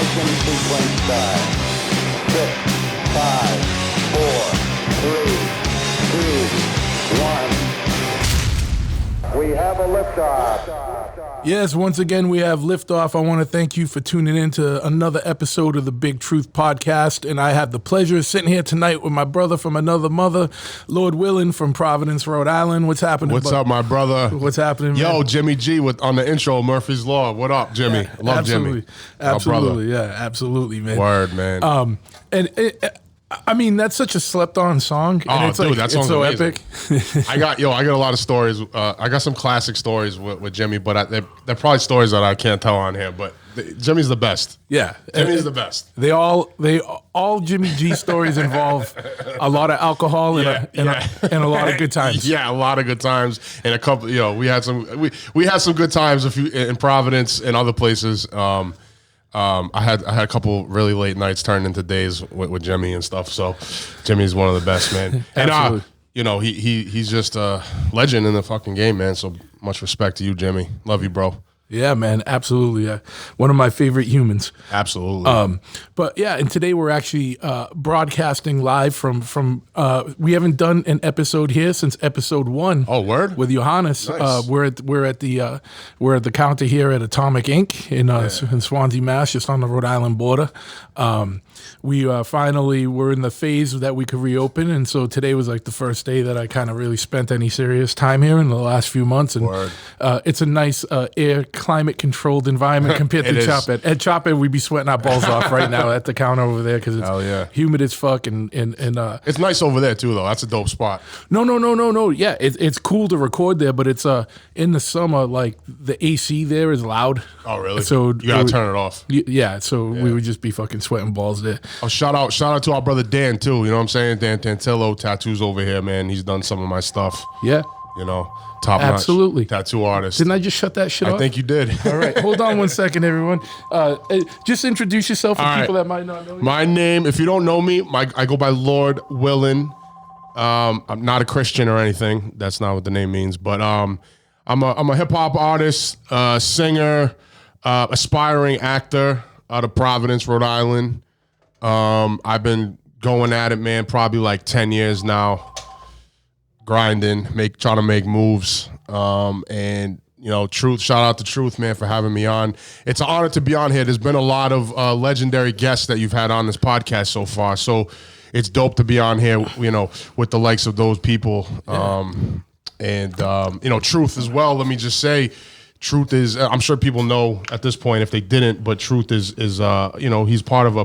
Ignition sequence start. 6, 5, 4, 3, 2, 1. We have a liftoff. Yes, once again, we have liftoff. I want to thank you for tuning in to another episode of the Big Truth Podcast. And I have the pleasure of sitting here tonight with my brother from another mother, Lord Willin from Providence, Rhode Island. What's happening? What's up, my brother? What's happening, man? Yo, Jimmy G on the intro, Murphy's Law. What up, Jimmy? Yeah, I love absolutely. Jimmy. Absolutely, yeah, absolutely, man. Word, man. I mean, that's such a slept-on song. And it's dude, that song's so amazing. epic. I got a lot of stories. I got some classic stories with Jimmy, but they're probably stories that I can't tell on here. But Jimmy's the best. Yeah, Jimmy's the best. They all Jimmy G stories involve a lot of alcohol and a lot of good times. Yeah, a lot of good times, and a couple. We had some good times in Providence and other places. I had a couple really late nights turned into days with Jimmy and stuff. So Jimmy's one of the best, man. And he's just a legend in the fucking game, man. So much respect to you, Jimmy. Love you, bro. Yeah, man, absolutely. One of my favorite humans. Absolutely. But yeah, and today we're actually broadcasting live from we haven't done an episode here since episode 1. Oh, word? With Johannes. Nice. We're at the counter here at Atomic Inc. in Swansea, Mass, just on the Rhode Island border. We finally were in the phase that we could reopen, and so today was like the first day that I kind of really spent any serious time here in the last few months. And it's a nice climate-controlled environment compared to Chop It. At Chop It, we'd be sweating our balls off right now at the counter over there because it's humid as fuck. And it's nice over there, too, though. That's a dope spot. No. Yeah, it's cool to record there, but it's in the summer, like the AC there is loud. Oh, really? So you got to turn it off. We would just be fucking sweating balls there. Oh, shout out to our brother Dan, too. You know what I'm saying? Dan Tantillo, tattoos over here, man. He's done some of my stuff. Yeah. Top notch. Absolutely. Tattoo artist. Didn't I just shut that shit off? I think you did. All right. Hold on one second, everyone. Just introduce yourself for people that might not know you. My name, if you don't know me, I go by Lord Willin. I'm not a Christian or anything. That's not what the name means. But I'm a hip-hop artist, singer, aspiring actor out of Providence, Rhode Island. I've been going at it, man, probably like 10 years now. Grinding, trying to make moves, and Truth. Shout out to Truth, man, for having me on. It's an honor to be on here. There's been a lot of legendary guests that you've had on this podcast so far, so it's dope to be on here. With the likes of those people, and Truth as well. Let me just say, Truth is. I'm sure people know at this point if they didn't, but Truth is he's part of a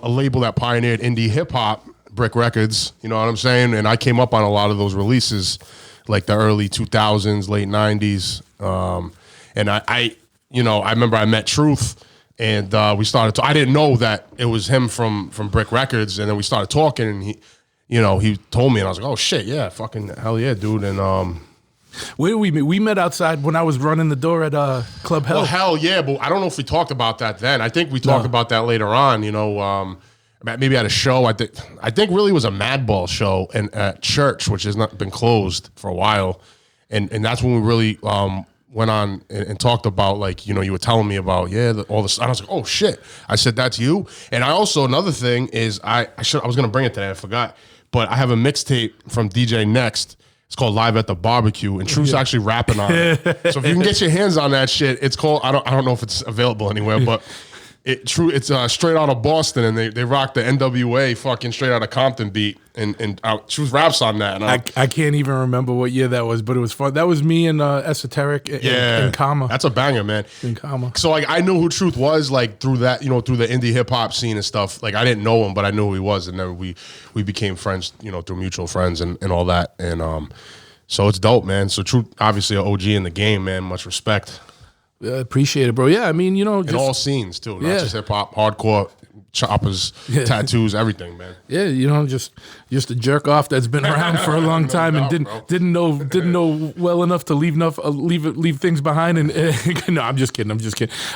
label that pioneered indie hip hop. Brick Records, you know what I'm saying? And I came up on a lot of those releases, like the early 2000s, late 90s. And I remember I met Truth, and we started I didn't know that it was him from Brick Records, and then we started talking, and he told me, and I was like, oh shit, yeah, fucking hell yeah, dude. And where did we meet? We met outside when I was running the door at Club Hell. Well, hell yeah, but I don't know if we talked about that then. I think we talked about that later on, maybe at a show. I think really it was a Madball show at church, which has not been closed for a while, and that's when we really went on and talked about, like, you were telling me about all this. And I was like, oh shit, I said that's you. And I also, another thing is I was gonna bring it today, I forgot, but I have a mixtape from DJ Next. It's called Live at the Barbecue, and Truth's actually rapping on it. So if you can get your hands on that shit, it's called. I don't know if it's available anywhere, but. It's straight out of Boston, and they rock the NWA fucking straight out of Compton beat, and Truth raps on that. And I can't even remember what year that was, but it was fun. That was me and Esoteric and Kama. That's a banger, man. And Kama. So like I knew who Truth was, like through that, through the indie hip hop scene and stuff. Like I didn't know him, but I knew who he was, and then we became friends, through mutual friends and all that. And so it's dope, man. So Truth, obviously an OG in the game, man. Much respect. Appreciate it, bro. Yeah, I mean, in all scenes too, not just hip hop, hardcore, choppers, tattoos, everything, man. Yeah, just a jerk off that's been around for a long time and didn't know well enough to leave things behind. And no, I'm just kidding.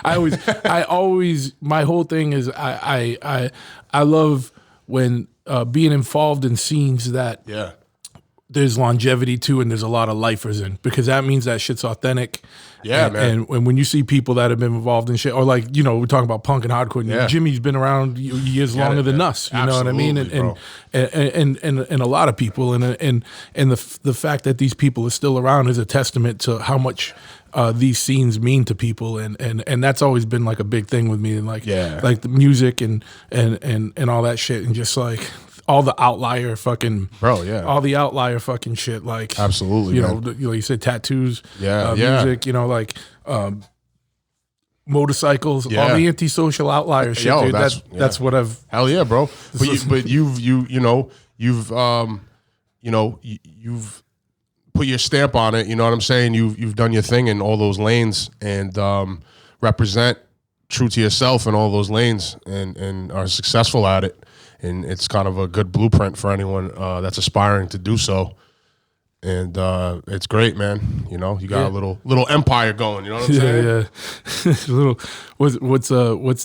I always my whole thing is I love when being involved in scenes that there's longevity to, and there's a lot of lifers in, because that means that shit's authentic. Yeah, man. And when you see people that have been involved in shit, or like, we're talking about punk and hardcore. Yeah. Jimmy's been around years longer than us. You know what I mean? And a lot of people, and the fact that these people are still around is a testament to how much these scenes mean to people, and that's always been like a big thing with me, and like the music and all that shit, and just like all the outlier fucking all the outlier fucking shit, like absolutely, you said tattoos, yeah, music, like motorcycles, all the antisocial outlier shit, dude. That's what I've hell yeah, bro. But you've put your stamp on it. You know what I'm saying? You've done your thing in all those lanes, and represent true to yourself in all those lanes, and are successful at it. And it's kind of a good blueprint for anyone that's aspiring to do so. And it's great, man. You got a little empire going. You know what I'm saying? Yeah. Little what's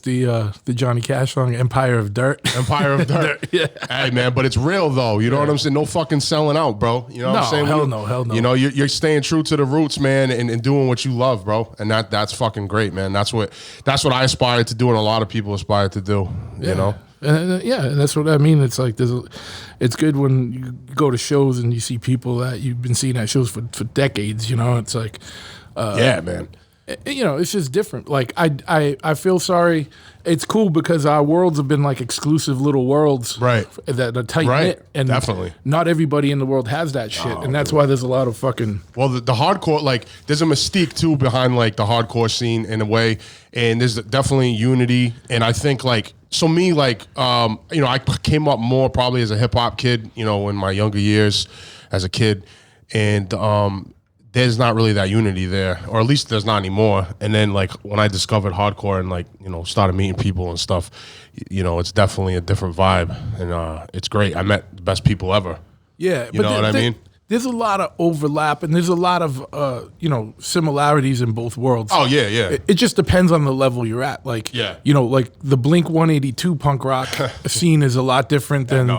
the Johnny Cash song? Empire of Dirt. Empire of Dirt. Yeah. Hey, man, but it's real though. You know what I'm saying? No fucking selling out, bro. You know what I'm saying? Hell no. You're staying true to the roots, man, and doing what you love, bro. And that's fucking great, man. That's what I aspire to do, and a lot of people aspire to do. You know. And that's what I mean. It's like it's good when you go to shows and you see people that you've been seeing at shows for decades. It's like, yeah, man. It's just different. Like I feel sorry. It's cool because our worlds have been like exclusive little worlds, right? That are tight knit, and definitely not everybody in the world has that shit, and that's why there's a lot of fucking. Well, the hardcore, like, there's a mystique too behind like the hardcore scene in a way, and there's definitely unity, and I think like. So me, like, I came up more probably as a hip hop kid, in my younger years as a kid, and there's not really that unity there, or at least there's not anymore. And then like when I discovered hardcore and like started meeting people and stuff, it's definitely a different vibe, and it's great. I met the best people ever. Yeah, you know what I mean. There's a lot of overlap, and there's a lot of similarities in both worlds. Oh yeah. It just depends on the level you're at. Like like the Blink 182 punk rock scene is a lot different than the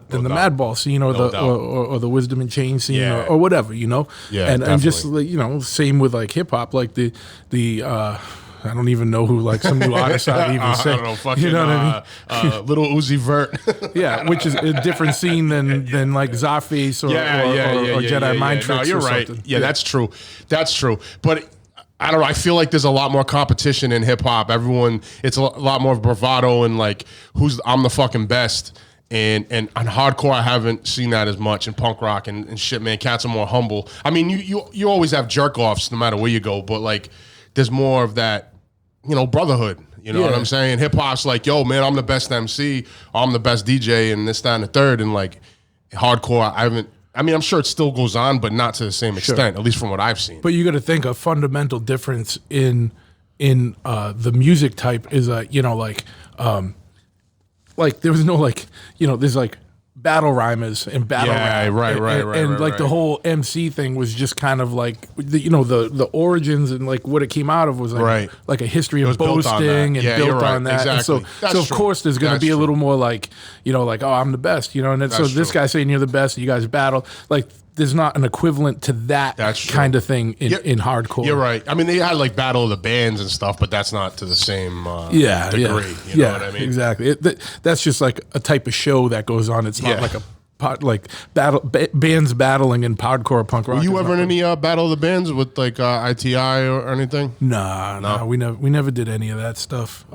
Madball scene, or or the Wisdom and Change scene, or whatever. Yeah, and just like, same with like hip hop, like the I don't even know who, like, some new artist I'd even say. I don't know, fucking, you know what I mean? Little Uzi Vert. Yeah, which is a different scene than like Czarface or Jedi Mind Tricks. No, you're right. Something. Yeah, that's true. That's true. But I don't know. I feel like there's a lot more competition in hip hop. It's a lot more bravado and like, I'm the fucking best. And on hardcore, I haven't seen that as much. In punk rock and shit, man, cats are more humble. I mean, you always have jerk offs no matter where you go, but like, there's more of that, brotherhood. You know what I'm saying? Hip hop's like, yo, man, I'm the best MC, I'm the best DJ, and this, that, and the third. And like, hardcore, I'm sure it still goes on, but not to the same extent, at least from what I've seen. But you got to think a fundamental difference in the music type is like there was no like, there's like battle rhymers and battle rap. Right. And like the whole MC thing was just kind of like the origins and like what it came out of was like a history of boasting and built on that. Exactly. And so of course there's going to be a little more like like, oh, I'm the best, and then, so this guy saying you're the best, you guys battle, like there's not an equivalent to that kind of thing in hardcore. You're right. I mean, they had like battle of the bands and stuff, but that's not to the same degree. You know what I mean? Exactly. That's just like a type of show that goes on. It's not like a bands battling in hardcore punk rock. Were you ever in any battle of the bands with like ITI or anything? No, we never did any of that stuff.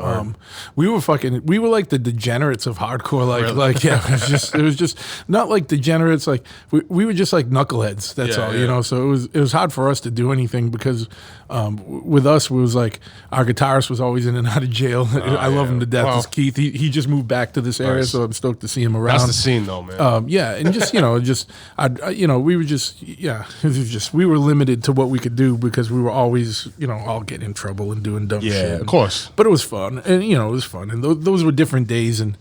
We were like the degenerates of hardcore. Like it was just not like degenerates. Like we were just like knuckleheads. That's all. So it was hard for us to do anything because with us it was like our guitarist was always in and out of jail. I love him to death. Well, it's Keith. He just moved back to this area, so I'm stoked to see him around. That's the scene, though, man. Yeah, and just we were just we were limited to what we could do because we were always all getting in trouble and doing dumb shit. Yeah, of course. But it was fun, and it was fun, and those were different days, and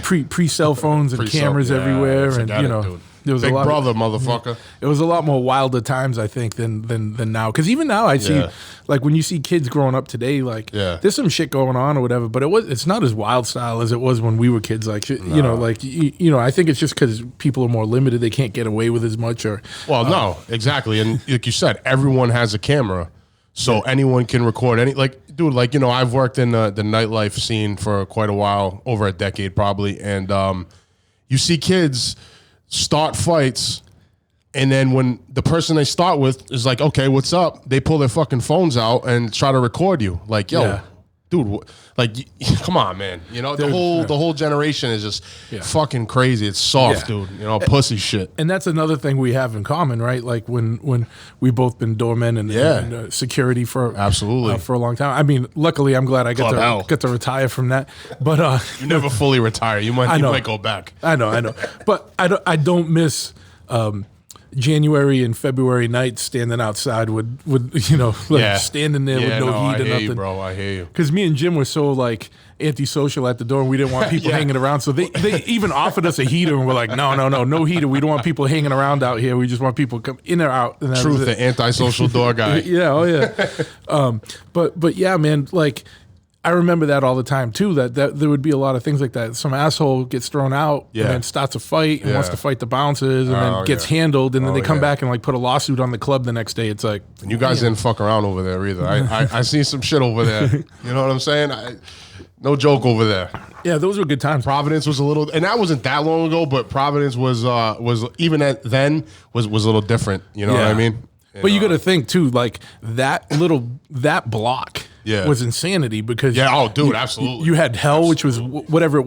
pre cell phones and cameras everywhere, and There was Big a lot brother, motherfucker. It was a lot more wilder times, I think, than now. Because even now, I see, like, when you see kids growing up today, like, there's some shit going on or whatever, but it's not as wild style as it was when we were kids. Like, you know, like, you know, I think it's just because people are more limited. They can't get away with as much. Or well, no, exactly. And like you said, everyone has a camera. So anyone can record any, like, dude, like, you know, I've worked in the nightlife scene for quite a while, over a decade probably. And you see kids start fights, and then when the person they start with is like, okay, what's up? They pull their fucking phones out and try to record you. Like, yo, dude, like, come on, man. You know, the whole generation is just fucking crazy. It's soft, dude. You know, pussy shit. And that's another thing we have in common, right? Like when we both been doormen and security for absolutely for a long time. I mean, luckily, I'm glad I get to retire from that. But you never fully retire. You might go back. I know. But I don't miss. January and February nights standing outside with you know, like standing there with no heat or nothing. You, bro, I hear you. Because me and Jim were so like antisocial at the door, and we didn't want people hanging around. So they even offered us a heater, and we're like, no heater. We don't want people hanging around out here. We just want people to come in or out. And Truth, the antisocial door guy. But yeah, man, like. I remember that all the time too. That there would be a lot of things like that. Some asshole gets thrown out and then starts a fight and wants to fight the bouncers and then gets handled, and then they come back and like put a lawsuit on the club the next day. It's like, and you guys didn't fuck around over there either. I seen some shit over there. You know what I'm saying? No joke over there. Yeah, those were good times. Providence was a little, and that wasn't that long ago, but Providence was even then was a little different. You know what I mean? But you got to think too, like that block. Was insanity because absolutely. You had Hell, which was whatever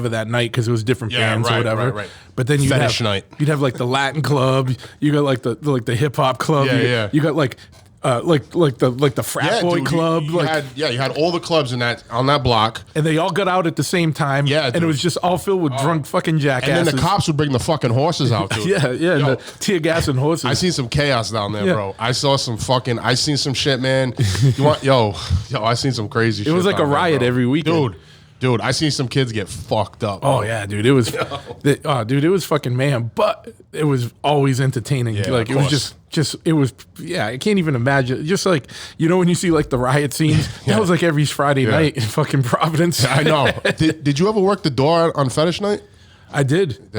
that night because it was different bands or whatever. Right. But then you'd have like the Latin club, you got like the hip hop club, you got like the frat boy club. You had all the clubs on that block, and they all got out at the same time. Yeah, and it was just all filled with drunk fucking jackasses. And then the cops would bring the fucking horses out too. The tear gas and horses. I seen some chaos down there, bro. I seen some shit, man. I seen some crazy shit. It was like a riot every weekend. Dude, I seen some kids get fucked up. Oh yeah, dude, it was, it was fucking mayhem, but it was always entertaining. Like it was just it was. Yeah, I can't even imagine. Just like when you see like the riot scenes, that was like every Friday night in fucking Providence. I know. Did you ever work the door on fetish night? I did.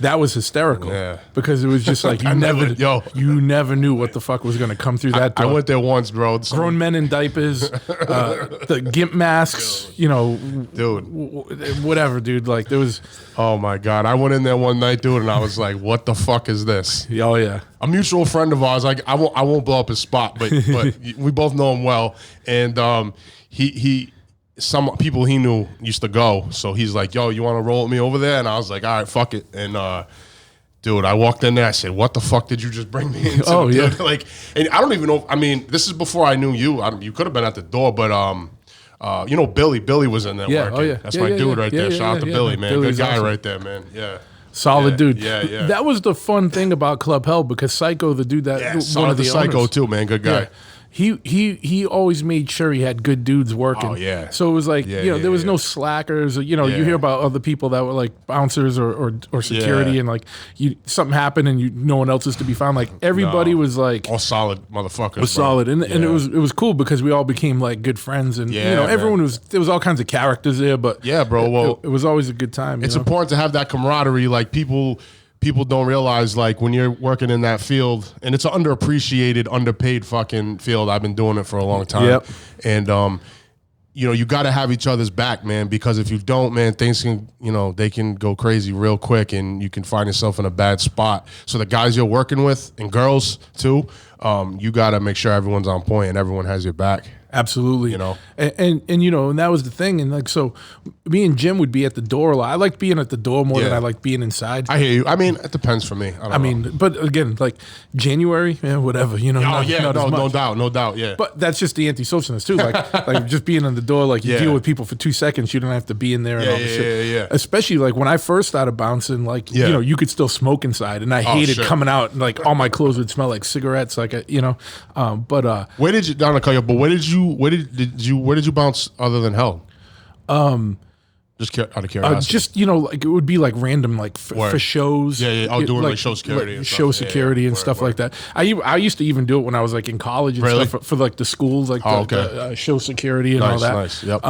That was hysterical. Yeah. Because it was just like you never knew what the fuck was gonna come through that door. I went there once, bro. Grown men in diapers, the gimp masks, dude. Whatever, dude. Like there was. Oh my god! I went in there one night, dude, and I was like, "What the fuck is this?" Oh yeah. A mutual friend of ours. Like I won't blow up his spot, but we both know him well, and he. Some people he knew used to go, so he's like, "Yo, you want to roll with me over there?" And I was like, "All right, fuck it." And dude, I walked in there. I said, "What the fuck did you just bring me into?" Oh yeah, like, and I don't even know. I mean, this is before I knew you. You could have been at the door, but Billy. Billy was in there working. Oh yeah, that's my dude right there. Shout out to Billy, man. Billy's good guy awesome. right there, man. Yeah. Solid dude. Yeah. That was the fun thing about Club Hell because Psycho, the dude one of the Psycho owners, too, man. Good guy. Yeah. He always made sure he had good dudes working. Oh yeah. So it was like there was no slackers. You hear about other people that were like bouncers or security, and like something happened and no one else is to be found. Like everybody was like all solid motherfuckers. Was solid, and it was cool because we all became like good friends, and everyone there was all kinds of characters there. But yeah, bro. Well, it was always a good time. It's important to have that camaraderie. Like people don't realize, like, when you're working in that field, and it's an underappreciated, underpaid fucking field. I've been doing it for a long time. Yep. And, you got to have each other's back, man, because if you don't, man, things can, they can go crazy real quick, and you can find yourself in a bad spot. So the guys you're working with, and girls too, you got to make sure everyone's on point and everyone has your back. Absolutely. And that was the thing. And like, so me and Jim would be at the door a lot. I liked being at the door more than I liked being inside. I hear you. I mean, it depends for me. I mean, but again, like January, whatever, no doubt. Yeah. But that's just the anti-socialness too. Like just being on the door, like you deal with people for 2 seconds, you don't have to be in there and all this shit. Yeah. Especially like when I first started bouncing, like, you could still smoke inside, and I hated coming out and like all my clothes would smell like cigarettes, like, but where did you, Donna, but where did you bounce other than Hell? Just out of curiosity. Just like it would be like random, like for shows. Yeah. Oh, doing like show security, and show stuff. security and stuff like that. I used to even do it when I was like in college and stuff for like the schools, like the show security and all that. Nice. Yep.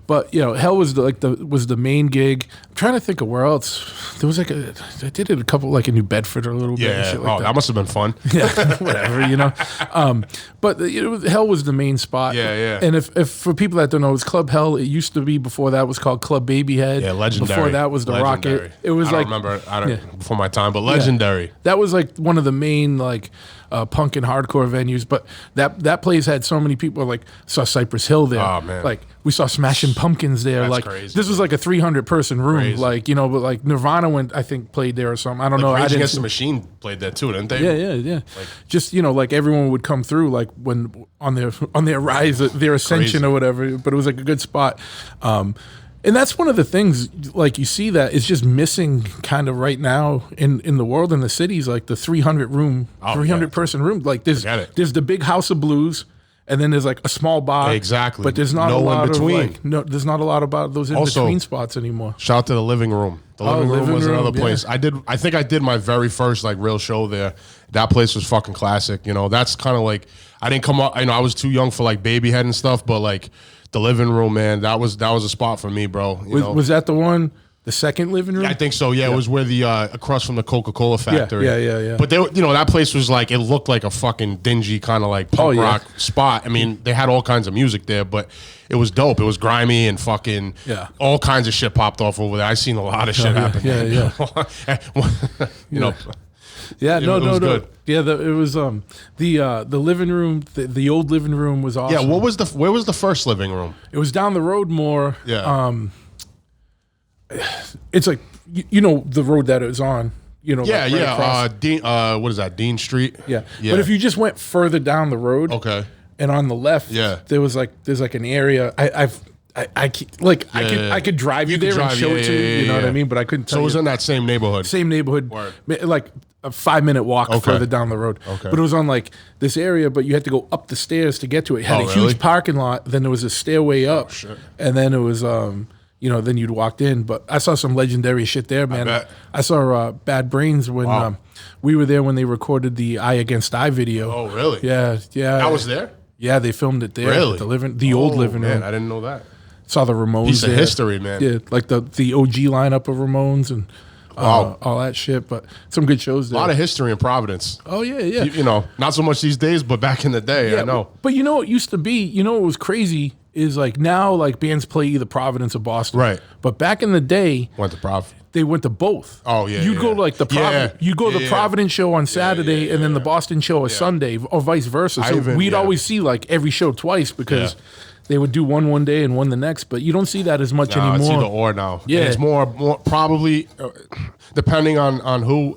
But Hell was the main gig. I'm trying to think of where else. There was like I did it a couple like in New Bedford or a little bit. Yeah. And shit like that must have been fun. Yeah, whatever. But Hell was the main spot. Yeah. And if for people that don't know, it's Club Hell. It used to be before that was called Club Babyhead. Yeah, legendary. Before that was the Rocket. It was I don't remember before my time, but legendary. Yeah. That was like one of the main like punk and hardcore venues. But that place had so many people. Like saw Cypress Hill there. Oh man. Like we saw Smashing Pumpkins there. That's like crazy. this was like a 300 person room. Crazy. Like but like Nirvana I think played there or something. I don't know. Rage Against the Machine played there too, didn't they? Yeah. Just like everyone would come through like when on their rise, their ascension or whatever. But it was like a good spot. And that's one of the things, like you see that is just missing kind of right now in the world, in the cities, like the 300 person room. Like there's the big House of Blues, and then there's like a small bar. Exactly. But there's not a lot in between. of like, there's not a lot about those in between spots anymore. Shout out to the Living Room. The Living Room was another place. I think I did my very first like real show there. That place was fucking classic. That's kind of like I didn't come up. I was too young for like Babyhead and stuff, but like the Living Room, man, that was a spot for me, bro. Was that the one? The second Living Room? I think so. Yeah, it was where the across from the Coca-Cola factory. Yeah. But they, that place was like, it looked like a fucking dingy kind of like punk rock spot. I mean, they had all kinds of music there, but it was dope. It was grimy and fucking all kinds of shit popped off over there. I seen a lot of shit happen. Yeah. Yeah, it was good. Yeah, it was the living room, the old living room was awesome. Yeah, where was the first living room? It was down the road more. Yeah. It's like the road that it was on. Dean. What is that? Dean Street. Yeah. But if you just went further down the road, okay, and on the left, there's like an area. I could drive you there and show it to you. You know what I mean? But I couldn't tell you. So it was in that same neighborhood. Same neighborhood. Word. Like a 5-minute walk further down the road. Okay. But it was on like this area, but you had to go up the stairs to get to it. It had a huge parking lot. Then there was a stairway up. And then it was, then you'd walked in. But I saw some legendary shit there, man. I saw Bad Brains when we were there when they recorded the Eye Against Eye video. Oh, really? Yeah. I was there? Yeah, they filmed it there. Really? The old living room. I didn't know that. Saw the Ramones Piece there. of history, man. Yeah, like the OG lineup of Ramones and all that shit. But some good shows there. A lot of history in Providence. Oh, yeah. Not so much these days, but back in the day, I know. But what used to be, what was crazy is like now like bands play either Providence or Boston. Right. But back in the day, they went to both. Oh, yeah. You'd go to like the Providence show on Saturday and then the Boston show on Sunday or vice versa. So we'd always see like every show twice because they would do one day and one the next, but you don't see that as much anymore. It's either or now. Yeah. And it's more probably, depending on who,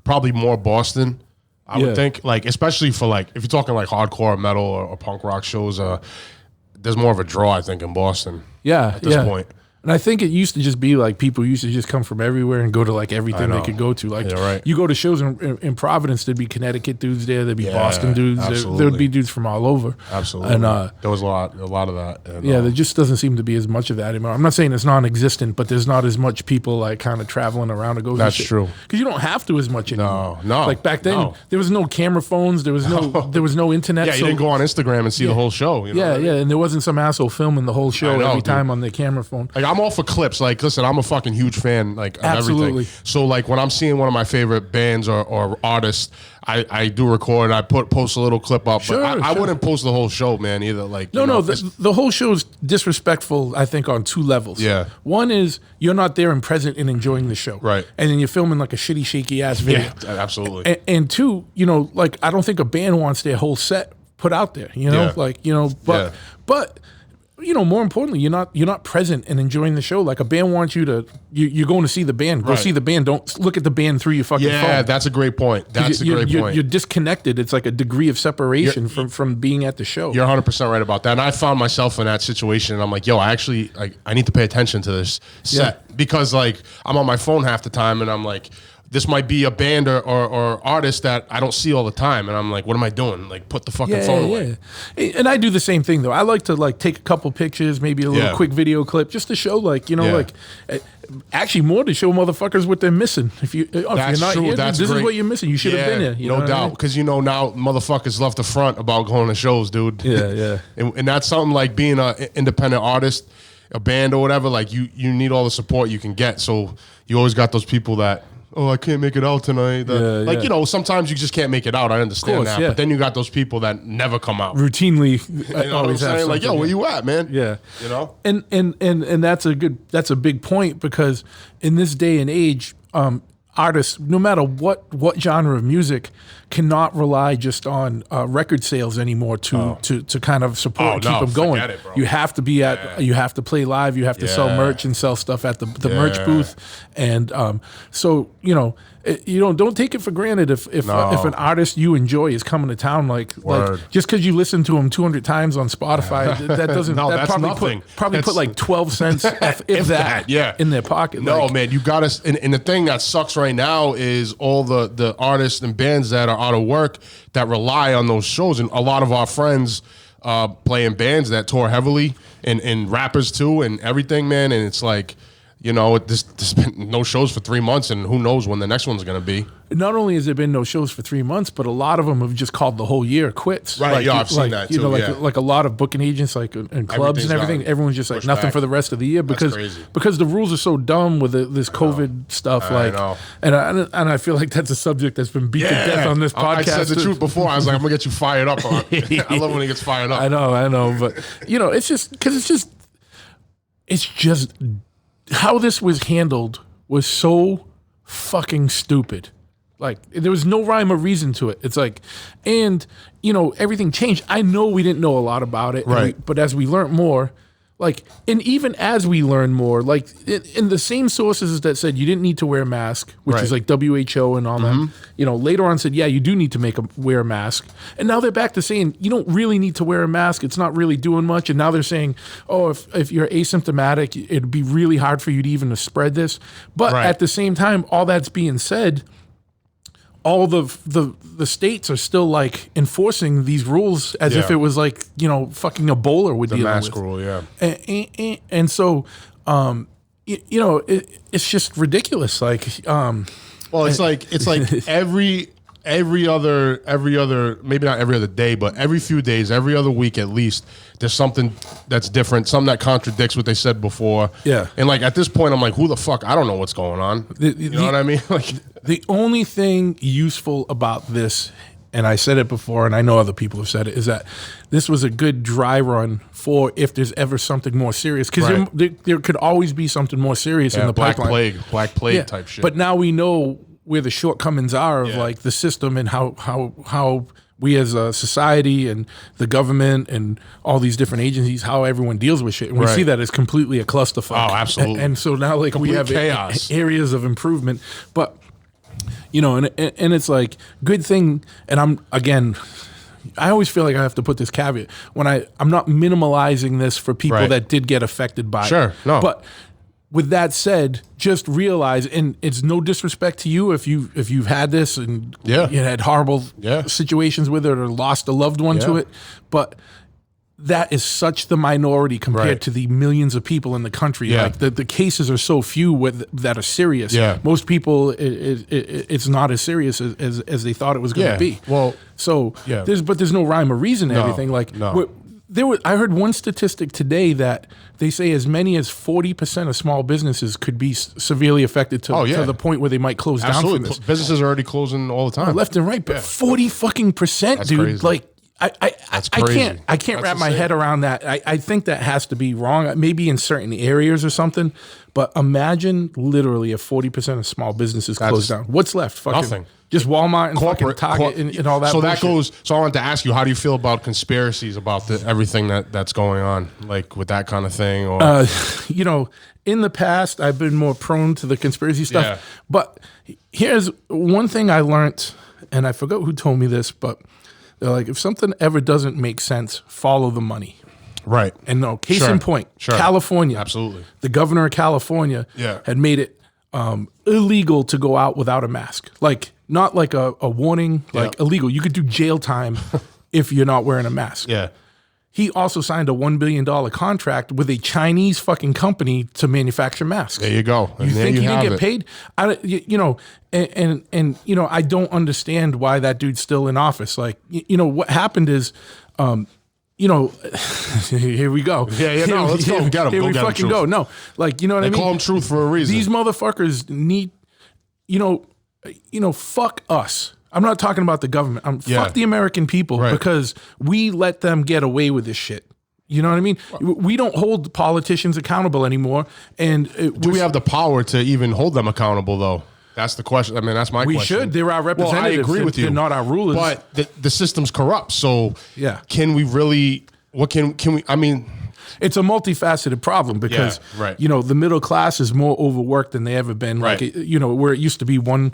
probably more Boston, I would think. Like, especially for like, if you're talking like hardcore metal or punk rock shows, there's more of a draw, I think, in Boston. Yeah. At this point. And I think it used to just be like people used to just come from everywhere and go to like everything they could go to. Like you go to shows in Providence, there'd be Connecticut dudes there, there'd be Boston dudes, there would be dudes from all over. Absolutely. And there was a lot of that. And, there just doesn't seem to be as much of that anymore. I'm not saying it's non-existent, but there's not as much people like kind of traveling around to go. That's true. Because you don't have to as much anymore. No. Like back then, there was no camera phones, there was no internet. Yeah, you didn't go on Instagram and see the whole show. You know and there wasn't some asshole filming the whole show every time on their camera phone. Like I'm all for clips. Like, listen, I'm a fucking huge fan, like, of everything. So, like, when I'm seeing one of my favorite bands or artists, I do record. I post a little clip up, but I wouldn't post the whole show, man. Either like the whole show is disrespectful. I think on two levels. Yeah, one is you're not there and present and enjoying the show, right? And then you're filming like a shitty, shaky ass video. Yeah, absolutely. And two, like I don't think a band wants their whole set put out there. But. More importantly, you're not present and enjoying the show. Like a band wants you to, you're going to see the band. Go see the band. Don't look at the band through your fucking phone. Yeah, that's a great point. That's a great point. You're disconnected. It's like a degree of separation from being at the show. You're 100% right about that. And I found myself in that situation, and I'm like, yo, I need to pay attention to this set because like I'm on my phone half the time, and I'm like, this might be a band or artist that I don't see all the time, and I'm like, what am I doing? Like, put the fucking phone away. And I do the same thing though. I like to like take a couple pictures, maybe a little quick video clip, just to show like like. Actually, more to show motherfuckers what they're missing. If you're not true. here, This is what you're missing. You should have been here. You know no doubt. Because now motherfuckers love the front about going to shows, dude. Yeah. and that's something like being an independent artist, a band or whatever. Like you need all the support you can get. So you always got those people that, oh, I can't make it out tonight. Sometimes you just can't make it out. I understand that. But then you got those people that never come out. Routinely, you know always have like, yo, where you at, man? Yeah. You know? And that's a big point, because in this day and age, artists, no matter what genre of music, cannot rely just on record sales anymore to kind of support and keep them going. It, bro. You have to be you have to play live, you have to sell merch and sell stuff at the merch booth, and so don't take it for granted if an artist you enjoy is coming to town, like just because you listen to him 200 times on Spotify, that doesn't that's probably nothing. Put like 12 cents if that in their pocket. No, man, you got us. And the thing that sucks right now is all the artists and bands that are out of work that rely on those shows, and a lot of our friends play in bands that tour heavily, and rappers too, and everything, man. And it's like, there's been no shows for 3 months, and who knows when the next one's going to be. Not only has there been no shows for 3 months, but a lot of them have just called the whole year quits. Right, I've seen that too. Like a lot of booking agents, like and clubs and everything. Everyone's just like nothing for the rest of the year because the rules are so dumb with this COVID stuff. I know. And I feel like that's a subject that's been beat to death on this podcast. I said the truth before. I was like, I'm gonna get you fired up. I love when he gets fired up. I know, but it's just because it's just how this was handled was so fucking stupid. Like, there was no rhyme or reason to it. It's like, and, everything changed. I know we didn't know a lot about it. Right. But as we learned more, like, and even as we learned more, like, in the same sources that said you didn't need to wear a mask, which is like WHO and all that, later on said, yeah, you do need to wear a mask. And now they're back to saying, you don't really need to wear a mask. It's not really doing much. And now they're saying, oh, if you're asymptomatic, it'd be really hard for you to even spread this. But at the same time, all that's being said, all the states are still like enforcing these rules as if it was like fucking Ebola we're dealing with. The mask rule, yeah. And so it's just ridiculous. Like, well, it's like every other maybe not every other day, but every few days, every other week at least, there's something that's different, something that contradicts what they said before. Yeah. And like at this point, I'm like, who the fuck? I don't know what's going on. You know what I mean? Like, the only thing useful about this, and I said it before, and I know other people have said it, is that this was a good dry run for if there's ever something more serious. Because there could always be something more serious in the pipeline. Black plague type shit. But now we know where the shortcomings are of like the system and how we as a society and the government and all these different agencies, how everyone deals with shit. And we see that as completely a clusterfuck. Oh, absolutely. And so now like we have chaos. Areas of improvement. But, and it's like, good thing, and I always feel like I have to put this caveat when I'm not minimalizing this for people that did get affected by it. Sure, no. But with that said, just realize, and it's no disrespect to you if you've had this and you had horrible situations with it or lost a loved one to it, but that is such the minority compared to the millions of people in the country. Like the cases are so few that are serious. Most people, it's not as serious as they thought it was going to be. Well, so there's no rhyme or reason to everything. Like I heard one statistic today that they say as many as 40% of small businesses could be severely affected to the point where they might close down from this. Businesses are already closing all the time, left and right. But 40 fucking percent, dude. Crazy. Like I can't wrap my head around that. I think that has to be wrong. Maybe in certain areas or something. But imagine literally if 40% of small businesses close down. What's left? Fucking nothing. Just Walmart and fucking Target and all that. So bullshit. that goes. So I wanted to ask you, how do you feel about conspiracies about everything that's going on, like with that kind of thing? Or in the past, I've been more prone to the conspiracy stuff. But here's one thing I learned, and I forgot who told me this, but they're like, if something ever doesn't make sense, follow the money. Right. And case in point, California. Absolutely. The governor of California had made it illegal to go out without a mask. Like, not like a warning, like illegal. You could do jail time if you're not wearing a mask. Yeah. He also signed a $1 billion contract with a Chinese fucking company to manufacture masks. There you go. You think he didn't get paid? And I don't understand why that dude's still in office. Like, what happened is, here we go. Yeah, no, let's go get him. Here Go we get him, fucking Truth. go. No, like, you know what I mean? They call him Truth for a reason. These motherfuckers need, fuck us. I'm not talking about the government. Fuck the American people because we let them get away with this shit. You know what I mean? We don't hold politicians accountable anymore. And do we have the power to even hold them accountable, though? That's the question. I mean, that's my question. We should. They're our representatives. Well, I agree with you. They're not our rulers. But the system's corrupt. So can we really? What can we? I mean, it's a multifaceted problem because the middle class is more overworked than they ever been. Like where it used to be one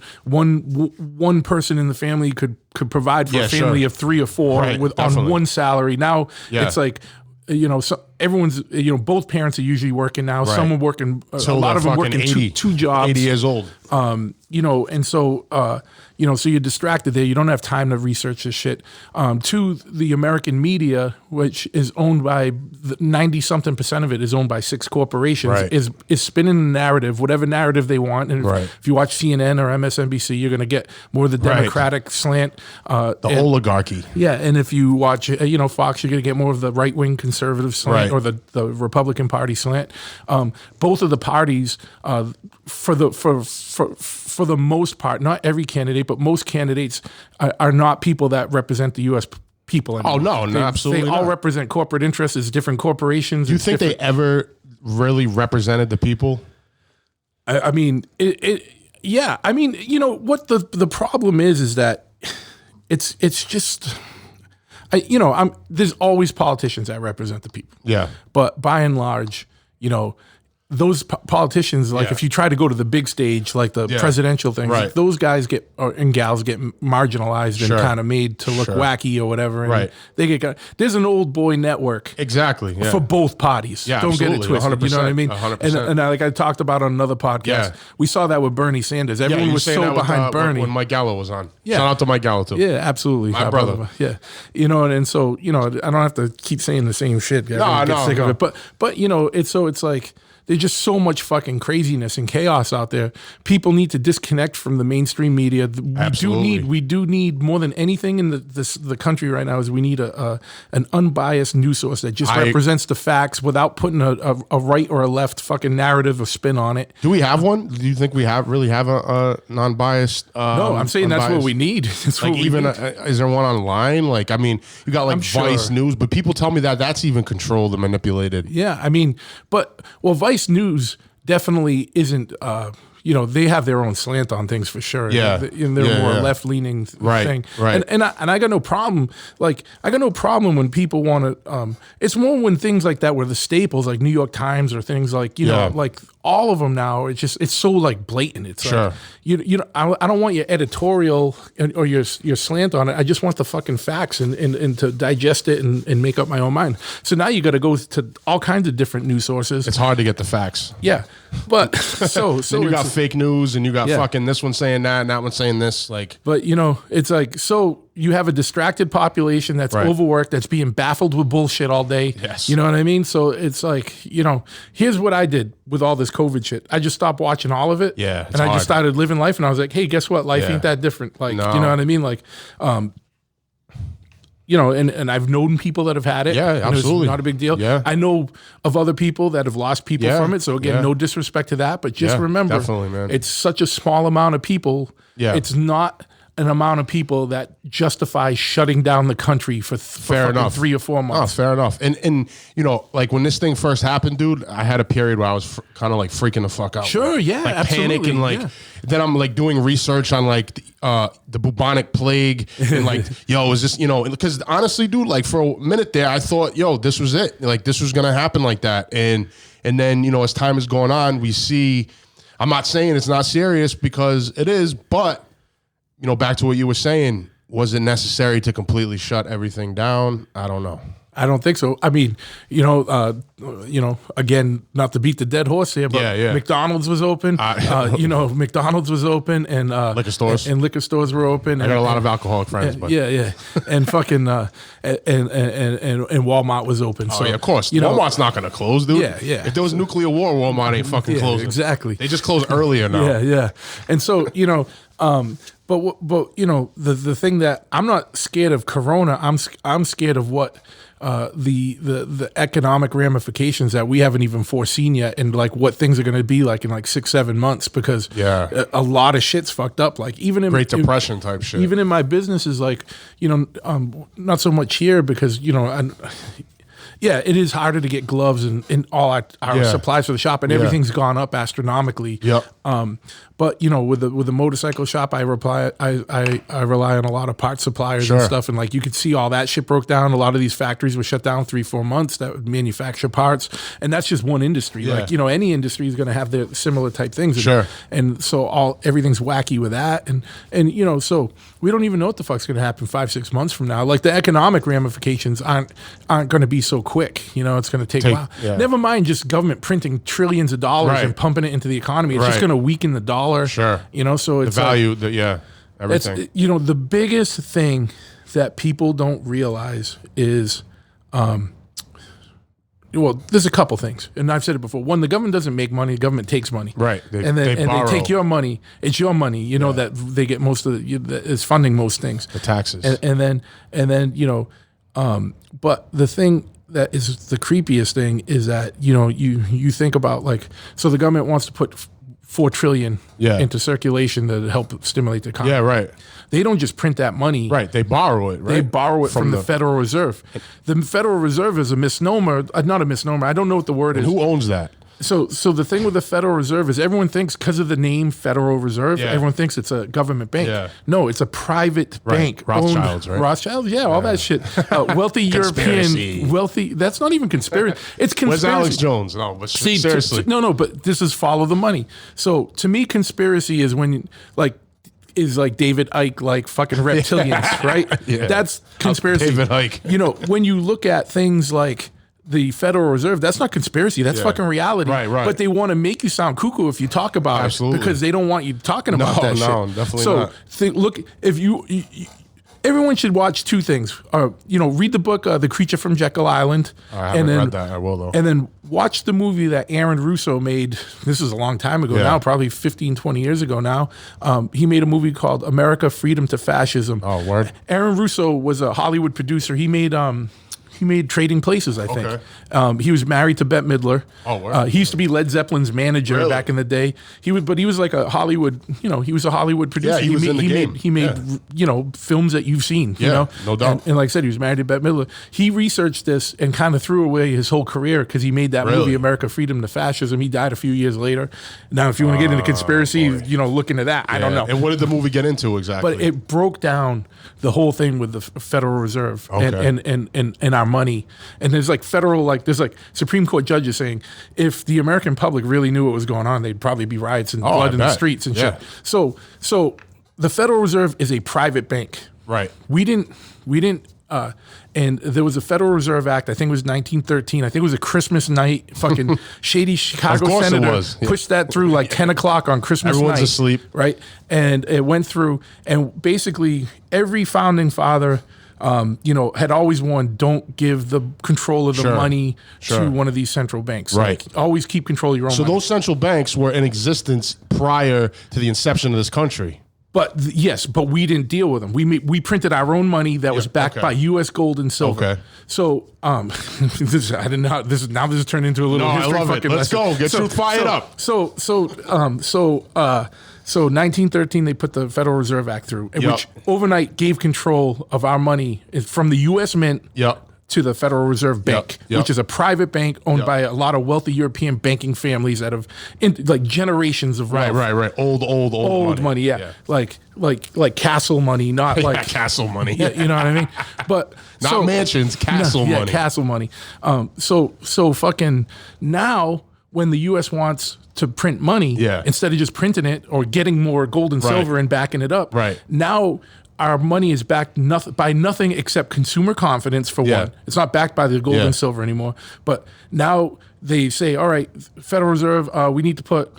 person in the family could provide for a family of 3 or 4 on one salary. Now it's like so everyone's both parents are usually working now. Some are working. A lot of them working 80, two jobs. 80 years old. And so so you're distracted there. You don't have time to research this shit. To the American media, which is owned by 90-something% of it is owned by 6 corporations, is spinning the narrative, whatever narrative they want. And if you watch CNN or MSNBC, you're going to get more of the Democratic slant. The oligarchy. Yeah, and if you watch, Fox, you're going to get more of the right-wing conservative slant or the Republican Party slant. Both of the parties, for the most part, not every candidate, but most candidates are not people that represent the U.S. people anymore. Oh, no, absolutely They all represent corporate interests as different corporations. Do you think they ever really represented the people? I mean, yeah. I mean, what the problem is that it's just... there's always politicians that represent the people. Yeah. But by and large, those politicians, like if you try to go to the big stage, like the presidential things, like those guys and gals get marginalized and kind of made to look wacky or whatever. And they get, there's an old boy network. Exactly. For both parties. Yeah, don't get it twisted. 100%, you know what I mean? 100%. And like I talked about on another podcast, we saw that with Bernie Sanders. Everyone was so behind Bernie. When Mike Gallo was on. Shout out to Mike Gallo too. Yeah, absolutely. My brother. Yeah. And so, I don't have to keep saying the same shit. I get sick of it. But it's like, there's just so much fucking craziness and chaos out there. People need to disconnect from the mainstream media. We do need more than anything in the country right now is we need an unbiased news source that just represents the facts without putting a right or a left fucking narrative or spin on it. Do we have one? Do you think we really have a non-biased? No, I'm saying that's what we need. Is there one online? Like, I mean, you got like Vice News, but people tell me that that's even controlled and manipulated. Yeah, I mean, Vice News definitely isn't, they have their own slant on things for sure. Yeah. And they're more left-leaning thing. Right. And I got no problem. Like, I got no problem when people want to, it's more when things like that were the staples, like New York Times or things like, like all of them now, it's so like blatant. It's like, I don't want your editorial or your slant on it. I just want the fucking facts and to digest it and make up my own mind. So now you got to go to all kinds of different news sources. It's hard to get the facts. Yeah. But so you got fake news and you got fucking this one saying that and that one saying this. Like, but it's like, so you have a distracted population that's overworked, that's being baffled with bullshit all day. Yes. You know what I mean? So it's like, here's what I did with all this COVID shit. I just stopped watching all of it. Yeah. And I just started living life and I was like, hey, guess what? Life ain't that different. Like, you know what I mean? Like, and I've known people that have had it. Yeah, absolutely. It's not a big deal. Yeah. I know of other people that have lost people from it. So again, no disrespect to that, but just remember, definitely, man. It's such a small amount of people. Yeah. It's not an amount of people that justify shutting down the country for fair enough 3 or 4 months. Oh, fair enough. And like when this thing first happened, dude, I had a period where I was kind of like freaking the fuck out. Sure, yeah, like absolutely. Panic and like then I'm like doing research on like the bubonic plague and like is this because honestly, dude, like for a minute there I thought this was it, like this was gonna happen like that, and then as time is going on we see, I'm not saying it's not serious because it is, but back to what you were saying, was it necessary to completely shut everything down? I don't know. I don't think so. I mean, again, not to beat the dead horse here, but Yeah. McDonald's was open. McDonald's was open, and Liquor stores. and liquor stores were open. I got a lot of alcoholic friends, but and fucking and Walmart was open. oh So yeah, of course. Walmart's not going to close, dude. Yeah. If there was nuclear war, Walmart ain't fucking closing. exactly. They just close earlier now. Yeah. And so but the thing that I'm not scared of Corona. I'm scared of what. The economic ramifications that we haven't even foreseen yet, and like what things are going to be like in like 6-7 months, because a lot of shit's fucked up. Like even in Great Depression type shit. Even in my business is like not so much here because it is harder to get gloves and all our supplies for the shop, and everything's gone up astronomically. Yep. But with the motorcycle shop, I rely on a lot of parts suppliers and stuff, and like you could see all that shit broke down. A lot of these factories were shut down 3-4 months that would manufacture parts, and that's just one industry. Yeah. Like any industry is going to have their similar type things. And so everything's wacky with that, and so we don't even know what the fuck's going to happen 5-6 months from now. Like the economic ramifications aren't going to be so quick. It's going to take a while. Yeah. Never mind just government printing trillions of dollars and pumping it into the economy. It's just going to weaken the dollar. Sure. So it's the value, everything. The biggest thing that people don't realize is, there's a couple things, and I've said it before. One, the government doesn't make money; the government takes money. Right. They take your money. It's your money. That they get most of that is funding most things. The taxes. And then but the thing that is the creepiest thing is that you think about so the government wants to put $4 trillion into circulation to help stimulate the economy. Yeah, right. They don't just print that money. Right. They borrow it, right? They borrow it from the Federal Reserve. The Federal Reserve is a misnomer, not a misnomer. I don't know what the word is. Who owns that? So the thing with the Federal Reserve is everyone thinks because of the name Federal Reserve, everyone thinks it's a government bank. Yeah. No, it's a private bank. Rothschilds, right? Rothschilds, all that shit. Wealthy European, that's not even conspiracy. It's conspiracy. Where's Alex Jones? No, but seriously. But this is follow the money. So to me, conspiracy is when is like David Icke, like fucking reptilians, right? Yeah. That's conspiracy. David Icke. When you look at things like the Federal Reserve, that's not conspiracy. That's fucking reality. Right. But they want to make you sound cuckoo if you talk about it because they don't want you talking about that shit. No, definitely not. So look, if everyone should watch two things. Read the book "The Creature from Jekyll Island." I haven't read that. I will though. And then watch the movie that Aaron Russo made. This is a long time ago now, probably 15, 20 years ago now. He made a movie called "America: Freedom to Fascism." Oh, word. Aaron Russo was a Hollywood producer. He made Trading Places, I think. Okay. He was married to Bette Midler. Oh, wow. He used to be Led Zeppelin's manager back in the day. He was like a Hollywood, he was a Hollywood producer. Yeah, he was in the game. He made films that you've seen, no doubt. And like I said, he was married to Bette Midler. He researched this and kind of threw away his whole career because he made that movie, America, Freedom to Fascism. He died a few years later. Now, if you want to get into conspiracy, look into that. I don't know. And what did the movie get into exactly? But it broke down the whole thing with the Federal Reserve and our money. And there's there's Supreme Court judges saying if the American public really knew what was going on, they'd probably be riots and blood in the streets and shit. So the Federal Reserve is a private bank. Right. We didn't and there was a Federal Reserve Act, I think it was 1913. I think it was a Christmas night. Fucking shady Chicago senator pushed that through like 10 o'clock on Christmas night. Everyone's asleep. Right? And it went through, and basically every founding father had always warned, don't give the control of the money to one of these central banks. Right. Like, always keep control of your own money. So those central banks were in existence prior to the inception of this country. But yes, but we didn't deal with them. We printed our own money that was backed by U.S. gold and silver. Okay. So this has turned into a little history. I love fucking it. Let's lesson. go. Get you fired up. So 1913 they put the Federal Reserve Act through, which overnight gave control of our money from the U.S. Mint. To the Federal Reserve Bank, which is a private bank owned by a lot of wealthy European banking families that have generations of wealth. Right. Old money. Yeah. Like castle money, not like castle money. Yeah, you know what I mean? But not mansions, castle money. Yeah, castle money. So fucking now when the U.S. wants to print money, instead of just printing it or getting more gold and silver and backing it up, now our money is backed by nothing except consumer confidence, for Yeah. one. It's not backed by the gold Yeah. and silver anymore. But now they say, all right, Federal Reserve, we need to put,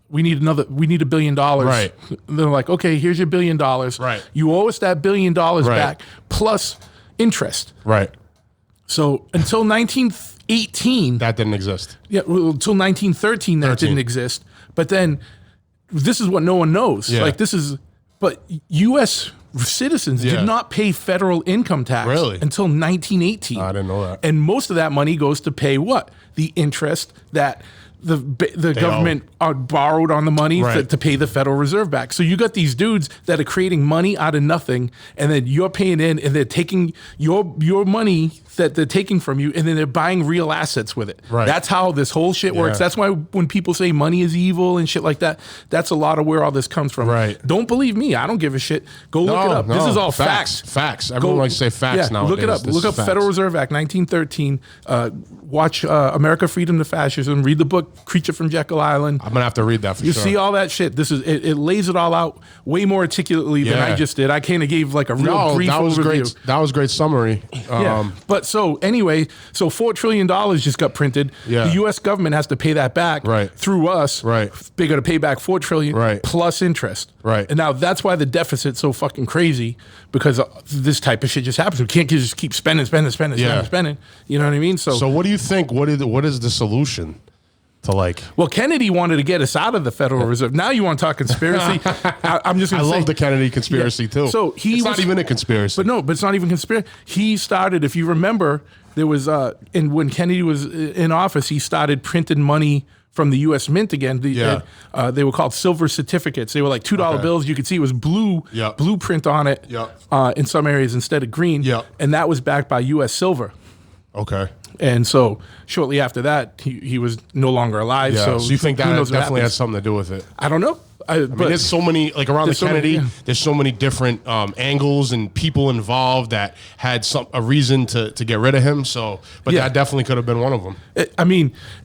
we need $1 billion. Right. And they're like, okay, here's your $1 billion. Right. You owe us that $1 billion Right. back plus interest. Right. So until 1918, That didn't exist. yeah, well, until 1913, that 13. didn't exist. But then this is what no one knows. Yeah. Like but U.S. citizens Yeah. did not pay federal income tax Really? until 1918. I didn't know that. And most of that money goes to pay what? The interest that the government borrowed on the money Right. to pay the Federal Reserve back. So you got these dudes that are creating money out of nothing, and then you're paying in, and they're taking your money that they're taking from you, and then they're buying real assets with it. Right. That's how this whole shit works. Yeah. That's why when people say money is evil and shit like that, that's a lot of where all this comes from. Right. Don't believe me. I don't give a shit. Go look it up. This is all facts. Facts. Everyone likes to say facts nowadays. Look it up. This Look is up facts. Federal Reserve Act 1913. Watch America, Freedom to Fascism. Read the book Creature from Jekyll Island. I'm gonna have to read that for You sure. see all that shit. This is it lays it all out way more articulately than Yeah. I just did. I kind of gave like a real brief that was overview. great. That was great summary. Yeah. But so anyway, so $4 trillion just got printed. Yeah. The U.S. government has to pay that back Right. through us. Right. They got to pay back $4 trillion Right. plus interest. Right. And now that's why the deficit's so fucking crazy, because this type of shit just happens. We can't just keep spending. You know what I mean? So what do you think? What is the solution to like? Well, Kennedy wanted to get us out of the Federal Reserve. Now you want to talk conspiracy? I'm just I going to say. love the Kennedy conspiracy too. So it's not even a conspiracy. But it's not even conspiracy. He started, if you remember, there was when Kennedy was in office, he started printing money from the U.S. Mint again. They were called silver certificates. They were like $2 bills. You could see it was blue print on it in some areas instead of green. Yep. And that was backed by U.S. silver. Okay. And so shortly after that, he was no longer alive. Yeah. So So you think who that knows what definitely happens. has something to do with it? I don't know. I mean, there's so many, like around the There's so many, Kennedy, yeah. there's so many different angles and people involved that had a reason to get rid of him. So, but Yeah. that definitely could have been one of them.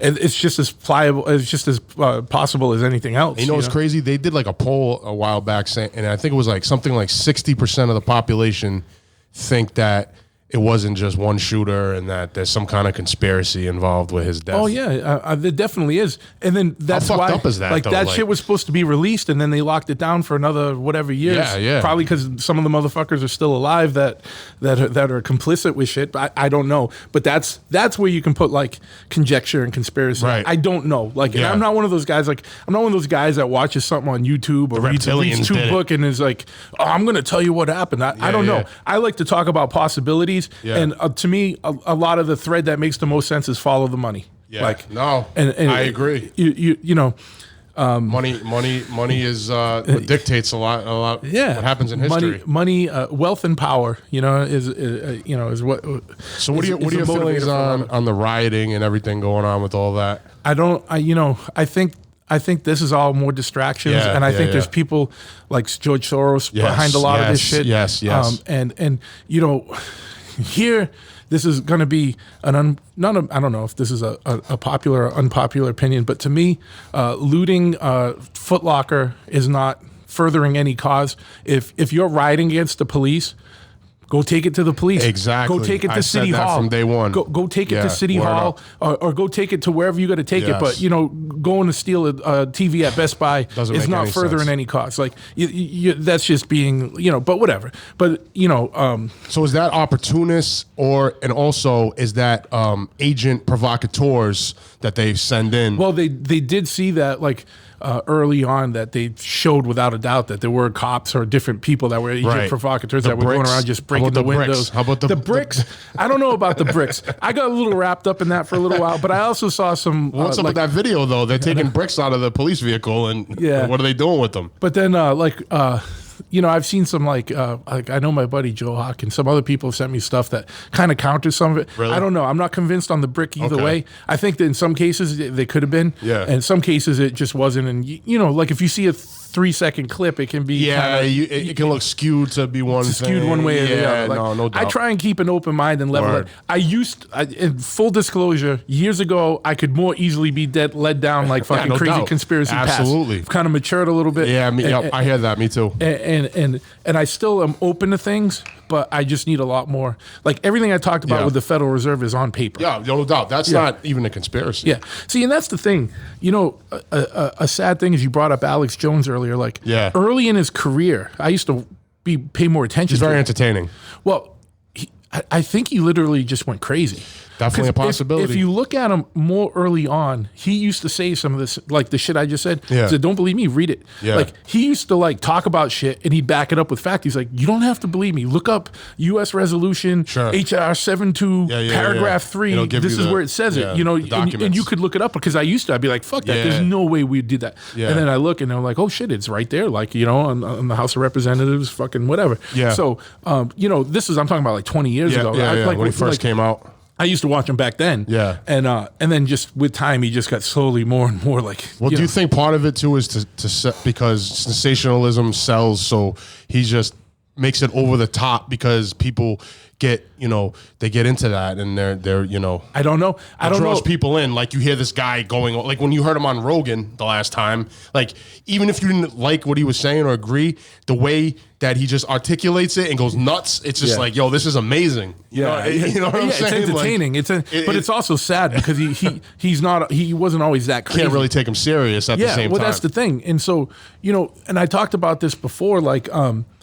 It's just as pliable, it's just as possible as anything else. You know what's crazy? They did like a poll a while back saying, and I think it was like something like 60% of the population think that it wasn't just one shooter and that there's some kind of conspiracy involved with his death. Oh yeah, there definitely is. And then that's fucked why up is that, like though? that Like- shit was supposed to be released, and then they locked it down for another whatever years. Yeah. Probably because some of the motherfuckers are still alive that are complicit with shit. But I don't know. But that's where you can put like conjecture and conspiracy. Right. I don't know. Like, and Yeah. I'm not one of those guys. Like, I'm not one of those guys that watches something on YouTube or reads reptilians two did it. book and is like, oh, I'm going to tell you what happened. I don't know. yeah. I like to talk about possibilities, Yeah. and to me, a lot of the thread that makes the most sense is follow the money. Yeah. Like, No, and I agree. You know, Money is what dictates a lot. yeah. What happens in history? Money, wealth, and power. You know, is what. So what are your is a motivator feelings for a lot of- on the rioting and everything going on with all that? I think this is all more distractions, Yeah, and I yeah, think yeah. there's people like George Soros Yes, behind a lot of this yes, shit. yes. And you know, here this is going to be I don't know if this is a popular or unpopular opinion, but to me, looting Foot Locker is not furthering any cause. If you're rioting against the police, go take it to the police. Exactly. Go take it to I said City that Hall from day one. Go take it Yeah, to City word Hall, or go take it to wherever you got to take it. Yes. But you know, going to steal a TV at Best Buy Doesn't is make not any furthering sense. any cause. Like that's just being, you know. But whatever. But you know, So is that opportunists, and also is that agent provocateurs that they send in? well, they did see that like. Early on, that they showed without a doubt that there were cops or different people that were agent Right. provocateurs The that were going bricks. around just How breaking about the the bricks? windows. How about the bricks? I don't know about the bricks. I got a little wrapped up in that for a little while, but I also saw some. What's up like, with that video though? They're taking bricks out of the police vehicle, and Yeah. what are they doing with them? But then, you know, I've seen some like I know my buddy Joe Hawk and some other people have sent me stuff that kind of counters some of it. Really? I don't know. I'm not convinced on the brick either Okay. way. I think that in some cases they could have been. Yeah. And in some cases it just wasn't. And you know, like if you see a 3-second clip, it can be Yeah, kinda, it can look skewed to be one skewed thing. one way or the other. Like, no doubt. I try and keep an open mind and level. Word. In full disclosure, years ago, I could more easily be led down like fucking no crazy doubt. conspiracy paths. Absolutely. I've kind of matured a little bit. Yeah, I hear that. Me too. And I still am open to things, but I just need a lot more. Like everything I talked about Yeah. with the Federal Reserve is on paper. Yeah, no doubt. That's not even a conspiracy. Yeah. See, and that's the thing. You know, a sad thing is you brought up Alex Jones earlier. Like, early in his career, I used to pay more attention. He's to very him. entertaining. Well, I think he literally just went crazy. Definitely a 'Cause possibility. If you look at him more early on, he used to say some of this, like the shit I just said. Yeah. He said, don't believe me, read it. Yeah. Like he used to like talk about shit and he'd back it up with fact. He's like, you don't have to believe me. Look up U.S. Resolution, Sure. HR 72, paragraph 3. It'll give This you is where it says it. You know, the and documents. you could look it up because I used to. I'd be like, fuck that. Yeah. There's no way we'd do that. Yeah. And then I look and I'm like, oh shit, it's right there. Like, you know, on the House of Representatives, fucking whatever. Yeah. So, you know, I'm talking about like 20 years ago. Like when he first came out. I used to watch him back then. Yeah. And then just with time, he just got slowly more and more like. Well, do you think part of it too is because sensationalism sells, so he just makes it over the top because people get, they get into that and they're I don't know. I don't know. Draws people in. Like you hear this guy going, like when you heard him on Rogan the last time, like even if you didn't like what he was saying or agree, the way that he just articulates it and goes nuts, it's just like, yo, this is amazing. You know what I'm saying? It's entertaining. Like, but it's also sad because he wasn't always that crazy. Can't really take him serious at the same time. Well, that's the thing. And so, and I talked about this before, like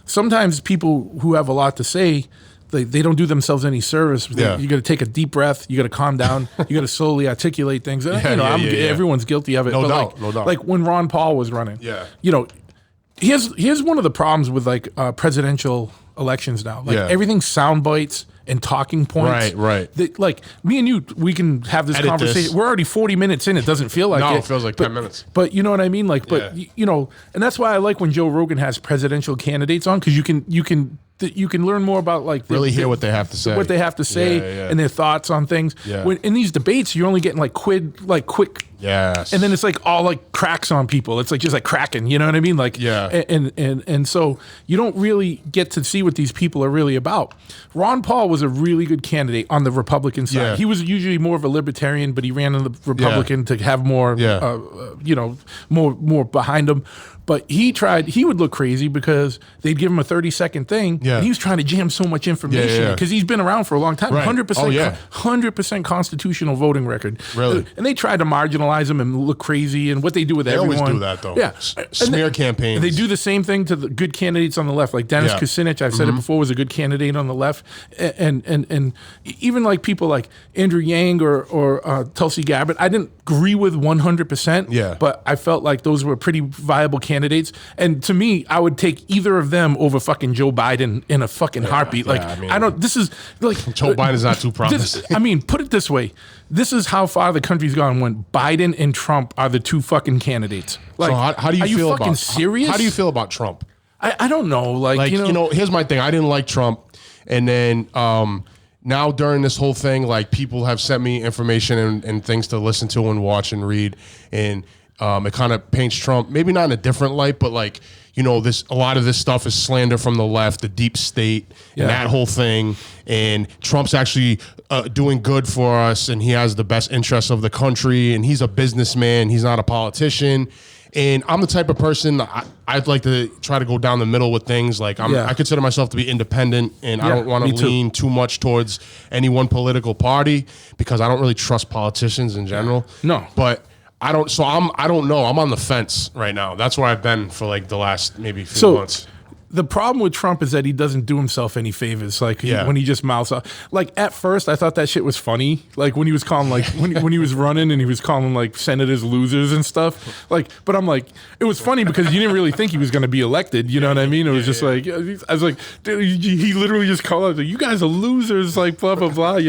sometimes people who have a lot to say, they don't do themselves any service. You got to take a deep breath. You got to calm down. You got to slowly articulate things. Everyone's guilty of it. No but doubt. Like when Ron Paul was running. Here's one of the problems with like presidential elections now. Like everything's sound bites and talking points. Right. Like me and you, we can have this Edit conversation. this. We're already 40 minutes in. It doesn't feel like it. No, it feels like 10 minutes. But you know what I mean? Like, but and that's why I like when Joe Rogan has presidential candidates on, because you can learn more about like Really hear what they have to say. and their thoughts on things. Yeah. When in these debates, you're only getting like quick. Yes. And then it's like all like cracks on people. It's like just like cracking, you know what I mean? Like, and so you don't really get to see what these people are really about. Ron Paul was a really good candidate on the Republican side. Yeah. He was usually more of a libertarian, but he ran on the Republican to have more, more behind him. But he would look crazy because they'd give him a 30-second thing. Yeah. And he was trying to jam so much information because he's been around for a long time. Right. 100% constitutional voting record. Really? And they tried to marginalize him and look crazy, and what they do with everyone. They always do that, though. Yeah. Smear campaigns. They do the same thing to the good candidates on the left. Like Dennis Kucinich, I've said it before, was a good candidate on the left. And even like people like Andrew Yang or Tulsi Gabbard, I didn't agree with 100%. Yeah. But I felt like those were pretty viable candidates. And to me, I would take either of them over fucking Joe Biden in a fucking heartbeat. Like, this is like. Joe Biden's not too promising. Put it this way. This is how far the country's gone when Biden and Trump are the two fucking candidates. Like, so how do you feel fucking about serious? How do you feel about Trump? I don't know. Like here's my thing. I didn't like Trump. And then now during this whole thing, like people have sent me information and things to listen to and watch and read. And it kind of paints Trump, maybe not in a different light, but like, a lot of this stuff is slander from the left, the deep state, and that whole thing. And Trump's actually doing good for us, and he has the best interests of the country, and he's a businessman. He's not a politician. And I'm the type of person, I'd like to try to go down the middle with things. Like I consider myself to be independent, and I don't want to lean too much towards any one political party because I don't really trust politicians in general. No. But I don't know. I'm on the fence right now. That's where I've been for like the last maybe few months. The problem with Trump is that he doesn't do himself any favors. Like when he just mouths off. Like at first, I thought that shit was funny. Like when he was calling, like when he was running and he was calling like senators losers and stuff. Like, but I'm like, it was funny because you didn't really think he was going to be elected. You know what I mean? It was just like I was like, dude, he literally just called out, like, "You guys are losers," like blah blah blah.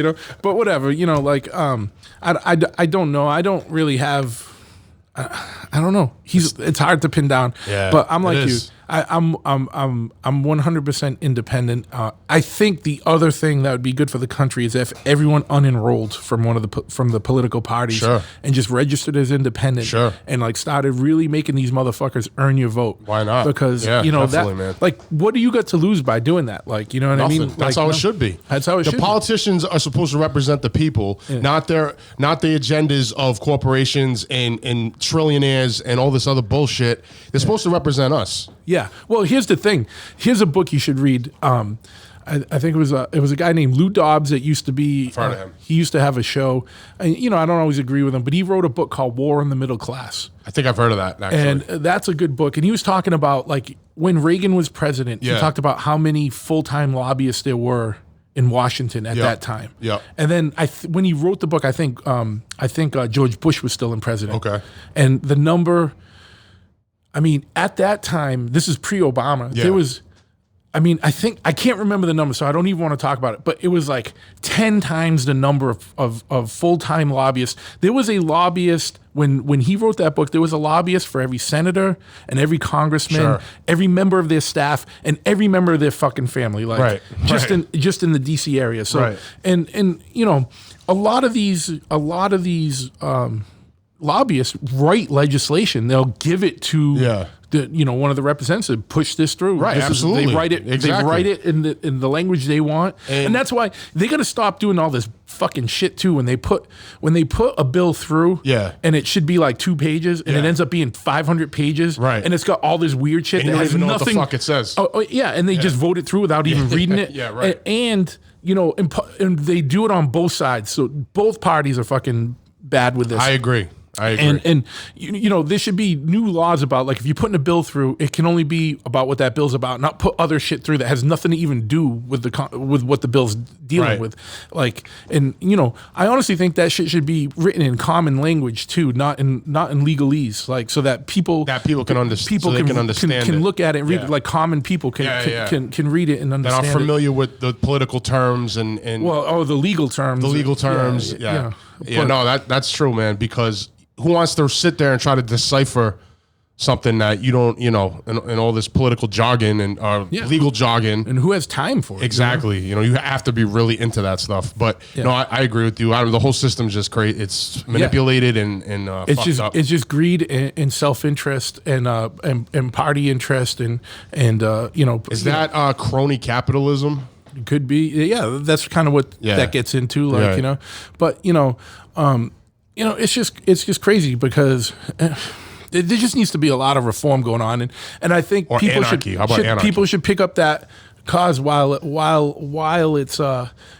But whatever. Like I don't know. I don't really have. I don't know. It's hard to pin down. Yeah, but I'm like you. I'm 100% independent. I think the other thing that would be good for the country is if everyone unenrolled from from the political parties Sure. and just registered as independent, Sure. and like started really making these motherfuckers earn your vote. Why not? Because Yeah, you know that, definitely, man. like, what do you got to lose by doing that? Like, you know what Nothing. I mean? That's Like, how it no. should be. That's how it should The be. politicians are supposed to represent the people, not the agendas of corporations and trillionaires and all this other bullshit. They're supposed to represent us. Yeah. Well, here's the thing. Here's a book you should read. I think it was a guy named Lou Dobbs that used to be. Heard of him. He used to have a show, and you know I don't always agree with him, but he wrote a book called War in the Middle Class, I think I've heard of that, actually. and that's a good book. And he was talking about like when Reagan was president. He Yeah. talked about how many full-time lobbyists there were in Washington at that time. Yeah. And then when he wrote the book, I think George Bush was still in president. Okay. And the number, I mean, at that time, this is pre-Obama. Yeah. There was, I mean, I can't remember the number, so I don't even want to talk about it, but it was like 10 times the number of full-time lobbyists. There was a lobbyist, when he wrote that book, there was a lobbyist for every senator and every congressman, Sure. every member of their staff, and every member of their fucking family. Like, Right. just Right. in the DC area. So, Right. and you know, a lot of these lobbyists write legislation. They'll give it to Yeah. one of the representatives, push this through. Right, They write it. Exactly. They write it in the language they want, and that's why they got to stop doing all this fucking shit too. When they put a bill through, Yeah. and it should be like 2 pages, and it Yeah. ends up being 500 pages, Right. and it's got all this weird shit And you that don't has even know what the nothing. fuck it says. Oh, yeah, and they just vote it through without even reading it. Yeah, right. And you know, and they do it on both sides, so both parties are fucking bad with this. I agree. And you know, there should be new laws about, like, if you're putting a bill through, it can only be about what that bill's about, not put other shit through that has nothing to even do with with what the bill's dealing Right. with. Like, and you know, I honestly think that shit should be written in common language too, not in legalese, like, so that people can understand. people so they can understand can it. look at it and read Yeah. it, like common people can Yeah. can read it and that understand are familiar with the political terms and the legal terms. the legal terms. Yeah. No, that's true, man. Because who wants to sit there and try to decipher something that you don't, you know, and all this political jargon and legal jargon. And who has time for it? Exactly. You know, you have to be really into that stuff. But no, I agree with you. The whole system's just great. It's manipulated and it's fucked just up. it's just greed and self-interest and party interest and you know, Is that crony capitalism? it could be, yeah, that's kind of what that gets into, like, Yeah. you know. But you know, it's just crazy because there just needs to be a lot of reform going on, and I think Or people anarchy. How about anarchy? people should pick up that cause while it's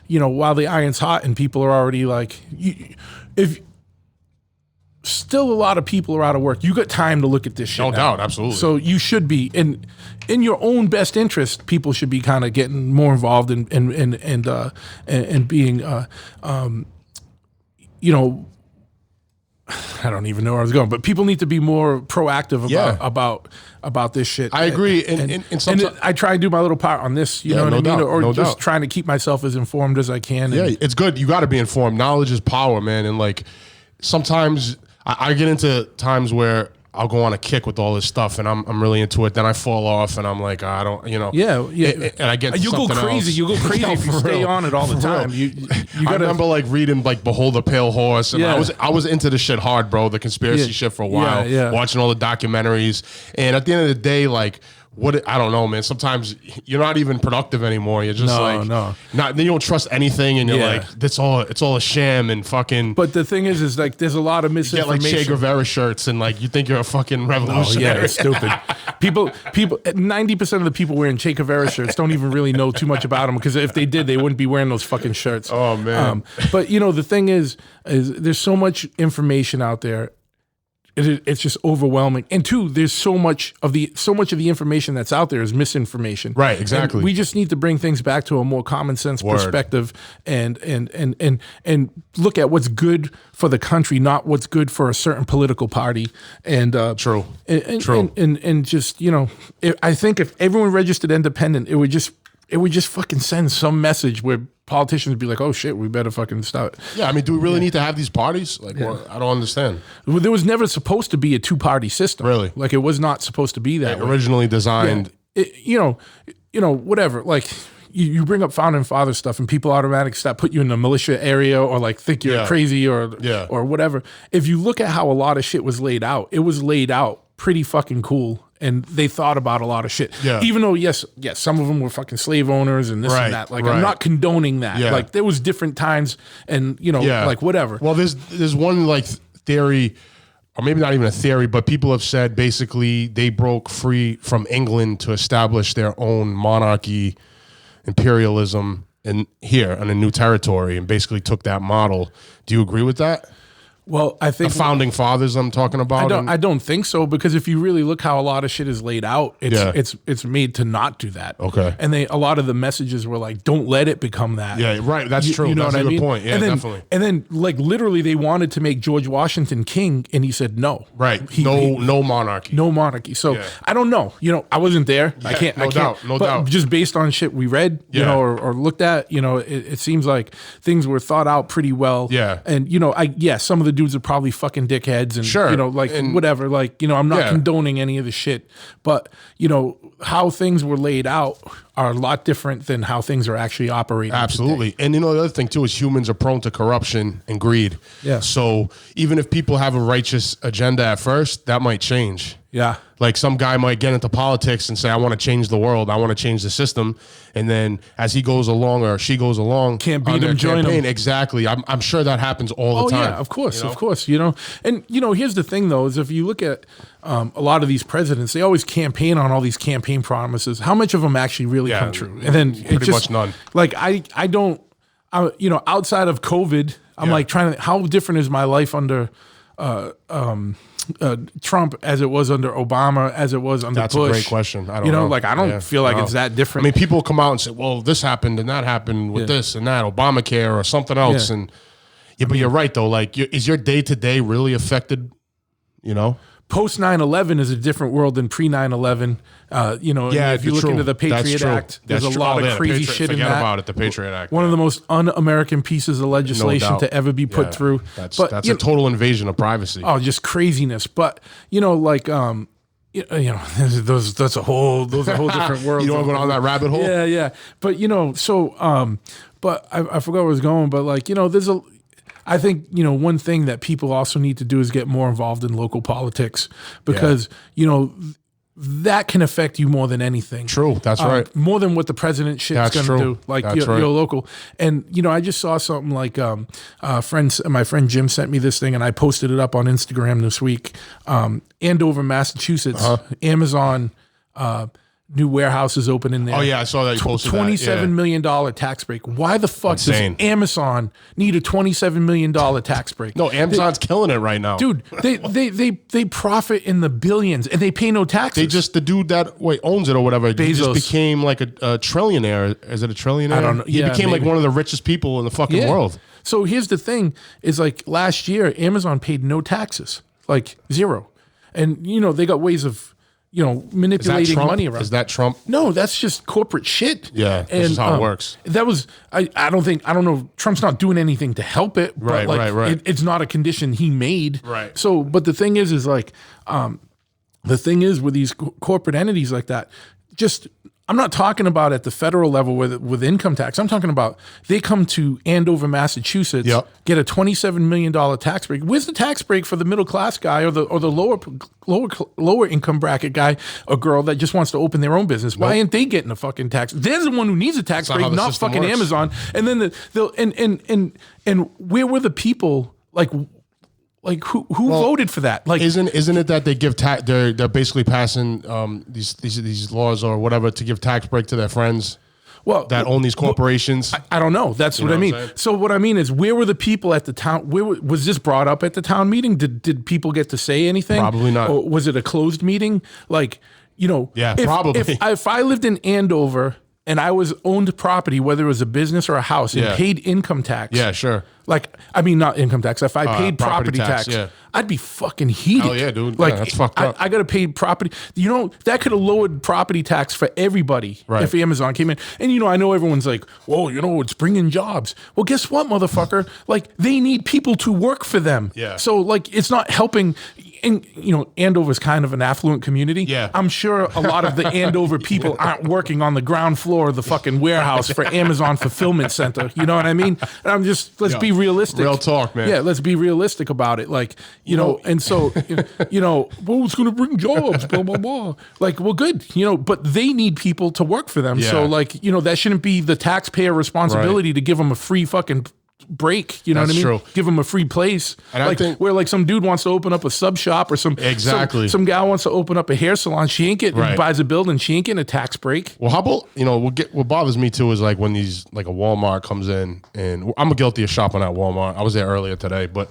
you know, while the iron's hot and people are already like, if still a lot of people are out of work, you got time to look at this shit. No now. doubt, absolutely. So you should be in your own best interest. People should be kind of getting more involved and being you know, I don't even know where I was going, but people need to be more proactive about this shit. I agree. And sometimes, I try and do my little part on this, you know what no I mean? doubt, Or no just doubt. trying to keep myself as informed as I can. yeah, And, it's good. You got to be informed. Knowledge is power, man. And like sometimes I get into times where I'll go on a kick with all this stuff and I'm really into it. Then I fall off and I'm like, I don't, you know. Yeah. And I get into you go something crazy. else. You go crazy Yeah, if you for stay real. on it all the For time. real. You I gotta remember like reading like Behold the Pale Horse, and Yeah. I was into the shit hard, bro. The conspiracy Yeah. shit for a while, Yeah. watching all the documentaries, and at the end of the day, like. I don't know, man. Sometimes you're not even productive anymore. You're just then you don't trust anything, and you're Yeah. like, it's all a sham and fucking. But the thing is like there's a lot of you get like misinformation. Che Guevara shirts, and like you think you're a fucking Oh revolutionary. yeah, it's stupid. People, 90% of the people wearing Che Guevara shirts don't even really know too much about them, because if they did, they wouldn't be wearing those fucking shirts. Oh, man. But you know, the thing is there's so much information out there. It's just overwhelming. And two, there's so much of the information that's out there is misinformation. Right, exactly. And we just need to bring things back to a more common sense perspective and look at what's good for the country, not what's good for a certain political party. And True. And, True. And just, you know, I think if everyone registered independent, it would just it would just fucking send some message where politicians would be like, oh shit, we better fucking stop it. Yeah, I mean, do we really need to have these parties? Like, well, I don't understand. Well, there was never supposed to be a two-party system. Really? Like, it was not supposed to be that way. Originally designed. You know, whatever. Like, you bring up founding father stuff and people automatically start put you in the militia area or like think you're crazy or whatever. If you look at how a lot of shit was laid out, it was laid out pretty fucking cool. And they thought about a lot of shit. Yeah. Even though, yes, some of them were fucking slave owners and this and that. Like, I'm not condoning that. Yeah. Like, there was different times and, you know, like, whatever. Well, there's one, like, theory, or maybe not even a theory, but people have said basically they broke free from England to establish their own monarchy, imperialism, here in a new territory and basically took that model. Do you agree with that? Well, I think the founding fathers I'm talking about. I don't think so, because if you really look how a lot of shit is laid out, it's made to not do that. Okay. And a lot of the messages were like, don't let it become that. Yeah, right. That's true. You know that's a good point. Yeah, definitely. And then like literally they wanted to make George Washington king and he said no. Right. No monarchy. No monarchy. So I don't know. You know, I wasn't there. Yeah, no doubt. Just based on shit we read, you know, or looked at, you know, it seems like things were thought out pretty well. Yeah. And you know, some of the dudes are probably fucking dickheads and you know, like whatever, like, you know, I'm not condoning any of the shit, but you know, how things were laid out are a lot different than how things are actually operating. Absolutely. Today. And you know, the other thing too is humans are prone to corruption and greed. Yeah. So even if people have a righteous agenda at first, that might change. Yeah. Like some guy might get into politics and say, I want to change the world. I want to change the system. And then as he goes along or she goes along, can't beat him, join him. Exactly. I'm sure that happens all the time. Yeah, of course, you know. And, you know, here's the thing, though, is if you look at a lot of these presidents, they always campaign on all these campaign promises. How much of them actually really come true? And then pretty much none. Like, I don't, you know, outside of COVID, I'm like trying to, how different is my life under Trump as it was under Obama, as it was under Bush? That's a great question. I don't know. Like, I don't feel like it's that different. I mean, people come out and say, well, this happened and that happened with this and that, Obamacare or something else. And but you're right, though. Like, is your day-to-day really affected, you know? Post 9/11 is a different world than pre 9/11. You know, if you look into the Patriot Act, there's a lot of crazy shit in that. Forget about it, the Patriot Act. One of the most un-American pieces of legislation to ever be put through. That's a total invasion of privacy. Oh, just craziness. But you know, like you know, that's a whole different world. You don't want to go down that rabbit hole. Yeah. But you know, so but I forgot where I was going. But like, you know, I think, you know, one thing that people also need to do is get more involved in local politics because, you know, that can affect you more than anything. True, that's right. More than what the president shit's going to do. Like, you're local. And, you know, I just saw something like my friend Jim sent me this thing and I posted it up on Instagram this week. Andover, Massachusetts, Amazon new warehouses open in there. Oh yeah, I saw that you posted that. $27 million tax break. Why the fuck does Amazon need a $27 million tax break? No, Amazon's killing it right now, dude. They profit in the billions and they pay no taxes. The dude that owns it or whatever. Bezos. He just became like a trillionaire. Is it a trillionaire? I don't know. He became like one of the richest people in the fucking world. So here's the thing: is like last year, Amazon paid no taxes, like zero, and you know they got ways of, you know, manipulating money around. Is that Trump? No, that's just corporate shit. Yeah, this is how it works. That was, I don't know, Trump's not doing anything to help it. But right. It's not a condition he made. Right. So, but the thing is like, the thing is with these corporate entities like that, just, I'm not talking about at the federal level with income tax. I'm talking about they come to Andover, Massachusetts, get a $27 million tax break. Where's the tax break for the middle class guy or the lower income bracket guy or girl that just wants to open their own business? Why aren't they getting a fucking tax? They're the one who needs a tax break, not fucking works. Amazon. And then and where were the people like who voted for that? Like, isn't it that they give tax? They're basically passing these laws or whatever to give tax break to their friends. Well, that own these corporations. I don't know. That's what I mean. So what I mean is, where were the people at the town? Was this brought up at the town meeting? Did people get to say anything? Probably not. Or was it a closed meeting? Like, you know, probably. If I lived in Andover and I was owned property, whether it was a business or a house, and paid income tax. Yeah, sure. Like, I mean, not income tax. If I paid property tax, I'd be fucking heated. Oh yeah, dude. Like, that's fucked up. I got to pay property. You know, that could have lowered property tax for everybody if Amazon came in. And, you know, I know everyone's like, whoa, you know, it's bringing jobs. Well, guess what, motherfucker? Like, they need people to work for them. Yeah. So, like, it's not helping. And, you know, Andover's kind of an affluent community. Yeah. I'm sure a lot of the Andover people aren't working on the ground floor of the fucking warehouse for Amazon Fulfillment Center. You know what I mean? And I'm just, let's be realistic. Real talk, man. Yeah, let's be realistic about it. Like, you know, and so, you know, well, it's going to bring jobs, blah, blah, blah. Like, well, good, you know, but they need people to work for them. Yeah. So, like, you know, that shouldn't be the taxpayer responsibility to give them a free fucking break, you know what I mean? True. Give them a free place. And like, I think where like some dude wants to open up a sub shop or some gal wants to open up a hair salon, she ain't getting buys a building, she ain't getting a tax break. Well, how about, you know, what bothers me too is like when these, like a Walmart comes in, and I'm guilty of shopping at Walmart. I was there earlier today, but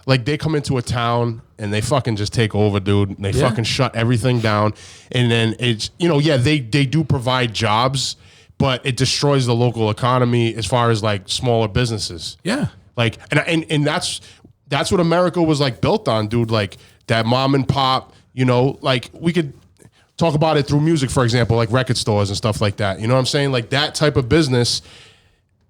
like they come into a town and they fucking just take over, dude. They fucking shut everything down. And then it's, you know, they do provide jobs, but it destroys the local economy as far as like smaller businesses. Yeah. Like, and that's what America was like built on, dude. Like that mom and pop, you know, like we could talk about it through music, for example, like record stores and stuff like that. You know what I'm saying? Like that type of business,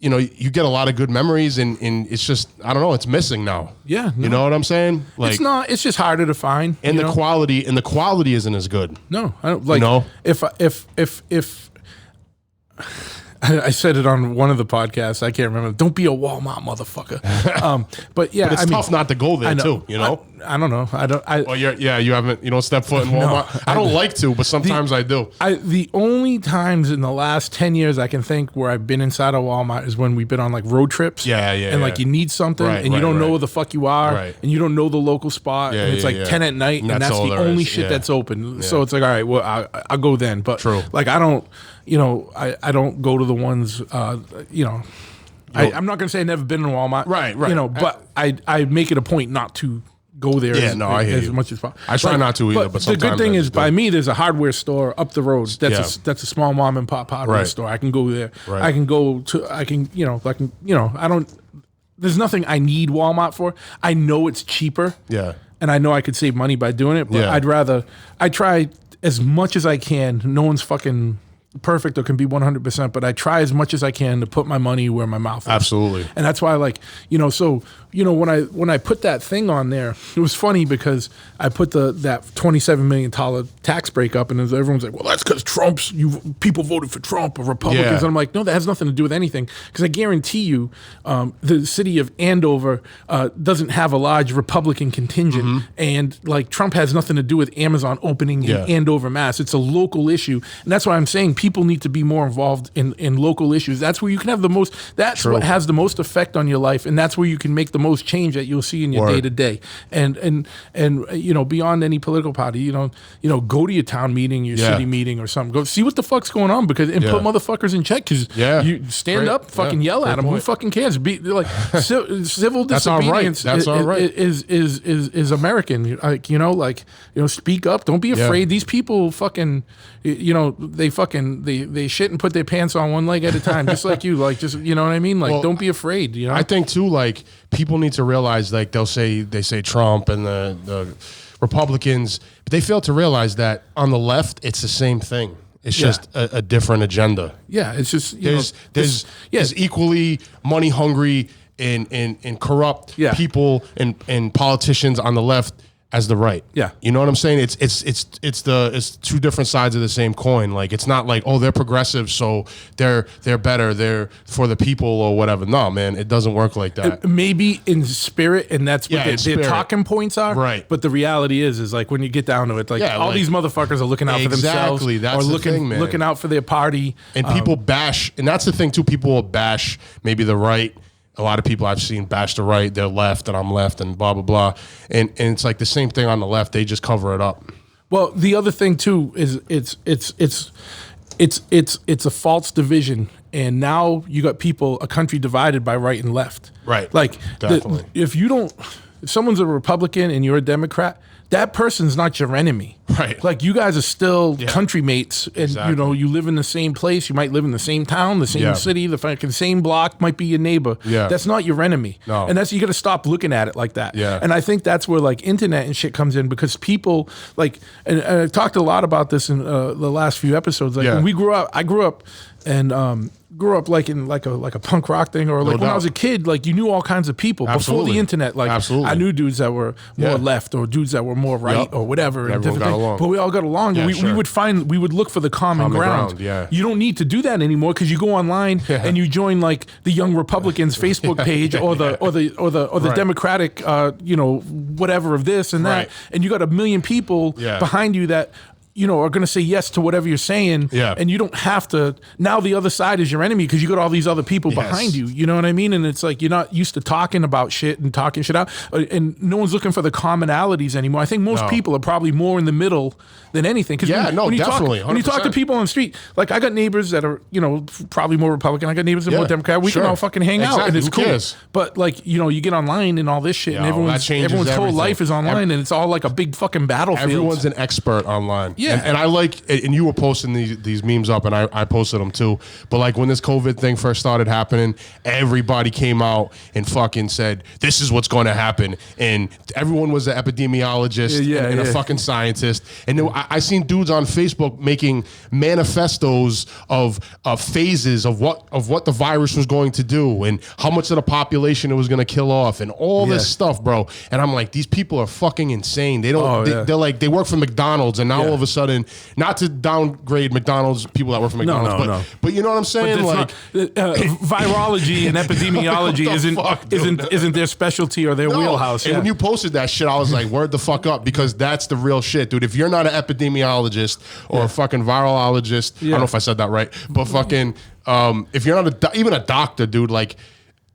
you know, you get a lot of good memories, and it's just, I don't know, it's missing now. Yeah. No. You know what I'm saying? Like, it's just harder to find. And the quality isn't as good. No, I don't like, you know? If I said it on one of the podcasts, I can't remember. Don't be a Walmart motherfucker. But yeah, but it's tough not to go there too. You know, I don't know. Well, you don't step foot in Walmart. No, I don't like to, but sometimes I do. The only times in the last 10 years I can think where I've been inside a Walmart is when we've been on like road trips. And like you need something and you don't know where the fuck you are, and you don't know the local spot, and it's like 10 at night, and that's the only shit that's open. So it's like, all right, well, I'll go then. But like I don't. You know, I don't go to the ones, you know, I'm not going to say I've never been in Walmart. Right. You know, but I make it a point not to go there as much as possible. I try not to either, but sometimes the good thing is by me, there's a hardware store up the road. That's a small mom and pop hardware store. I can go there. I can go to, I don't, there's nothing I need Walmart for. I know it's cheaper. Yeah. And I know I could save money by doing it, but I try as much as I can. No one's fucking perfect or can be 100%, but I try as much as I can to put my money where my mouth is. Absolutely. And that's why, like, you know, so, you know, when I put that thing on there, it was funny because I put that $27 million tax break up, and everyone's like, well, that's because people voted for Trump or Republicans. And I'm like, no, that has nothing to do with anything, because I guarantee you the city of Andover doesn't have a large Republican contingent, and like Trump has nothing to do with Amazon opening in Andover, Mass. It's a local issue, and that's why I'm saying people need to be more involved in local issues. That's where you can have the most, that's what has the most effect on your life, and that's where you can make the most change that you'll see in your day to day. And you know, beyond any political party, you know, go to your town meeting, your city meeting or something. Go see what the fuck's going on, because put motherfuckers in check, because you stand up, fucking yell at them. Who fucking cares? Be like civil disobedience. That's all right. Is American. Like, you know, speak up. Don't be afraid. These people fucking, you know, they shit and put their pants on one leg at a time, just like you. Like, just, you know what I mean? Like, don't be afraid. You know, I think too, like, people need to realize, like, they say Trump and the Republicans, but they fail to realize that on the left, it's the same thing. It's just a different agenda. Yeah, it's just, there's equally money hungry and corrupt people and politicians on the left as the right. Yeah. You know what I'm saying? It's two different sides of the same coin. Like, it's not like, oh, they're progressive, so they're better, they're for the people or whatever. No, man, it doesn't work like that. Maybe in spirit, and that's what their talking points are. Right. But the reality is like, when you get down to it, like, all these motherfuckers are looking out for themselves. That's or the thing, man. looking out for their party. And people bash, and that's the thing too, people will bash maybe the right. A lot of people I've seen bash the right, they're left, and I'm left, and blah blah blah, and it's like the same thing on the left. They just cover it up. Well, the other thing too is it's a false division, and now you got a country divided by right and left. Right. Like, definitely. if you don't, if someone's a Republican and you're a Democrat, that person's not your enemy. Right. Like, you guys are still country mates, and Exactly. you know, you live in the same place. You might live in the same town, the same city, the fucking same block might be your neighbor. Yeah. That's not your enemy. No. And you got to stop looking at it like that. Yeah. And I think that's where like internet and shit comes in, because people like, and I talked a lot about this in the last few episodes. Like when we grew up, I grew up and grew up like in like a punk rock thing, or like when I was a kid, like you knew all kinds of people before the internet. Like I knew dudes that were more left, or dudes that were more right, or whatever. And everyone got along. But we all got along, and we would look for the common ground. Yeah. You don't need to do that anymore, because you go online and you join like the Young Republicans Facebook page or the Democratic you know, whatever of this and that, and you got a million people behind you that, you know, are going to say yes to whatever you're saying. And you don't have to. Now the other side is your enemy, because you got all these other people behind you. You know what I mean? And it's like, you're not used to talking about shit and talking shit out. And no one's looking for the commonalities anymore. I think most people are probably more in the middle than anything. Because when you talk to people on the street, like I got neighbors that are, you know, probably more Republican. I got neighbors that are more Democrat. We can all fucking hang out, and it's cool. Cares? But like, you know, you get online and all this shit, and everyone's whole life is online, and it's all like a big fucking battlefield. Everyone's an expert online. And I like, and you were posting these memes up, and I posted them too. But like when this COVID thing first started happening, everybody came out and fucking said, this is what's going to happen. And everyone was an epidemiologist and a fucking scientist. And then I seen dudes on Facebook making manifestos of phases of what the virus was going to do, and how much of the population it was going to kill off, and all this stuff, bro. And I'm like, these people are fucking insane. They don't, they're like, they work for McDonald's, and now all of a sudden, not to downgrade McDonald's, people that work for McDonald's, but you know what I'm saying? Like virology and epidemiology isn't their specialty or their wheelhouse. And when you posted that shit, I was like, word the fuck up, because that's the real shit, dude. If you're not an epidemiologist or a fucking virologist, I don't know if I said that right, but fucking, if you're not even a doctor, dude, like,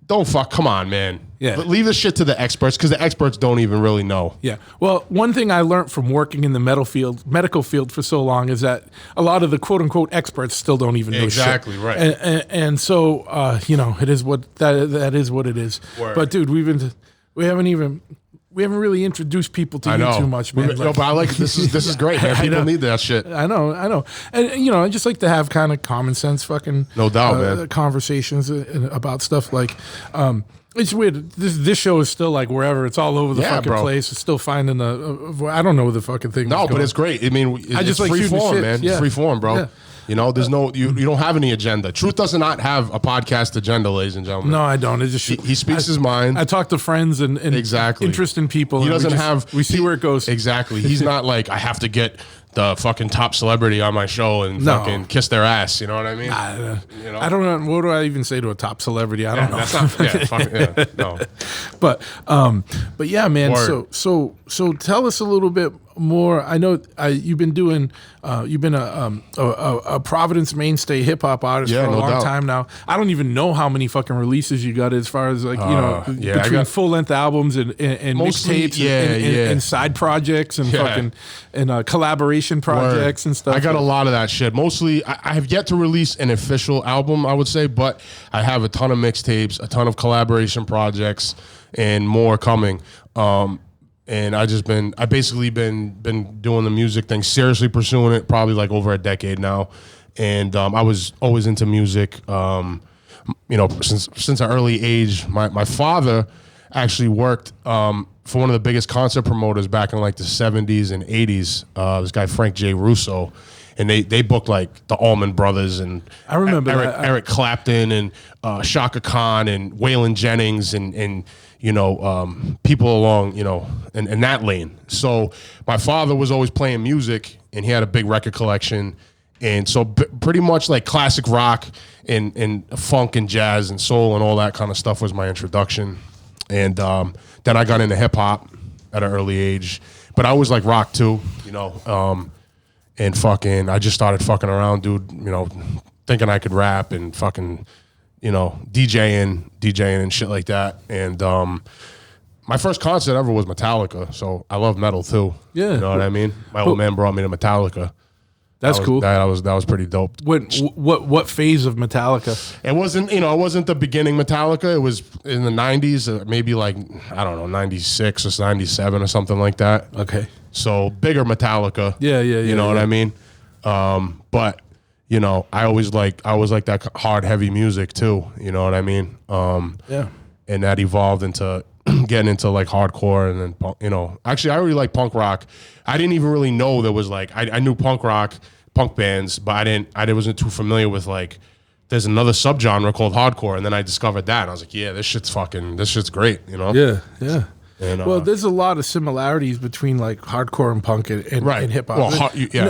come on, man. Leave this shit to the experts, because the experts don't even really know. Well, one thing I learned from working in the medical field for so long is that a lot of the quote unquote experts still don't even know shit. Exactly, right. And so, you know, it is what that is what it is. Word. But dude, we haven't really introduced people to you too much, man. No, but I like this is great, man. People need that shit. I know. And you know, I just like to have kind of common sense fucking no doubt, man, conversations about stuff like it's weird. This show is still like wherever. It's all over the fucking place. It's still finding I don't know the fucking thing. No, but it's great. I mean, it's like free form, shit. man. It's free form, bro. Yeah. You know, there's no you don't have any agenda. Truth does not have a podcast agenda, ladies and gentlemen. No, I don't. It's just he speaks his mind. I talk to friends and interesting people. He doesn't we see where it goes. Exactly. He's not like, I have to get the fucking top celebrity on my show and fucking kiss their ass. You know what I mean? You know? I don't know. What do I even say to a top celebrity? I don't know. That's not. No. But yeah, man. Word. So tell us a little bit more. I know you've been doing. You've been a Providence mainstay hip hop artist for a long time now. I don't even know how many fucking releases you got as far as like between full length albums and mixtapes and side projects and fucking and collaboration projects and stuff. I got a lot of that shit. Mostly, I have yet to release an official album, I would say, but I have a ton of mixtapes, a ton of collaboration projects, and more coming. And I basically been doing the music thing, seriously pursuing it, probably like over a decade now. And I was always into music, you know, since an early age. My father actually worked for one of the biggest concert promoters back in like the 70s and 80s. This guy Frank J. Russo. And they booked like the Allman Brothers and I remember Eric Clapton and Shaka Khan and Waylon Jennings and you know, people along, you know, in that lane. So my father was always playing music, and he had a big record collection. And so pretty much like classic rock and funk and jazz and soul and all that kind of stuff was my introduction. And then I got into hip hop at an early age. But I was like rock too, you know. And fucking, I just started fucking around, dude, you know, thinking I could rap and fucking, you know, DJing and shit like that. And my first concert ever was Metallica, so I love metal too. Yeah. You know what I mean? My old man brought me to Metallica. That's cool. That was pretty dope. What phase of Metallica? It wasn't, it wasn't the beginning Metallica. It was in the 90s, maybe like, I don't know, 96 or 97 or something like that. Okay. So bigger Metallica. Yeah. You know what I mean? But, I always like that hard, heavy music too. You know what I mean? Yeah. And that evolved into getting into like hardcore and then punk, Actually, I really like punk rock. I didn't even really know there was like, I knew punk bands, but I wasn't too familiar with like, there's another subgenre called hardcore, and then I discovered that, and I was like, yeah, this shit's great, Yeah. And, well, there's a lot of similarities between like hardcore and punk and hip hop. Well,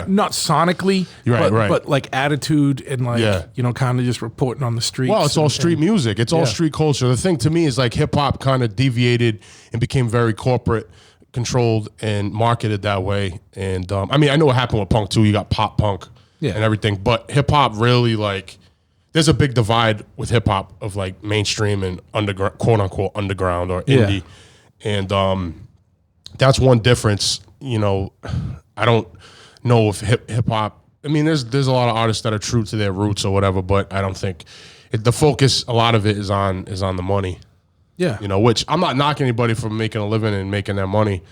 not sonically, but like attitude and like kind of just reporting on the streets. Well, it's all street music. It's all street culture. The thing to me is like hip hop kind of deviated and became very corporate controlled and marketed that way. And I know what happened with punk too. You got pop punk and everything, but hip hop really like. There's a big divide with hip hop of like mainstream and underground, quote unquote underground or indie. And that's one difference, I don't know if hip hop, there's a lot of artists that are true to their roots or whatever, but I don't think the focus, a lot of it is on the money. Yeah. Which I'm not knocking anybody for making a living and making their money,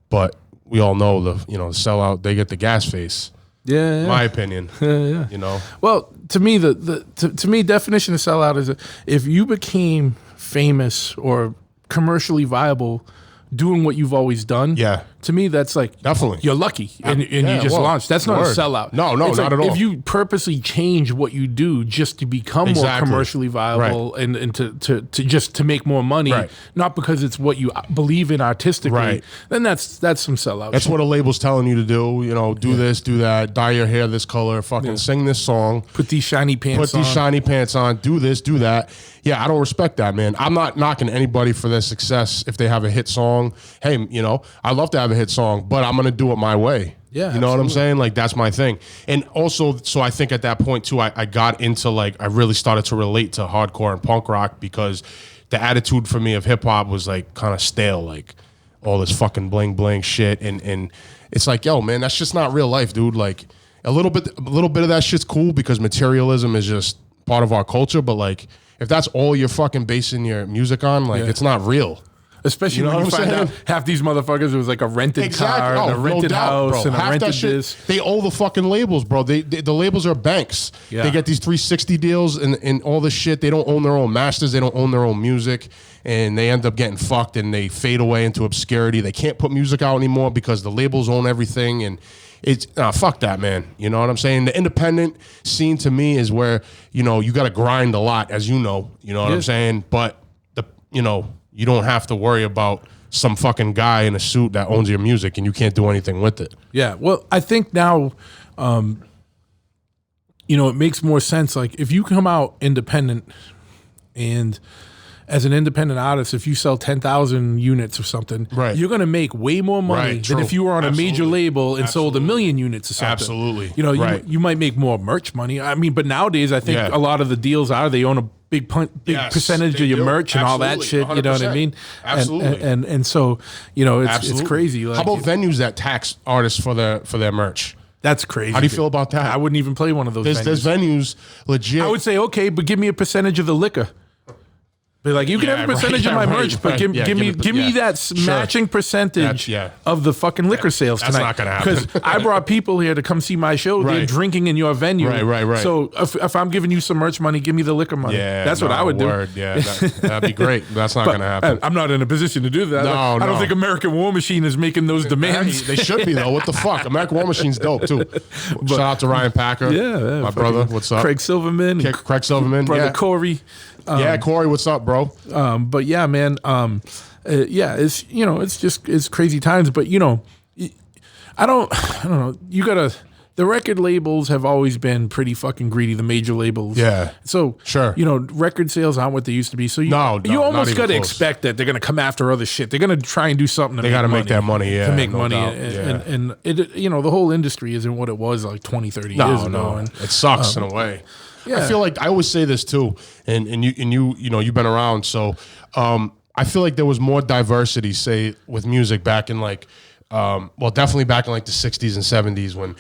but we all know the sellout, they get the gas face. Yeah. My opinion. Yeah. Well, to me, to me, definition of sellout is if you became famous or commercially viable doing what you've always done. Yeah. To me, that's like definitely you're lucky and you just launched. That's not a sellout. No, it's not like at all. If you purposely change what you do just to become more commercially viable and to just to make more money, not because it's what you believe in artistically, then that's some sellout. That's what a label's telling you to do. Do this, do that, dye your hair this color, fucking sing this song, put these shiny pants on, do this, do that. Yeah, I don't respect that, man. I'm not knocking anybody for their success if they have a hit song. Hey, I love to have a hit song, but I'm going to do it my way. Yeah, you know what I'm saying? Like, that's my thing. And also, so I think at that point, too, I got into, like, I really started to relate to hardcore and punk rock because the attitude for me of hip-hop was, like, kind of stale, like, all this fucking bling-bling shit. And it's like, yo, man, that's just not real life, dude. Like, a little bit of that shit's cool because materialism is just part of our culture, but, like, if that's all you're fucking basing your music on, like, it's not real. Especially when you find out half these motherfuckers, it was like a rented car and a rented house and a rented this. They owe the fucking labels, bro. The labels are banks. Yeah. They get these 360 deals and all this shit. They don't own their own masters. They don't own their own music. And they end up getting fucked and they fade away into obscurity. They can't put music out anymore because the labels own everything. And it's fuck that, man. You know what I'm saying? The independent scene to me is where, you got to grind a lot, as you know. You know what I'm saying? But, you don't have to worry about some fucking guy in a suit that owns your music and you can't do anything with it. Yeah. Well, I think now, it makes more sense. Like if you come out independent and as an independent artist, if you sell 10,000 units or something, you're going to make way more money than if you were on a major label and sold 1 million units or something. Absolutely. You might make more merch money. But nowadays I think a lot of the deals they own a big percentage of your merch and all that shit. 100%. You know what I mean? Absolutely. And so, it's crazy. Like, how about venues that tax artists for their merch? That's crazy. How do you feel about that? I wouldn't even play one of those venues. There's venues legit. I would say, okay, but give me a percentage of the liquor. Be like, you can have a percentage of my merch, but give me that matching percentage of the fucking liquor sales tonight. That's not going to happen. Because I brought people here to come see my show. They're drinking in your venue. Right. So if I'm giving you some merch money, give me the liquor money. Yeah, that's what I would do. Yeah, that'd be great. That's not going to happen. I'm not in a position to do that. I don't think American War Machine is making those demands. They should be, though. What the fuck? American War Machine's dope, too. Shout out to Ryan Packer. Yeah. My brother. What's up? Craig Silverman. Brother Corey. Corey, what's up, bro? But yeah, man, it's it's crazy times. But I don't know. The record labels have always been pretty fucking greedy. The major labels, So record sales aren't what they used to be. So you almost got to expect that they're going to come after other shit. They're going to try and do something. They got to make that money, to make money. And it, the whole industry isn't what it was like 20, 30 years ago. No, it sucks in a way. Yeah. I feel like I always say this too, and you've been around, so I feel like there was more diversity, say, with music back in like well, definitely back in like the 60s and 70s when,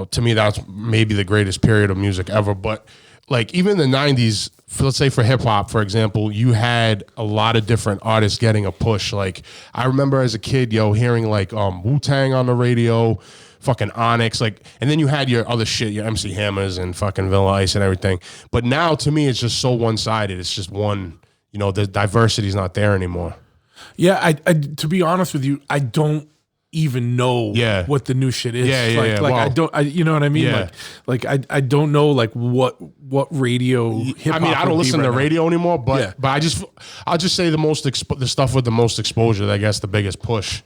to me, that's maybe the greatest period of music ever. But like even in the 90s, let's say for hip hop, for example, you had a lot of different artists getting a push. Like I remember as a kid, hearing like Wu-Tang on the radio, fucking Onyx, like, and then you had your other shit, your MC Hammers and fucking Vanilla Ice and everything. But now to me, it's just so one-sided. It's just one, the diversity's not there anymore. Yeah, I to be honest with you, I don't even know what the new shit is. You know what I mean? Yeah. Like I don't know like what radio hip hop. I mean, I don't listen to radio anymore, but I'll just say the stuff with the most exposure, I guess the biggest push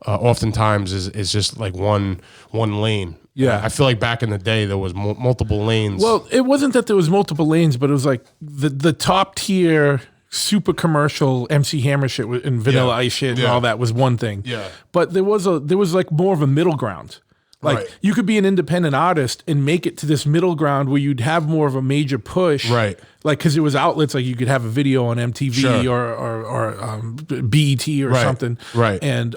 oftentimes is just like one lane. Yeah. I feel like back in the day there was multiple lanes. Well, it wasn't that there was multiple lanes, but it was like the top tier super commercial MC Hammer shit and Vanilla Ice shit and all that was one thing. Yeah. But there was like more of a middle ground. Like you could be an independent artist and make it to this middle ground where you'd have more of a major push. Right. Like, because it was outlets, like you could have a video on MTV or BET or something. Right. And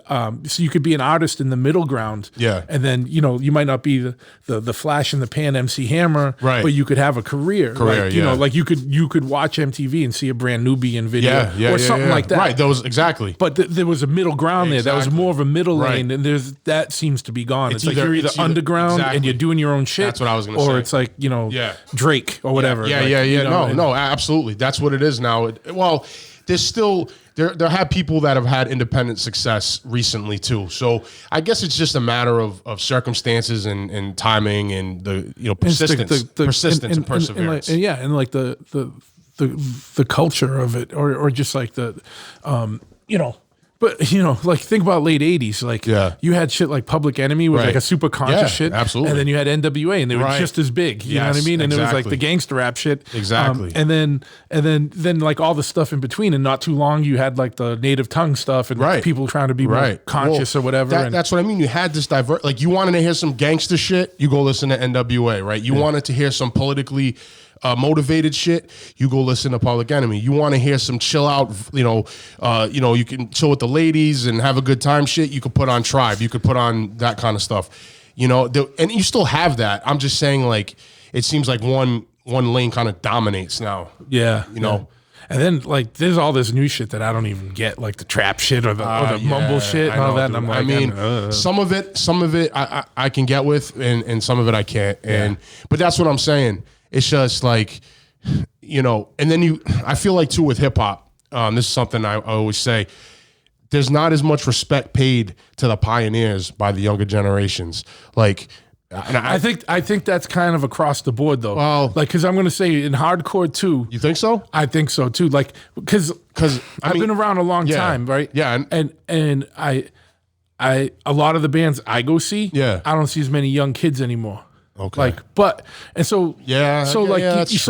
so you could be an artist in the middle ground. Yeah. And then, you might not be the flash in the pan MC Hammer, but you could have a career. Like, you know, like you could watch MTV and see a brand Nubian video or something like that. Right, those, exactly. But there was a middle ground there. That was more of a middle lane, and that seems to be gone. It's like you're either underground and you're doing your own shit. That's what I was going to say. Or it's like, Drake or whatever. No, absolutely. That's what it is now. Well, there's still there have people that have had independent success recently too. So I guess it's just a matter of circumstances and timing and the persistence, and perseverance. And like the culture of it, or just like But like think about late '80s. Like you had shit like Public Enemy was like a super conscious shit, absolutely. And then you had NWA, and they were just as big. You know what I mean? And it was like the gangster rap shit, exactly. And then like all the stuff in between. And not too long, you had like the native tongue stuff and people trying to be more conscious or whatever. That's what I mean. You had this like you wanted to hear some gangster shit, you go listen to NWA, right? You wanted to hear some politically motivated shit, you go listen to Public Enemy. You want to hear some chill out, you can chill with the ladies and have a good time shit, you could put on Tribe, you could put on that kind of stuff, and you still have that. I'm just saying, like, it seems like one lane kind of dominates now. And then like there's all this new shit that I don't even get, like the trap shit or the mumble shit and all that. And I'm like, I mean, some of it I can get with, and some of it I can't. But that's what I'm saying. It's just like, and then I feel like too with hip hop, this is something I always say, there's not as much respect paid to the pioneers by the younger generations. Like, and I think that's kind of across the board though. Well, like, cause I'm going to say in hardcore too. You think so? I think so too. Like, cause I've been around a long time, right? Yeah. And I a lot of the bands I go see, I don't see as many young kids anymore. Okay. So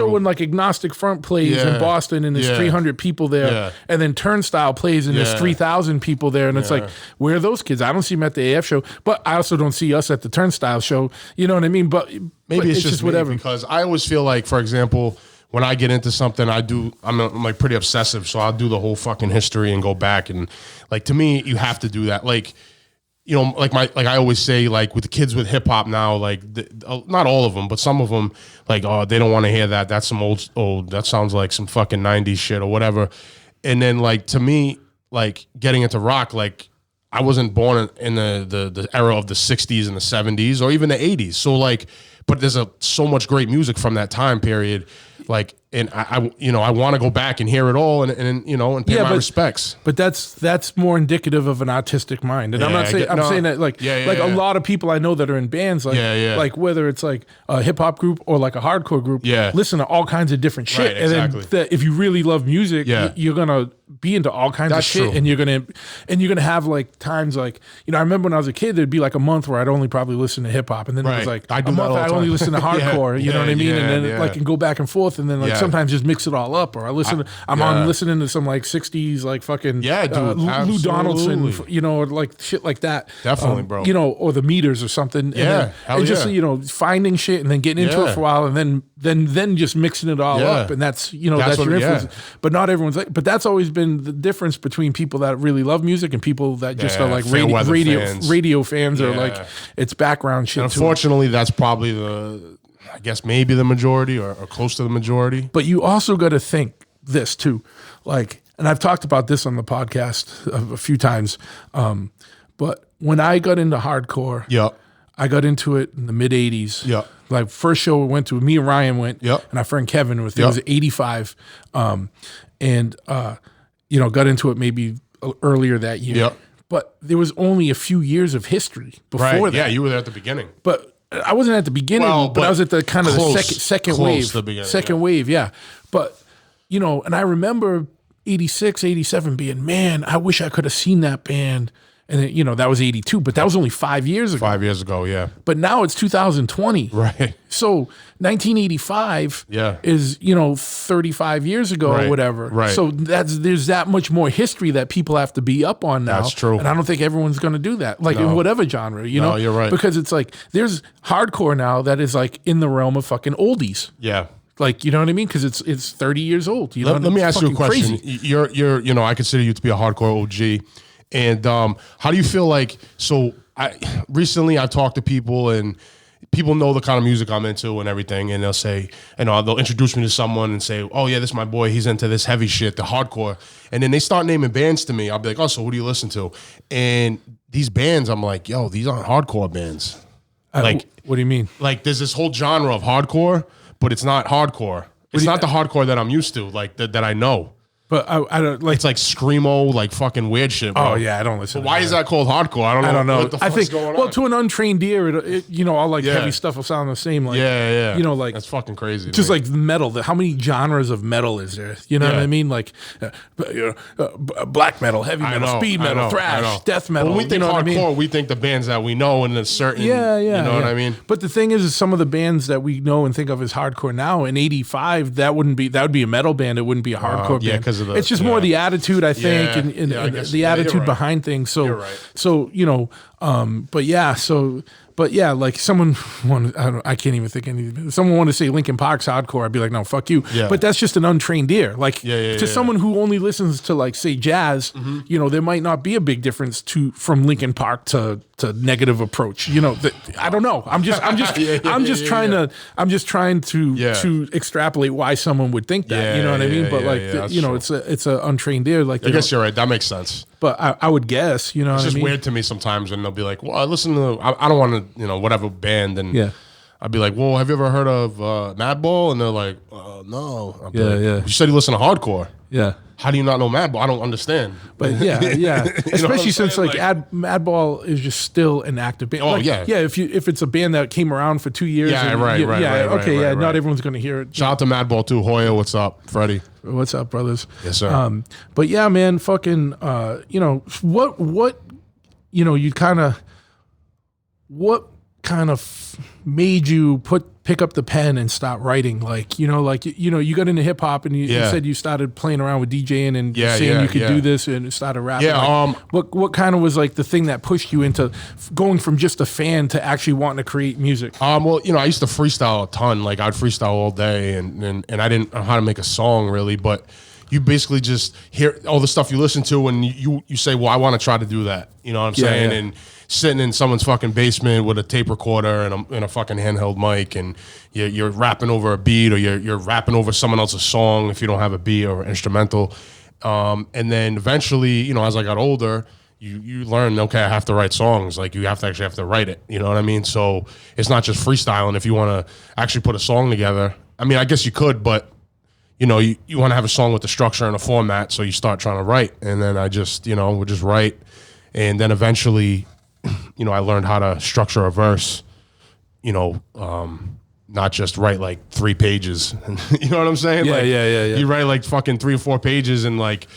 when like Agnostic Front plays in Boston and there's 300 people there, and then Turnstile plays and there's 3,000 people there, and it's like, where are those kids? I don't see them at the AF show, but I also don't see us at the Turnstile show. You know what I mean? But maybe it's just whatever. Because I always feel like, for example, when I get into something, I'm like pretty obsessive, so I'll do the whole fucking history and go back, and like to me, you have to do that. Like, like I always say, like with the kids with hip hop now, like not all of them, but some of them, like, they don't want to hear that. That's some old. That sounds like some fucking 90s shit or whatever. And then like to me, like getting into rock, like I wasn't born in the era of the 60s and the 70s or even the 80s. So like, but there's so much great music from that time period. Like, and I want to go back and hear it all and pay my respects. But that's more indicative of an artistic mind. And I'm not saying saying that like a lot of people I know that are in bands, like whether it's like a hip hop group or like a hardcore group, listen to all kinds of different shit. Right, exactly. And then if you really love music, you're gonna be into all kinds of shit. True. And you're gonna have like times like, I remember when I was a kid, there'd be like a month where I'd only probably listen to hip hop, and then it was like a month I'd only listen to hardcore. You know what I mean? And then like and go back and forth. And then like sometimes just mix it all up, or I'm on listening to some like 60s like fucking dude, Lou Donaldson, you know, or like shit like that. Definitely, bro. You know, or the Meters or something. Yeah, and just you know, finding shit and then getting into it for a while, and then just mixing it all up, and that's that's your influence. But not everyone's like. But that's always been the difference between people that really love music and people that just are like radio fans or like it's background shit. And unfortunately, that's probably I guess maybe the majority or close to the majority. But you also got to think this too, like, and I've talked about this on the podcast a few times. But when I got into hardcore, I got into it in the mid '80s. Yeah. Like first show we went to, me and Ryan went, and our friend Kevin was there. It was '85, and you know, got into it maybe earlier that year. Yep. But there was only a few years of history before that. Yeah, you were there at the beginning. But I wasn't at the beginning, but I was at the kind of the second wave. Second wave, yeah. But, you know, and I remember 86, 87 being, man, I wish I could have seen that band. And, you know, that was 82, but that was only 5 years ago. 5 years ago, yeah. But now it's 2020. Right. So 1985 is, you know, 35 years ago or whatever. Right. So there's that much more history that people have to be up on now. That's true. And I don't think everyone's going to do that, like in whatever genre, you know? You're right. Because it's like, there's hardcore now that is like in the realm of fucking oldies. Yeah. Like, you know what I mean? Because it's 30 years old. You know? Let me ask you a question. Crazy. You're, you know, I consider you to be a hardcore OG. And how do you feel like, so recently I've talked to people and people know the kind of music I'm into and everything. And they'll say, you know, they'll introduce me to someone and say, oh yeah, this is my boy. He's into this heavy shit, the hardcore. And then they start naming bands to me. I'll be like, oh, so who do you listen to? And these bands, I'm like, yo, these aren't hardcore bands. Like, what do you mean? Like there's this whole genre of hardcore, but it's not hardcore. It's not the hardcore that I'm used to, like that I know. But I don't like. It's like screamo, like fucking weird shit, bro. Oh yeah, I don't listen. But why is that called hardcore? I don't know. What the fuck's going on? To an untrained ear, you know, all like heavy stuff will sound the same. Like, you know, like that's fucking crazy. Just like metal. How many genres of metal is there? You know what I mean? Like, black metal, heavy metal, speed metal, thrash, death metal. When we think hardcore, we think the bands that we know and a certain. You know what I mean? But the thing is some of the bands that we know and think of as hardcore now in '85, that would be a metal band. It wouldn't be a hardcore band. Yeah, because of it's just more the attitude, I think, and the attitude behind things. So, you know, but yeah, like someone I can't even think of anything. Someone wanted to say Linkin Park's hardcore, I'd be like, no, fuck you. Yeah. But that's just an untrained ear. Like to someone who only listens to like say jazz, you know, there might not be a big difference from Linkin Park to Negative Approach. You know, I don't know. I'm just trying to extrapolate why someone would think that. You know what I mean? But you know, it's a untrained ear. Like I guess you're right. That makes sense. But I would guess, you know, it's what just I mean? weird to me sometimes, and they'll be like, "Well, I listen to, I don't want to, you know, whatever band," and I'd be like, "Well, have you ever heard of Madball?" And they're like, "No." I'd be like, you said you listen to hardcore. Yeah. How do you not know Madball? I don't understand. But especially since like Madball is just still an active band. Oh like, yeah. If it's a band that came around for 2 years. Right. Not everyone's gonna hear it. Shout out to Madball too. Hoya, what's up, Freddie? What's up, brothers? Yes, sir. But yeah, man, fucking. You know what? You know, what kind of made you pick up the pen and start writing? Like, you know, you got into hip hop and you said you started playing around with DJing and saying you could do this and started rapping. Yeah. Like, what kind of was like the thing that pushed you into going from just a fan to actually wanting to create music? Well, you know, I used to freestyle a ton. Like I'd freestyle all day, and I didn't know how to make a song really, but you basically just hear all the stuff you listen to and you say, well, I want to try to do that. You know what I'm saying? Yeah. And sitting in someone's fucking basement with a tape recorder and a fucking handheld mic, and you're rapping over a beat, or you're rapping over someone else's song if you don't have a beat or instrumental. And then eventually, you know, as I got older, you learn, okay, I have to write songs. Like you have to write it. You know what I mean? So it's not just freestyling. If you want to actually put a song together, I mean, I guess you could, but you know, you want to have a song with a structure and a format, so you start trying to write. And then I just, you know, would just write. And then eventually, you know, I learned how to structure a verse, you know, not just write like 3 pages. You know what I'm saying? Yeah. You write like fucking 3 or 4 pages, and like,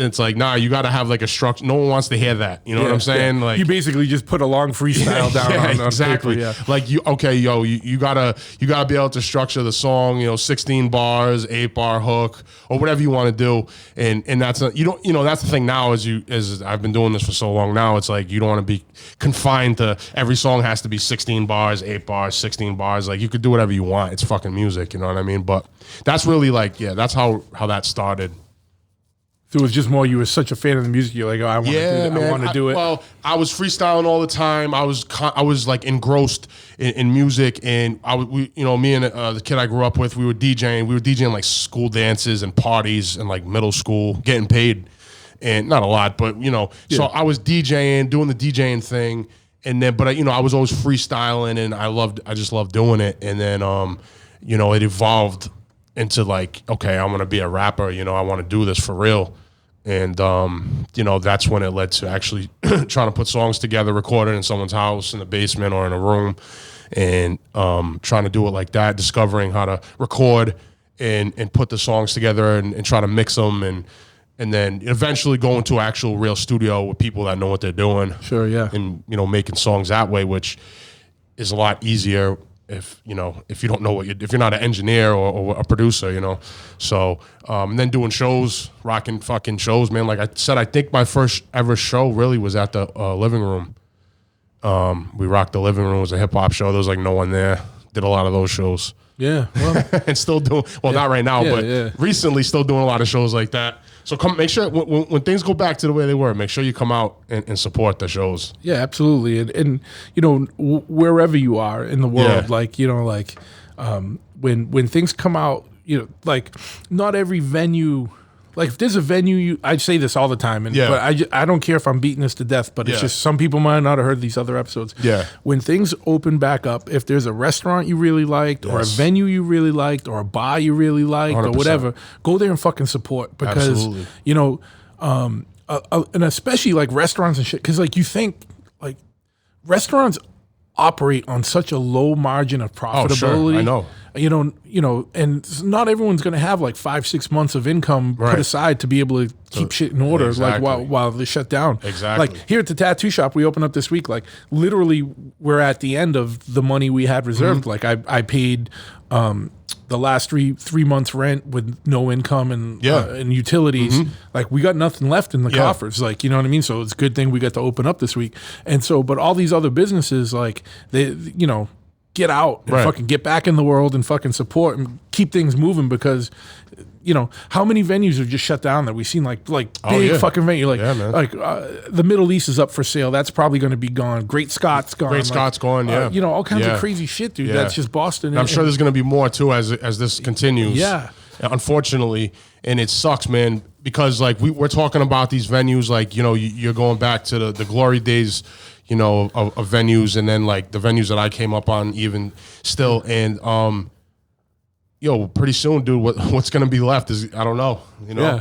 it's like, nah, you got to have like a structure. No one wants to hear that. You know what I'm saying? Yeah. Like, you basically just put a long freestyle down on exactly. paper, Like you gotta be able to structure the song, 16 bars, 8-bar hook, or whatever you want to do. And that's that's the thing now as I've been doing this for so long now, it's like you don't want to be confined to every song has to be 16 bars, 8 bars, 16 bars. Like you could do whatever you want. It's fucking music, you know what I mean? But that's really like, that's how that started. So it was just more, you were such a fan of the music, you're like, oh, I want to do it. Well, I was freestyling all the time. I was like engrossed in music, and me and the kid I grew up with, we were DJing. We were DJing like school dances and parties and like middle school, getting paid, and not a lot, but So I was DJing, doing the DJing thing, and then, but I was always freestyling, and I just loved doing it, and then it evolved into like, okay, I'm gonna be a rapper. I want to do this for real. And, that's when it led to actually trying to put songs together, record it in someone's house, in the basement or in a room, and trying to do it like that, discovering how to record and put the songs together and try to mix them and then eventually go into an actual real studio with people that know what they're doing. Sure, yeah. And, making songs that way, which is a lot easier if you don't know if you're not an engineer or a producer, So and then doing shows, rocking fucking shows, man. Like I said, I think my first ever show really was at the living room. We rocked the living room. It was a hip hop show. There was like no one there. Did a lot of those shows. Yeah, well, and still doing not right now, but recently still doing a lot of shows like that. So make sure when things go back to the way they were, make sure you come out and support the shows. Yeah, absolutely. And wherever you are in the world, when things come out, like not every venue. Like if there's a venue, I say this all the time, but I don't care if I'm beating this to death, but it's just some people might not have heard these other episodes. Yeah. When things open back up, if there's a restaurant you really liked, or a venue you really liked, or a bar you really liked, 100%. or whatever, go there and fucking support because Absolutely. And especially like restaurants and shit, because like you think like restaurants operate on such a low margin of profitability. Oh, sure. I know. And not everyone's going to have like 5-6 months of income put aside to be able to keep shit in order, exactly. like while they shut down. Exactly. Like here at the tattoo shop we opened up this week, like literally we're at the end of the money we had reserved. Like I paid the last three months rent with no income and utilities. Like we got nothing left in the coffers, like, you know what I mean? So it's a good thing we got to open up this week. And so, but all these other businesses, like they, get out and fucking get back in the world and fucking support and keep things moving because, how many venues have just shut down that we've seen like big fucking venue, like the Middle East is up for sale. That's probably going to be gone. Great Scott's gone. Great Scott's gone. Yeah. All kinds of crazy shit, dude. That's just Boston. And I'm sure there's going to be more too as this continues. Yeah. Unfortunately, and it sucks, man, because like we're talking about these venues, like you're going back to the glory days, of venues, and then like the venues that I came up on even still, and pretty soon, dude, what's gonna be left is I don't know.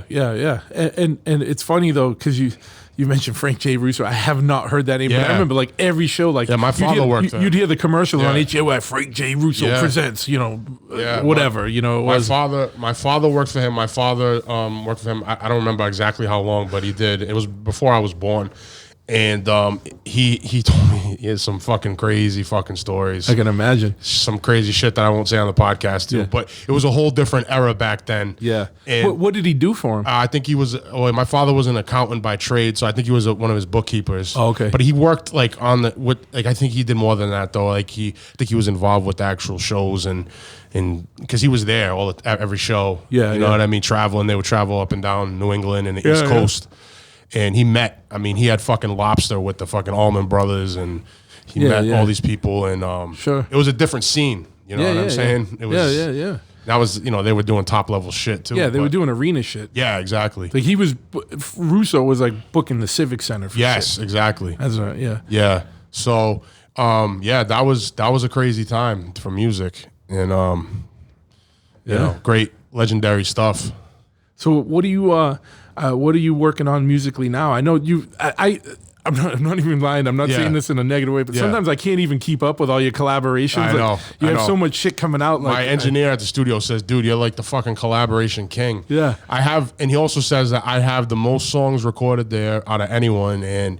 Yeah. And it's funny though because you mentioned Frank J. Russo. I have not heard that name, but I remember like every show, like my father worked there. You'd hear the commercial on HOF, Frank J. Russo presents, whatever, it was. My father worked for him. My father worked for him. I don't remember exactly how long, but he did. It was before I was born. And he told me he has some fucking crazy fucking stories. I can imagine. Some crazy shit that I won't say on the podcast too. Yeah. But it was a whole different era back then. Yeah. And what did he do for him? I think he was. My father was an accountant by trade, so I think he was one of his bookkeepers. Oh, okay. But he worked like I think he did more than that though. Like I think he was involved with the actual shows and because he was there every show. Yeah. You know what I mean? Traveling, they would travel up and down New England and the East Coast. And he had fucking Lobster with the fucking Allman Brothers, and he met all these people, and it was a different scene. You know what I'm saying? It was, yeah. That was, they were doing top level shit too. Yeah, they were doing arena shit. Yeah, exactly. Like Russo was like booking the Civic Center for shit. Exactly. That's right, yeah. Yeah. So, that was a crazy time for music, and great legendary stuff. So what are you working on musically now? I know I'm not even lying. I'm not Yeah. saying this in a negative way, but Yeah. sometimes I can't even keep up with all your collaborations. I know. You I have know. so much shit coming out. My engineer at the studio says, dude, you're like the fucking collaboration king. Yeah. And he also says that I have the most songs recorded there out of anyone. And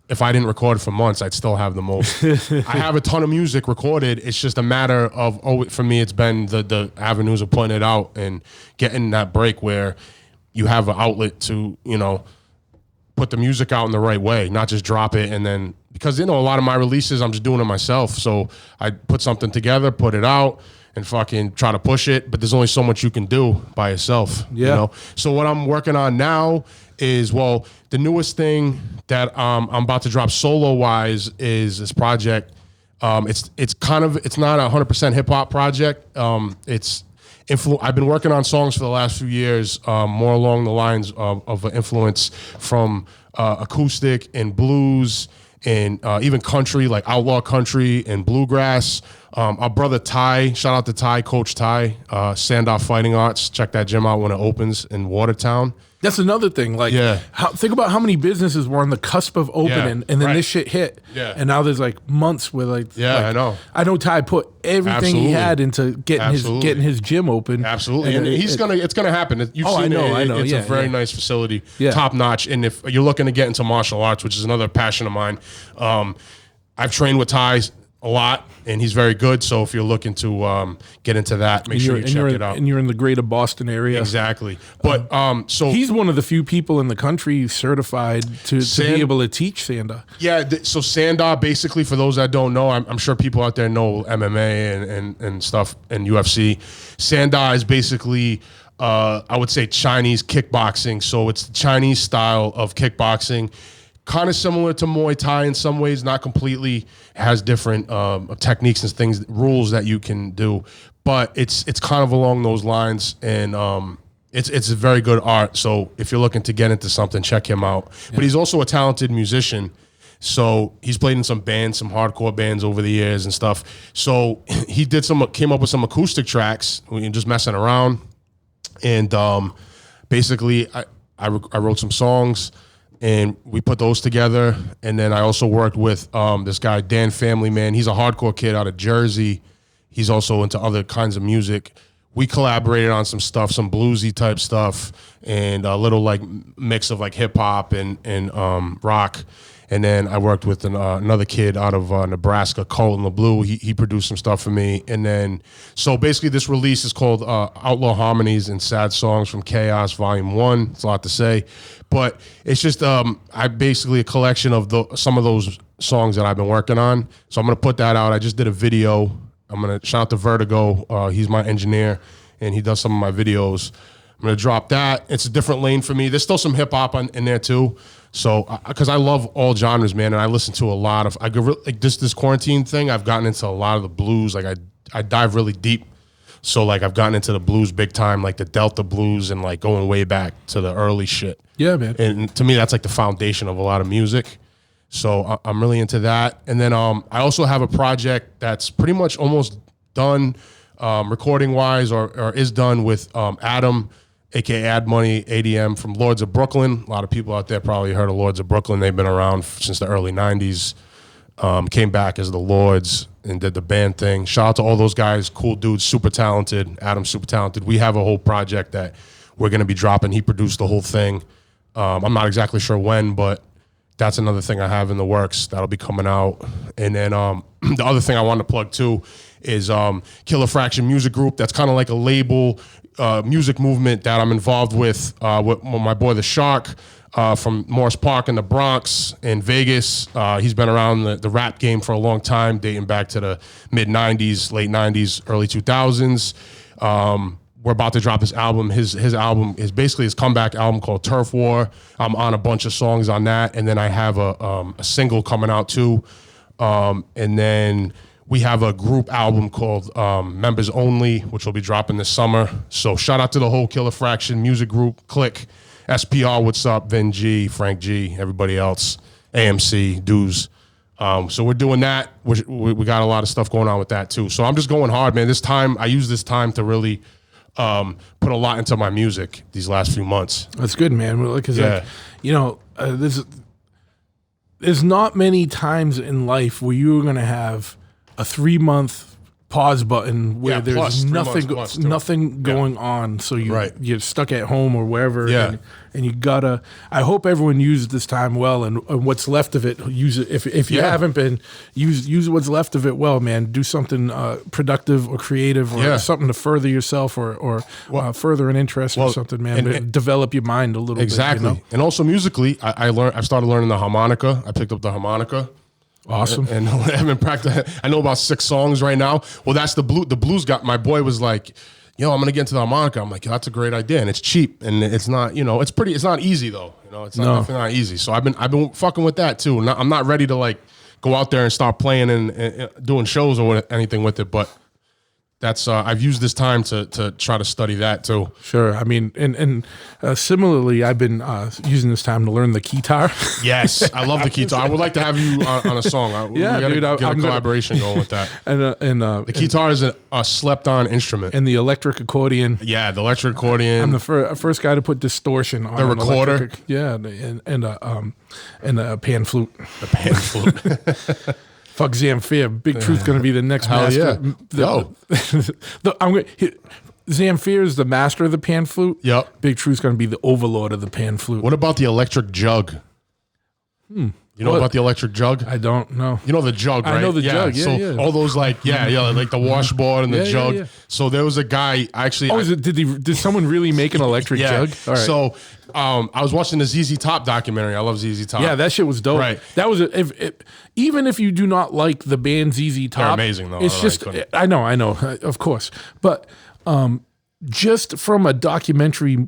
if I didn't record it for months, I'd still have the most. I have a ton of music recorded. It's just a matter of, for me, it's been the avenues of putting it out and getting that break where you have an outlet to, put the music out in the right way, not just drop it and then, because a lot of my releases I'm just doing it myself. So I put something together, put it out, and fucking try to push it. But there's only so much you can do by yourself. Yeah. So what I'm working on now is, the newest thing that I'm about to drop solo wise is this project. It's not a 100% hip hop project. I've been working on songs for the last few years, more along the lines of an influence from acoustic and blues and even country, like outlaw country and bluegrass. Our brother Ty, shout out to Ty, Coach Ty, Sandoff Fighting Arts. Check that gym out when it opens in Watertown. That's another thing. Like, think about how many businesses were on the cusp of opening, and then this shit hit. Yeah. And now there's like months where I know. I know Ty put everything he had into getting his gym open. Absolutely, and it's gonna happen. You've seen I know. It's a very nice facility, Yeah. top notch. And if you're looking to get into martial arts, which is another passion of mine, I've trained with Ty a lot, and he's very good. So if you're looking to get into that, make sure you check it out. And you're in the greater Boston area. Exactly. But so he's one of the few people in the country certified to be able to teach Sanda. Yeah. So Sanda, basically, for those that don't know, I'm sure people out there know MMA and stuff and UFC. Sanda is basically, I would say, Chinese kickboxing. So it's the Chinese style of kickboxing. Kind of similar to Muay Thai in some ways, not completely, has different techniques and things, rules that you can do, but it's kind of along those lines, and it's a very good art. So if you're looking to get into something, check him out. Yeah. But he's also a talented musician, so he's played in some bands, some hardcore bands over the years and stuff. So he came up with some acoustic tracks, just messing around, and basically I wrote some songs. And we put those together. And then I also worked with this guy, Dan Family Man. He's a hardcore kid out of Jersey. He's also into other kinds of music. We collaborated on some stuff, some bluesy type stuff, and a little like mix of like hip hop and rock. And then I worked with another kid out of Nebraska, Colton LeBlue. He produced some stuff for me. And then, so basically this release is called Outlaw Harmonies and Sad Songs from Chaos, Volume 1. It's a lot to say. But it's just basically a collection of some of those songs that I've been working on. So I'm going to put that out. I just did a video. I'm going to shout out to Vertigo. He's my engineer, and he does some of my videos. I'm going to drop that. It's a different lane for me. There's still some hip hop in there too. So, because I love all genres, man, and I listen to a lot of, like this quarantine thing, I've gotten into a lot of the blues. Like I dive really deep. So like I've gotten into the blues big time, like the Delta blues, and like going way back to the early shit. Yeah, man. And to me, that's like the foundation of a lot of music. So I'm really into that. And then I also have a project that's pretty much almost done, recording wise, or is done with Adam, aka Ad Money ADM from Lords of Brooklyn. A lot of people out there probably heard of Lords of Brooklyn. They've been around since the early 90s. Came back as the Lords and did the band thing. Shout out to all those guys, cool dudes, super talented. Adam's super talented. We have a whole project that we're going to be dropping. He produced the whole thing. I'm not exactly sure when, but that's another thing I have in the works that'll be coming out. And then the other thing I wanted to plug too is Killer Fraction Music Group. That's kind of like a label music movement that I'm involved with my boy The Shark from Morris Park in the Bronx in Vegas. He's been around the rap game for a long time, dating back to the mid-'90s, late '90s, early 2000s. We're about to drop his album. His album is basically his comeback album called Turf War. I'm on a bunch of songs on that, and then I have a single coming out too. And then we have a group album called Members Only, which will be dropping this summer. So shout out to the whole Killer Fraction Music Group, Click, SPR, what's up, Vin G, Frank G, everybody else, AMC, Dues. So we're doing that. We got a lot of stuff going on with that too. So I'm just going hard, man. I use this time to really put a lot into my music these last few months. That's good, man. Because there's not many times in life where you're going to have a 3-month pause button where plus there's 3 nothing months plus, too. nothing going on, so you're stuck at home or wherever, Yeah. and you gotta. I hope everyone uses this time well, and what's left of it, use it. If you haven't been, use what's left of it well, man. Do something productive or creative or something to further yourself or further an interest or something, man. But develop your mind a little Exactly. bit. You know? And also musically, I started learning the harmonica. I picked up the harmonica. Awesome. And I haven't practiced. I know about 6 songs right now. Well, that's the blues got. My boy was like, "Yo, I'm gonna get into the harmonica." I'm like, "That's a great idea, and it's cheap, and it's not, it's not easy though. It's definitely not easy." So I've been fucking with that too. I'm not ready to like go out there and start playing and doing shows or anything with it, but that's I've used this time to try to study that too. Sure. I mean, and similarly, I've been using this time to learn the guitar. Yes, I love the guitar. I would like to have you on a song. Yeah, we gotta dude, get a collaboration going with that. and The guitar is a slept-on instrument. and the electric accordion. Yeah, the electric accordion. I'm the first guy to put distortion on The an recorder? electric, and a pan flute. the pan flute. Fuck Zamfir. Big Truth's going to be the next Hell master. yeah. Zamfir is the master of the pan flute. Yep. Big Truth's going to be the overlord of the pan flute. What about the electric jug? You know about the electric jug? I don't know. You know the jug, right? I know the jug, yeah, So yeah. all those like the washboard and the Yeah, jug. yeah. So there was a guy actually. Oh, did someone really make an electric jug? All right. So I was watching the ZZ Top documentary. I love ZZ Top. Yeah, that shit was dope. Right. That was even if you do not like the band ZZ Top, amazing, though. It's I just couldn't. I know, of course, but just from a documentary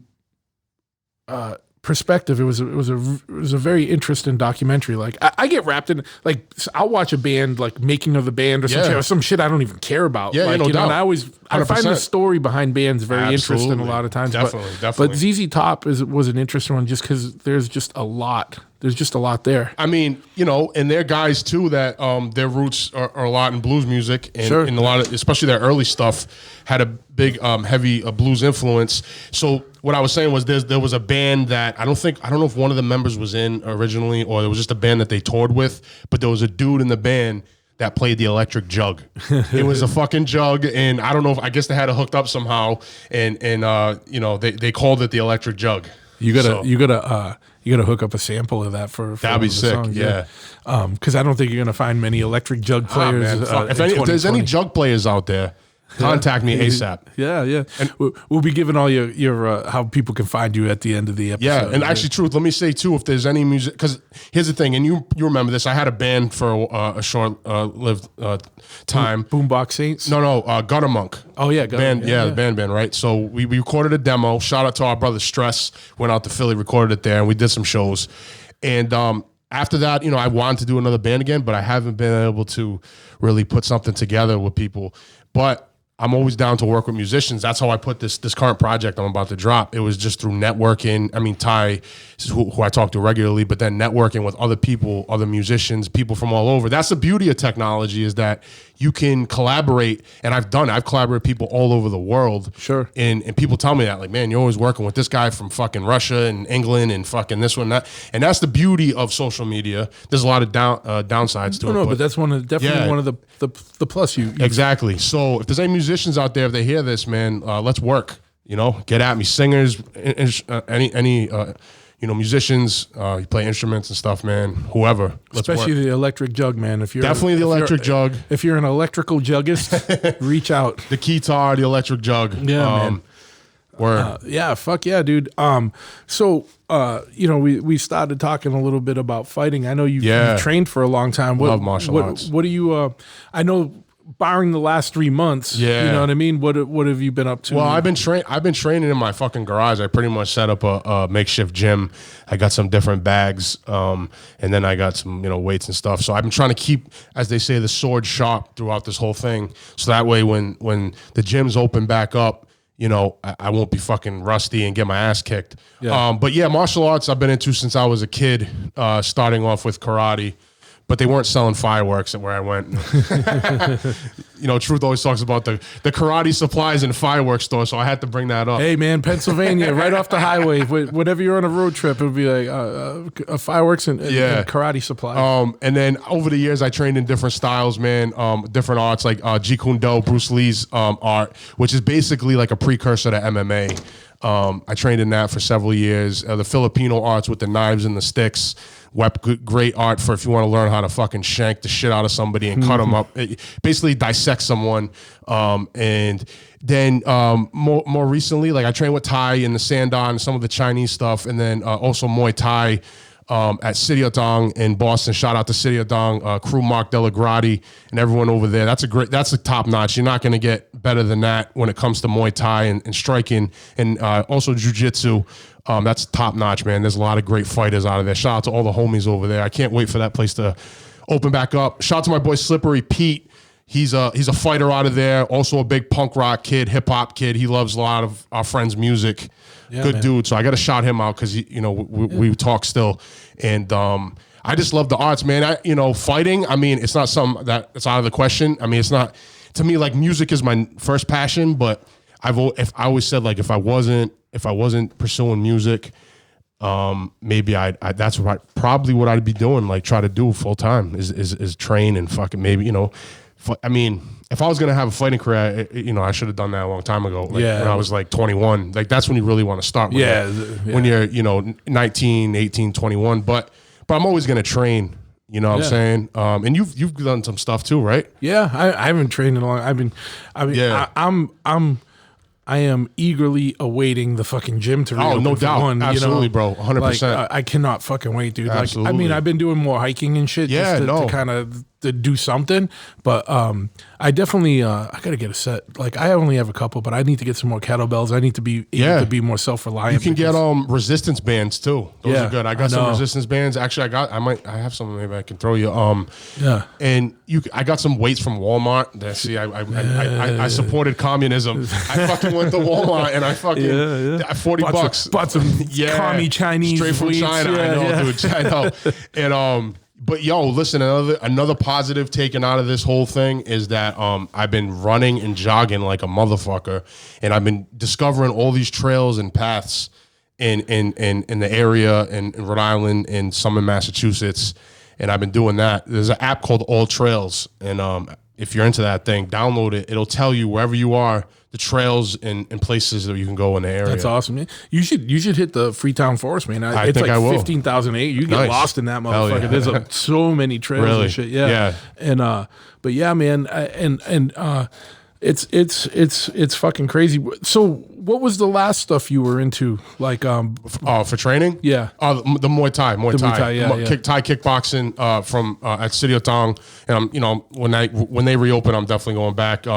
perspective, it was a very interesting documentary. Like I get wrapped in, like, I'll watch a band, like making of the band or some shit I don't even care about. Yeah, like, no doubt. And I find the 100%. story behind bands very interesting a Absolutely. lot of times. Definitely. But ZZ Top was an interesting one just because there's just a lot. There's just a lot there. I mean, and they're guys too that their roots are a lot in blues music, and, Sure. and a lot of, especially their early stuff, had a big heavy blues influence. So what I was saying was there was a band that I don't know if one of the members was in originally, or it was just a band that they toured with, but there was a dude in the band that played the electric jug. It was a fucking jug, and I don't know I guess they had it hooked up somehow, and they called it the electric jug. You gotta hook up a sample of that for That'd be one of the sick, songs, yeah. Because I don't think you're gonna find many electric jug players. Man, fuck. In If there's any 2020. jug players out there, contact me ASAP. Yeah. And we'll be giving all your how people can find you at the end of the episode. Yeah, and actually, truth, let me say too, if there's any music, because here's the thing, and you remember this, I had a band for a short-lived time. Boombox Saints. No, Gutter Monk. Oh yeah, Band, the band, right? So we recorded a demo. Shout out to our brother Stress. Went out to Philly, recorded it there, and we did some shows. And after that, I wanted to do another band again, but I haven't been able to really put something together with people. But I'm always down to work with musicians. That's how I put this current project I'm about to drop. It was just through networking. I mean, Ty, who I talk to regularly, but then networking with other people, other musicians, people from all over. That's the beauty of technology, is that you can collaborate. And I've collaborated with people all over the world. Sure. And people tell me that, like, man, you're always working with this guy from fucking Russia and England and fucking this one, that. And that's the beauty of social media. There's a lot of downsides to it. No, but that's one of the plus you. Exactly. So if there's any musicians out there, if they hear this, man, let's work. Get at me. Singers, any musicians, you play instruments and stuff, man. Whoever, let's Especially work. the electric jug, man. Definitely the electric jug. If you're an electrical juggist, reach out. The guitar, the electric jug. Yeah, man. Word. Yeah, fuck yeah, dude. So we started talking a little bit about fighting. I know you've trained for a long time. Love martial arts. What do you? I know, barring the last 3 months. Yeah. You know what I mean. What have you been up to? Well, I've been training in my fucking garage. I pretty much set up a makeshift gym. I got some different bags, and then I got some weights and stuff. So I've been trying to keep, as they say, the sword sharp throughout this whole thing. So that way, when the gyms open back up, I won't be fucking rusty and get my ass kicked. Yeah. But yeah, martial arts I've been into since I was a kid, starting off with karate. but they weren't selling fireworks at where I went. You know, Truth always talks about the karate supplies and fireworks store, so I had to bring that up. Hey man, Pennsylvania, right off the highway. Whenever you're on a road trip, it would be like fireworks and karate supplies. And then over the years, I trained in different styles, man. Different arts like Jeet Kune Do, Bruce Lee's art, which is basically like a precursor to MMA. I trained in that for several years. The Filipino arts with the knives and the sticks. Great art for if you want to learn how to fucking shank the shit out of somebody and cut them up. Basically dissect someone. And then more recently, like I trained with Thai in the Sandan, some of the Chinese stuff, and then also Muay Thai at Sityodtong in Boston. Shout out to Sityodtong, crew Mark Delagrati and everyone over there. That's a top notch. You're not going to get better than that when it comes to Muay Thai and striking and also Jiu-Jitsu. That's top notch, man. There's a lot of great fighters out of there. Shout out to all the homies over there. I can't wait for that place to open back up. Shout out to my boy Slippery Pete. He's a fighter out of there. Also a big punk rock kid, hip hop kid. He loves a lot of our friends' music. Yeah, good man. Dude. So I got to shout him out because we talk still, and I just love the arts, man. Fighting. I mean, it's not something that's out of the question. I mean, it's not to me like music is my first passion, but I always said like if I wasn't pursuing music, maybe that's probably what I'd be doing. Like try to do full time is train and fucking maybe I mean, if I was gonna have a fighting career, I should have done that a long time ago. Like, when I was like 21, like that's when you really want to start. When you're 19, 18, 21. But I'm always gonna train. You know what I'm saying? And you've done some stuff too, right? Yeah, I haven't trained in a long. I am eagerly awaiting the fucking gym to reopen. Oh, no doubt. Absolutely, bro. 100%. Like, I cannot fucking wait, dude. Absolutely. Like, I mean, I've been doing more hiking and shit to kind of do something. But I definitely, I got to get a set. Like, I only have a couple, but I need to get some more kettlebells. I need to be able to be more self-reliant. You can get resistance bands, too. Those are good. I got some resistance bands. Actually, I have some maybe I can throw you. And I got some weights from Walmart. See, I supported communism. I fucking went to Walmart and I fucking $40. Bought some commie Chinese straight from weights. China. I know, dude. I know. And but yo, listen, another positive taken out of this whole thing is that I've been running and jogging like a motherfucker, and I've been discovering all these trails and paths in the area in Rhode Island and some in Massachusetts, and I've been doing that. There's an app called All Trails, and if you're into that thing, download it. It'll tell you wherever you are, the trails and places that you can go in the area. That's awesome, man. You should hit the Freetown Forest, man. I think I will. 15,000 acres. You get lost in that motherfucker. There's so many trails and shit. Yeah. And but yeah, man. It's fucking crazy. So what was the last stuff you were into? Like for training? Yeah. The Muay Thai. Muay Thai, Thai kickboxing from at Sityodtong. And when they reopen, I'm definitely going back.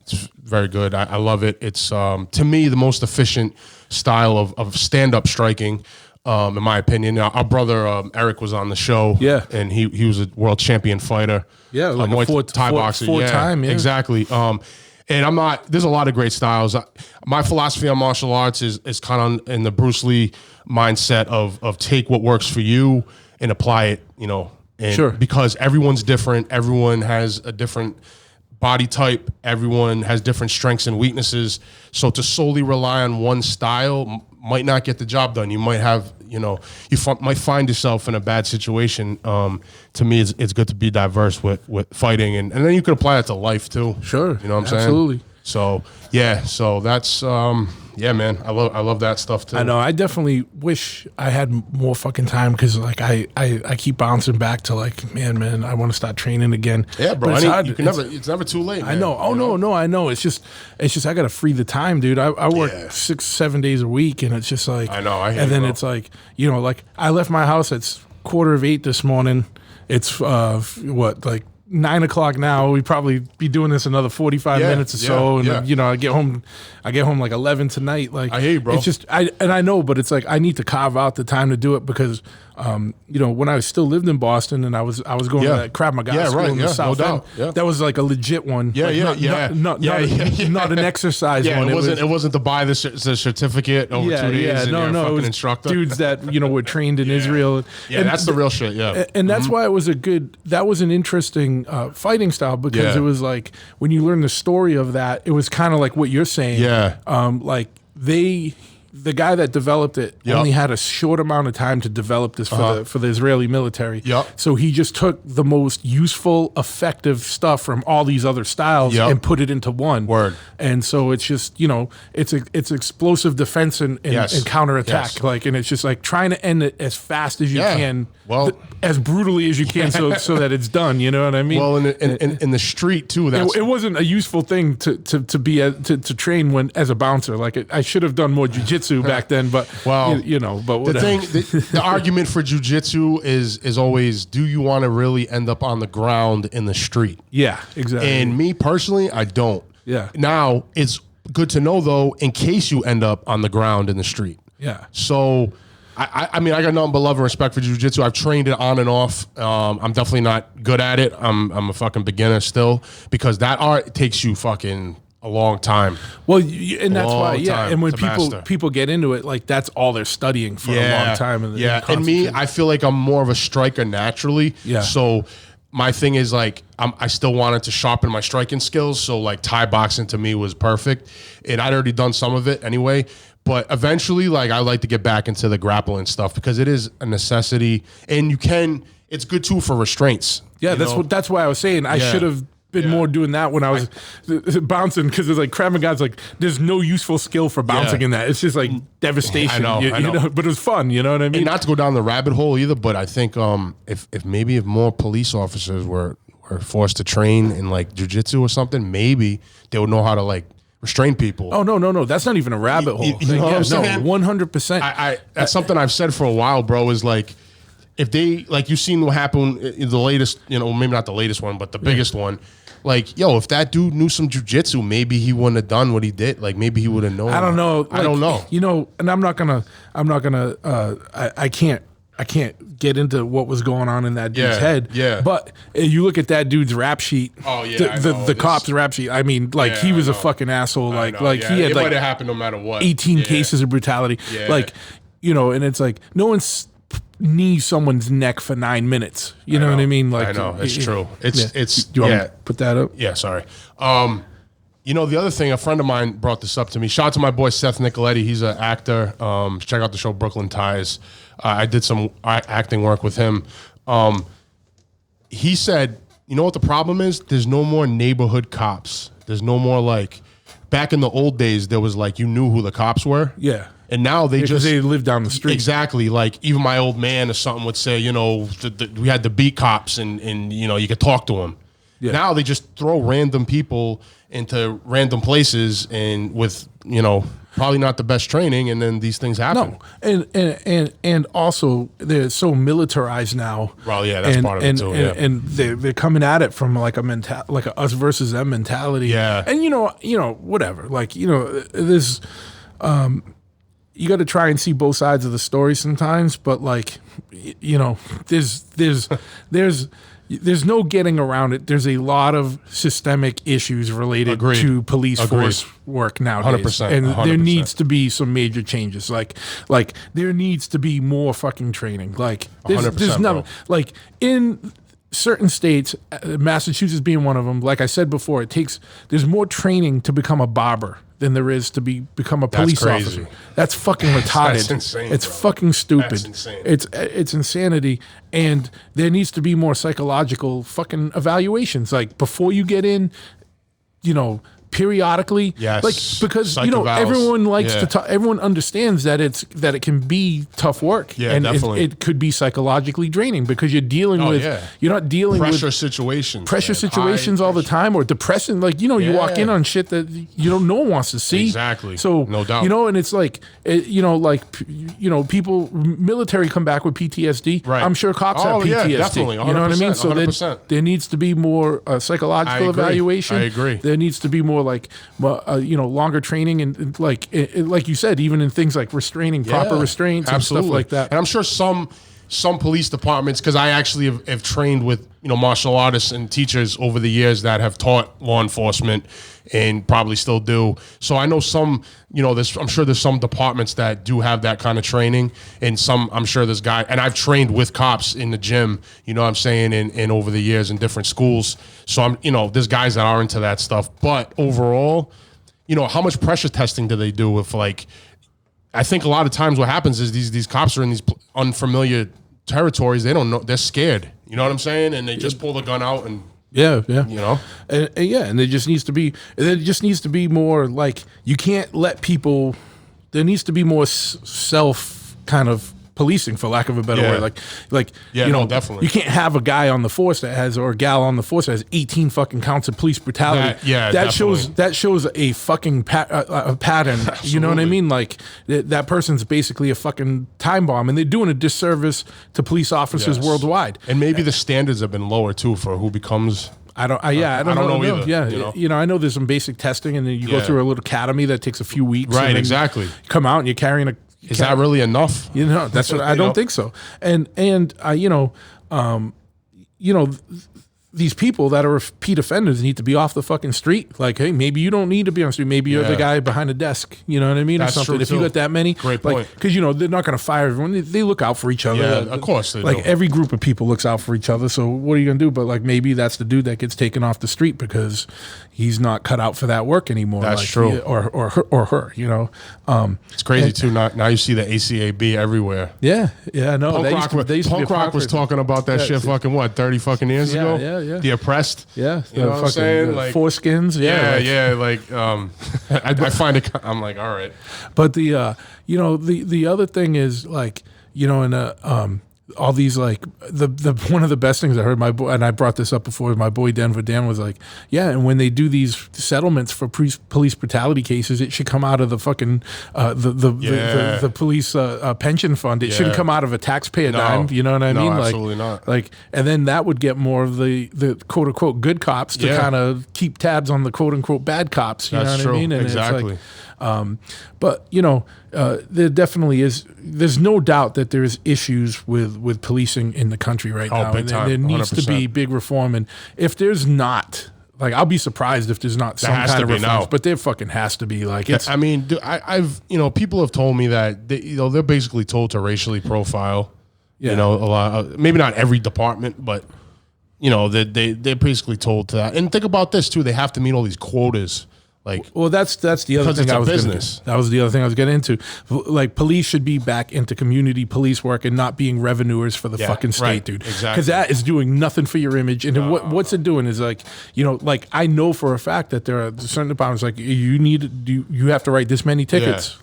It's very good. I love it. It's to me the most efficient style of stand-up striking. In my opinion, our brother Eric was on the show. Yeah, and he was a world champion fighter. Yeah, like a Thai boxer. Four-time. Yeah, exactly. And I'm not. There's a lot of great styles. My philosophy on martial arts is kind of in the Bruce Lee mindset of take what works for you and apply it. And because everyone's different. Everyone has a different body type. Everyone has different strengths and weaknesses. So to solely rely on one style might not get the job done. You might have, might find yourself in a bad situation. To me, it's good to be diverse with fighting, and then you can apply it to life too. Sure, you know what I'm saying? Absolutely. So yeah, so that's man, I love that stuff too. I know. I definitely wish I had more fucking time because like I keep bouncing back to like man, I want to start training again. Yeah, bro. It's never too late. Man, I know. Oh no, I know. It's just I gotta free the time, dude. I work 6-7 days a week, and it's just like I know. And then it's like like I left my house at 7:45 this morning. It's like 9 o'clock now. We'd probably be doing this another 45 minutes or so, and I get home like 11 tonight. Like I hear you, bro. It's just I know, but it's like I need to carve out the time to do it because when I still lived in Boston and I was going to that Krav Maga school in the South End, that was like a legit one. Not an exercise one. It wasn't to buy the certificate over 2 days. It was instructor. Dudes that were trained in Israel. And that's the real shit. Yeah, and that's why it was that was an interesting fighting style, because it was like when you learn the story of that, it was kind of like what you're saying. Yeah, like the guy that developed it only had a short amount of time to develop this for the Israeli military. So he just took the most useful, effective stuff from all these other styles and put it into one. Word. And so it's just, it's explosive defense and counterattack. Yes. Like, and it's just like trying to end it as fast as you can. Well, as brutally as you can, so that it's done. You know what I mean? Well, in the street too. It wasn't a useful thing to train as a bouncer. Like I should have done more jujitsu back then, but but whatever. The argument for jujitsu is always, do you want to really end up on the ground in the street? Yeah, exactly. And me personally, I don't. Yeah. Now it's good to know though, in case you end up on the ground in the street. Yeah. So. I mean, I got nothing but love and respect for jiu-jitsu. I've trained it on and off. I'm definitely not good at it. I'm a fucking beginner still, because that art takes you fucking a long time. Well, and that's why, and when master. people get into it, like that's all they're studying for a long time. And me, I feel like I'm more of a striker naturally. Yeah. So my thing is like, I still wanted to sharpen my striking skills. So like Thai boxing to me was perfect, and I'd already done some of it anyway. But eventually, like, I like to get back into the grappling stuff because it is a necessity, and it's good too for restraints. Yeah, that's why I was saying I should have been more doing that when I was bouncing, because it's like Krav Maga's like there's no useful skill for bouncing in that. It's just like devastation. I know. But it was fun. You know what I mean? And not to go down the rabbit hole either, but I think if more police officers were forced to train in like jiu-jitsu or something, maybe they would know how to like restrain people. Oh no, that's not even a rabbit hole. You know what I'm saying? 100%. That's something I've said for a while, bro. Is like, if they, like, you've seen what happened in the latest, maybe not the latest one, but the biggest one. Like, if that dude knew some jujitsu, maybe he wouldn't have done what he did. Like, maybe he would have known. I don't know. I don't know. And I'm not gonna. I can't get into what was going on in that dude's head. Yeah. But you look at that dude's rap sheet. Oh yeah. The cop's rap sheet. I mean, like he was a fucking asshole. Like he had it like might have happened no matter what. 18 cases of brutality. Yeah. Like, and it's like no one's knees someone's neck for 9 minutes. You know what I mean? Like, I know, it's true. It's Do you want me to put that up? Yeah, sorry. The other thing, a friend of mine brought this up to me. Shout out to my boy Seth Nicoletti. He's an actor. Check out the show Brooklyn Ties. I did some acting work with him. He said, you know what the problem is? There's no more neighborhood cops. There's no more like, back in the old days, there was like, you knew who the cops were. Yeah. And now they live down the street. Exactly. Like even my old man or something would say, we had the beat cops and you could talk to them. Yeah. Now they just throw random people into random places and with, probably not the best training, and then these things happen. No, and also they're so militarized now. Well, yeah, that's part of it too. And they're coming at it from like a us versus them mentality. Yeah, and whatever. Like this, you got to try and see both sides of the story sometimes. But like, there's no getting around it. There's a lot of systemic issues related to police force work nowadays. 100%. And 100%. there needs to be some major changes. Like there needs to be more fucking training. Like there's nothing, like in certain states, Massachusetts being one of them, like I said before, there's more training to become a barber than there is to become a police officer. That's fucking retarded. That's insane. It's fucking stupid. That's insane. It's insanity. And there needs to be more psychological fucking evaluations. Like before you get in, periodically. Yes. Like because everyone likes to talk, everyone understands that it can be tough work. Yeah, and definitely. it could be psychologically draining because you're dealing with you're not dealing pressure with situations. all the time, or depressing. Like you walk in on shit that no one wants to see. Exactly. So no doubt. And it's like people military come back with PTSD. Right. I'm sure cops have PTSD. Yeah, definitely. 100%, you know what I mean? So 100%. there needs to be more psychological evaluation. I agree. There needs to be more like longer training and like you said, even in things like restraining, proper restraints and stuff like that. And I'm sure some some police departments, because I actually have trained with martial artists and teachers over the years that have taught law enforcement and probably still do. So I know some, I'm sure there's some departments that do have that kind of training, and some, I'm sure there's guys, and I've trained with cops in the gym, what I'm saying, and over the years in different schools. So there's guys that are into that stuff. But overall, how much pressure testing do they do if I think a lot of times what happens is these cops are in these unfamiliar territories. They don't know. They're scared. You know what I'm saying? And they just pull the gun out and yeah. And there just needs to be more you can't let people. There needs to be more self kind of policing, for lack of a better word. Definitely. You can't have a guy on the force that has, or a gal on the force that has 18 fucking counts of police brutality. That shows a fucking a pattern. You know what I mean? That person's basically a fucking time bomb, and they're doing a disservice to police officers worldwide. And maybe the standards have been lower too for who becomes. I don't know either. Yeah, I know there's some basic testing, and then you go through a little academy that takes a few weeks. Right, exactly. You come out and you're carrying a. Is that really enough? That's what I don't think so. And these people that are repeat offenders need to be off the fucking street. Hey, maybe you don't need to be on the street. Maybe you're the guy behind the desk. You know what I mean? That's or something. true, If you got that many, great point. Because they're not going to fire everyone. They look out for each other. Yeah, of course they do. Every group of people looks out for each other. So what are you going to do? But maybe that's the dude that gets taken off the street because he's not cut out for that work anymore. That's true. Or her. It's crazy too. Now you see the ACAB everywhere. Yeah. No. Punk rock was talking about that shit. Fucking 30 fucking years ago. Yeah. The oppressed. Yeah, you know what I'm saying? Foreskins. I find it. I'm like, all right. But the other thing is all these the one of the best things I heard my boy, and I brought this up before, my boy Denver Dan was like, and when they do these settlements for police brutality cases, it should come out of the fucking the police pension fund. It shouldn't come out of a taxpayer dime. You know what I mean? Absolutely not. And then that would get more of the quote unquote good cops to kind of keep tabs on the quote unquote bad cops. You know what I mean? And exactly. But there definitely is. There's no doubt that there's issues with policing in the country right now, big time, there needs 100%. to be big reform. And if there's not, I'll be surprised if there's not some kind of reform. But there fucking has to be. I mean, I've people have told me that they're basically told to racially profile. A lot. Maybe not every department, but they're basically told to that. And think about this too. They have to meet all these quotas. That's the other thing I was business. That was the other thing I was getting into. Police should be back into community police work and not being revenuers for the fucking state, dude. Exactly. Because that is doing nothing for your image. And what's it doing is I know for a fact that there are certain departments you have to write this many tickets.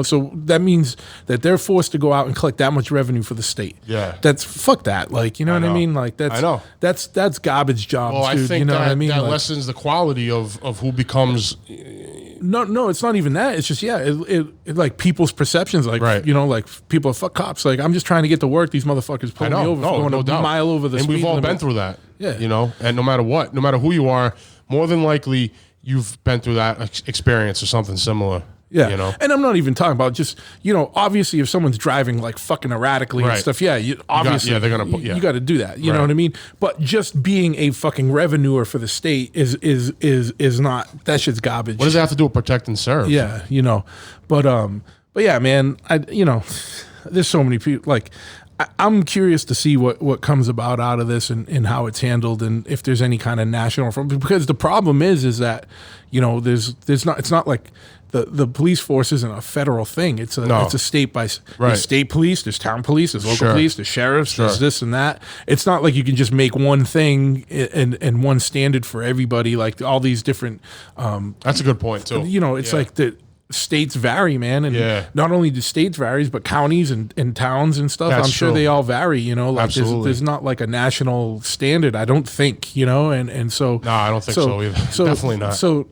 So that means that they're forced to go out and collect that much revenue for the state. Yeah. That's fuck that. You know what I mean? I know. That's garbage jobs, well, dude. I think you know that, what I mean? That lessens the quality of who becomes. No, it's not even that. It's just it people's perceptions, people are fuck cops. I'm just trying to get to work. These motherfuckers pull me over for going a mile over the speed limit. And we've all been through that. Yeah, and no matter who you are, more than likely you've been through that experience or something similar. Yeah, and I'm not even talking about just obviously if someone's driving fucking erratically and stuff, obviously they're gonna you got to do that. You know what I mean? But just being a fucking revenuer for the state is not, that shit's garbage. What does that have to do with protect and serve? Yeah, but yeah, man, there's so many people. I'm curious to see what comes about out of this and how it's handled, and if there's any kind of national reform. Because the problem is that there's not. It's not like the police force isn't a federal thing. It's a state by there's state police, there's town police, there's local police, there's sheriffs, there's this and that. It's not like you can just make one thing and one standard for everybody. All these different. That's a good point too. It's like the states vary, man, and not only do states vary, but counties and towns and stuff. That's I'm sure true. they all vary. Absolutely. There's not a national standard. I don't think. And so. No, I don't think so either. Definitely not. So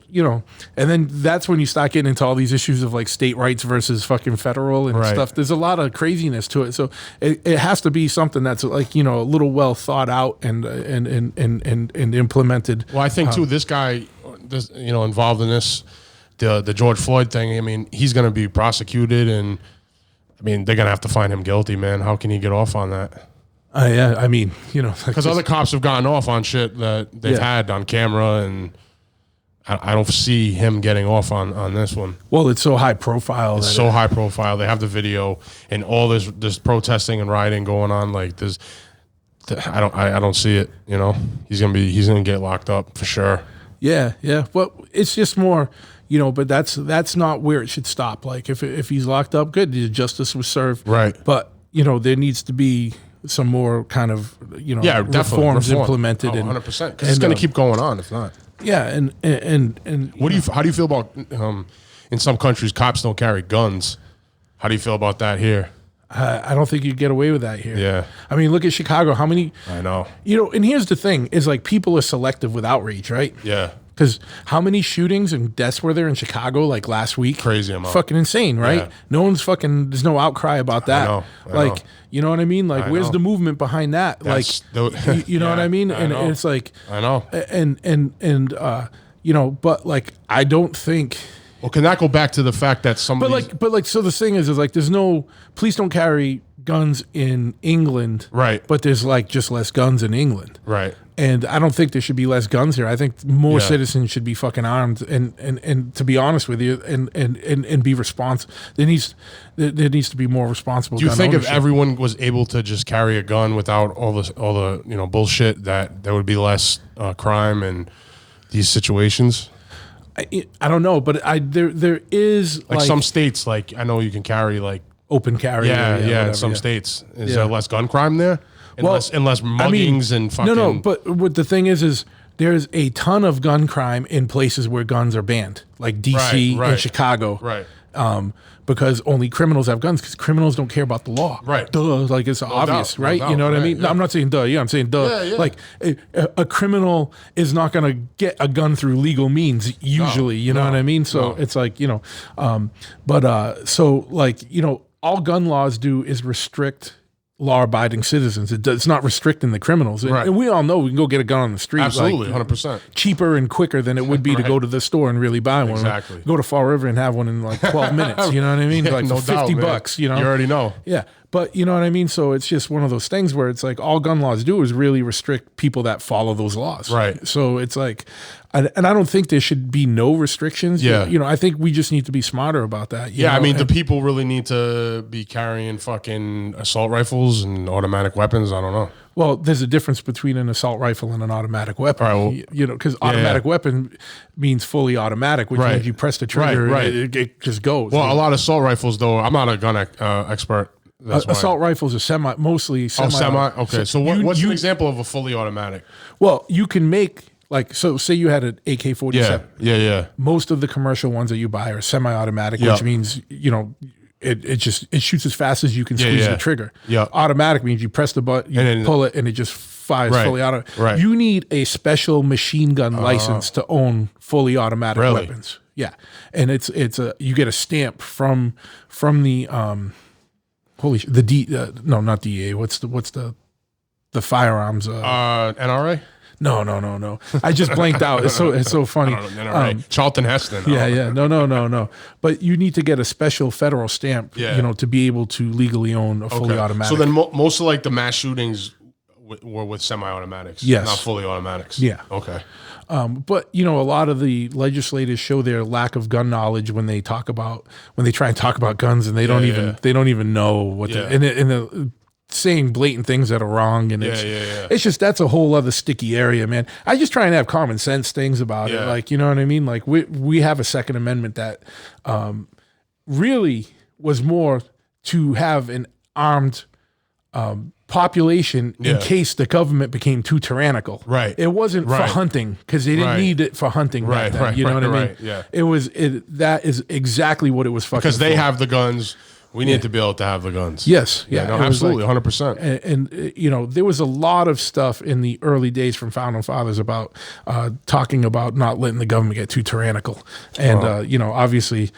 and then that's when you start getting into all these issues of state rights versus fucking federal and stuff. There's a lot of craziness to it. So it has to be something that's a little well thought out and implemented. Well, I think too, this guy, involved in this. The George Floyd thing, I mean, he's going to be prosecuted, and I mean, they're gonna have to find him guilty, man. How can he get off on that? Yeah, I mean, Because other cops have gotten off on shit that they've had on camera, and I don't see him getting off on this one. Well, it's so high profile. It's so high profile. They have the video and all this protesting and rioting going on. Like there's, I don't see it. He's gonna get locked up for sure. Yeah. Well, it's just more, but that's not where it should stop. Like if he's locked up, good, justice was served. Right. But there needs to be some more kind of reforms implemented. 100%. Because it's going to keep going on if not. Yeah, and how do you feel about in some countries cops don't carry guns? How do you feel about that here? I don't think you get away with that here. Yeah. I mean, look at Chicago. How many? I know. And here's the thing: is like people are selective with outrage, right? Yeah. Because how many shootings and deaths were there in Chicago like last week? Crazy amount. Fucking insane, right? Yeah. No one's fucking. There's no outcry about that. I like, know. you know what I mean? Like, where's the movement behind that? That's like, you know what I mean? And it's like, I know. And but like, I don't think. Well, can that go back to the fact that somebody? But like, so the thing is like, there's no police don't carry guns in England, right? But there's like just less guns in England, right? And I don't think there should be less guns here. I think more citizens should be fucking armed and to be honest with you, and be responsible. There needs to be more responsible. Do you think ownership. if everyone was able to just carry a gun without all the bullshit, that there would be less crime and these situations? I don't know, but there is like some states, like I know you can carry like open carry. Yeah. In some states, is there less gun crime there? Unless muggings and fucking. No. But what the thing is there's a ton of gun crime in places where guns are banned, like DC and Chicago. Right. Because only criminals have guns, because criminals don't care about the law. Right. Duh, like it's obvious, doubt, right? no You know doubt, what I mean? yeah. No, I'm not saying duh. Yeah, I'm saying duh. Yeah. Like a criminal is not going to get a gun through legal means usually. You know what I mean? So it's like all gun laws do is restrict law-abiding citizens. It's not restricting the criminals. And we all know we can go get a gun on the street. Absolutely, like, 100%. Cheaper and quicker than it would be to go to the store and really buy one. Exactly. Go to Fall River and have one in like 12 minutes. You know what I mean? Like no for 50 doubt, bucks, You You already know. Yeah. But you know what I mean? So it's just one of those things where it's like all gun laws do is really restrict people that follow those laws. Right. So it's like, and I don't think there should be no restrictions. Yeah. I think we just need to be smarter about that. You know? I mean, do people really need to be carrying fucking assault rifles and automatic weapons? I don't know. Well, there's a difference between an assault rifle and an automatic weapon. All right, well, because automatic weapon means fully automatic, which means you press the trigger and it just goes. Well, a lot of assault rifles, though, I'm not a gun expert. Assault rifles are mostly semi. Oh, semi? Okay. So what's an example of a fully automatic? Well, you can make, so say you had an AK-47. Yeah. Most of the commercial ones that you buy are semi-automatic, which means, it shoots as fast as you can squeeze the trigger. Yeah. Automatic means you press the button, you pull it, and it just fires fully auto. Right. You need a special machine gun license to own fully automatic weapons. Yeah. And you get a stamp from the not DEA. What's the firearms? NRA? No. I just blanked out. It's so funny. NRA. Charlton Heston. Yeah. No. But you need to get a special federal stamp, to be able to legally own a fully automatic. So then most of like the mass shootings were with semi-automatics, not fully automatics. Yeah. Okay. But a lot of the legislators show their lack of gun knowledge when they try and talk about guns, and they don't even know what and the saying blatant things that are wrong, and it's just that's a whole other sticky area, man. I just try and have common sense things about it, like you know what I mean. Like we have a Second Amendment that really was more to have an armed population in case the government became too tyrannical. Right. It wasn't for hunting, because they didn't need it for hunting back then. You know what I mean? Yeah. That is exactly what it was fucking because they for. have the guns. We need to be able to have the guns. Yes. Yeah. No, absolutely. 100%. And there was a lot of stuff in the early days from Founding Fathers about talking about not letting the government get too tyrannical. And, obviously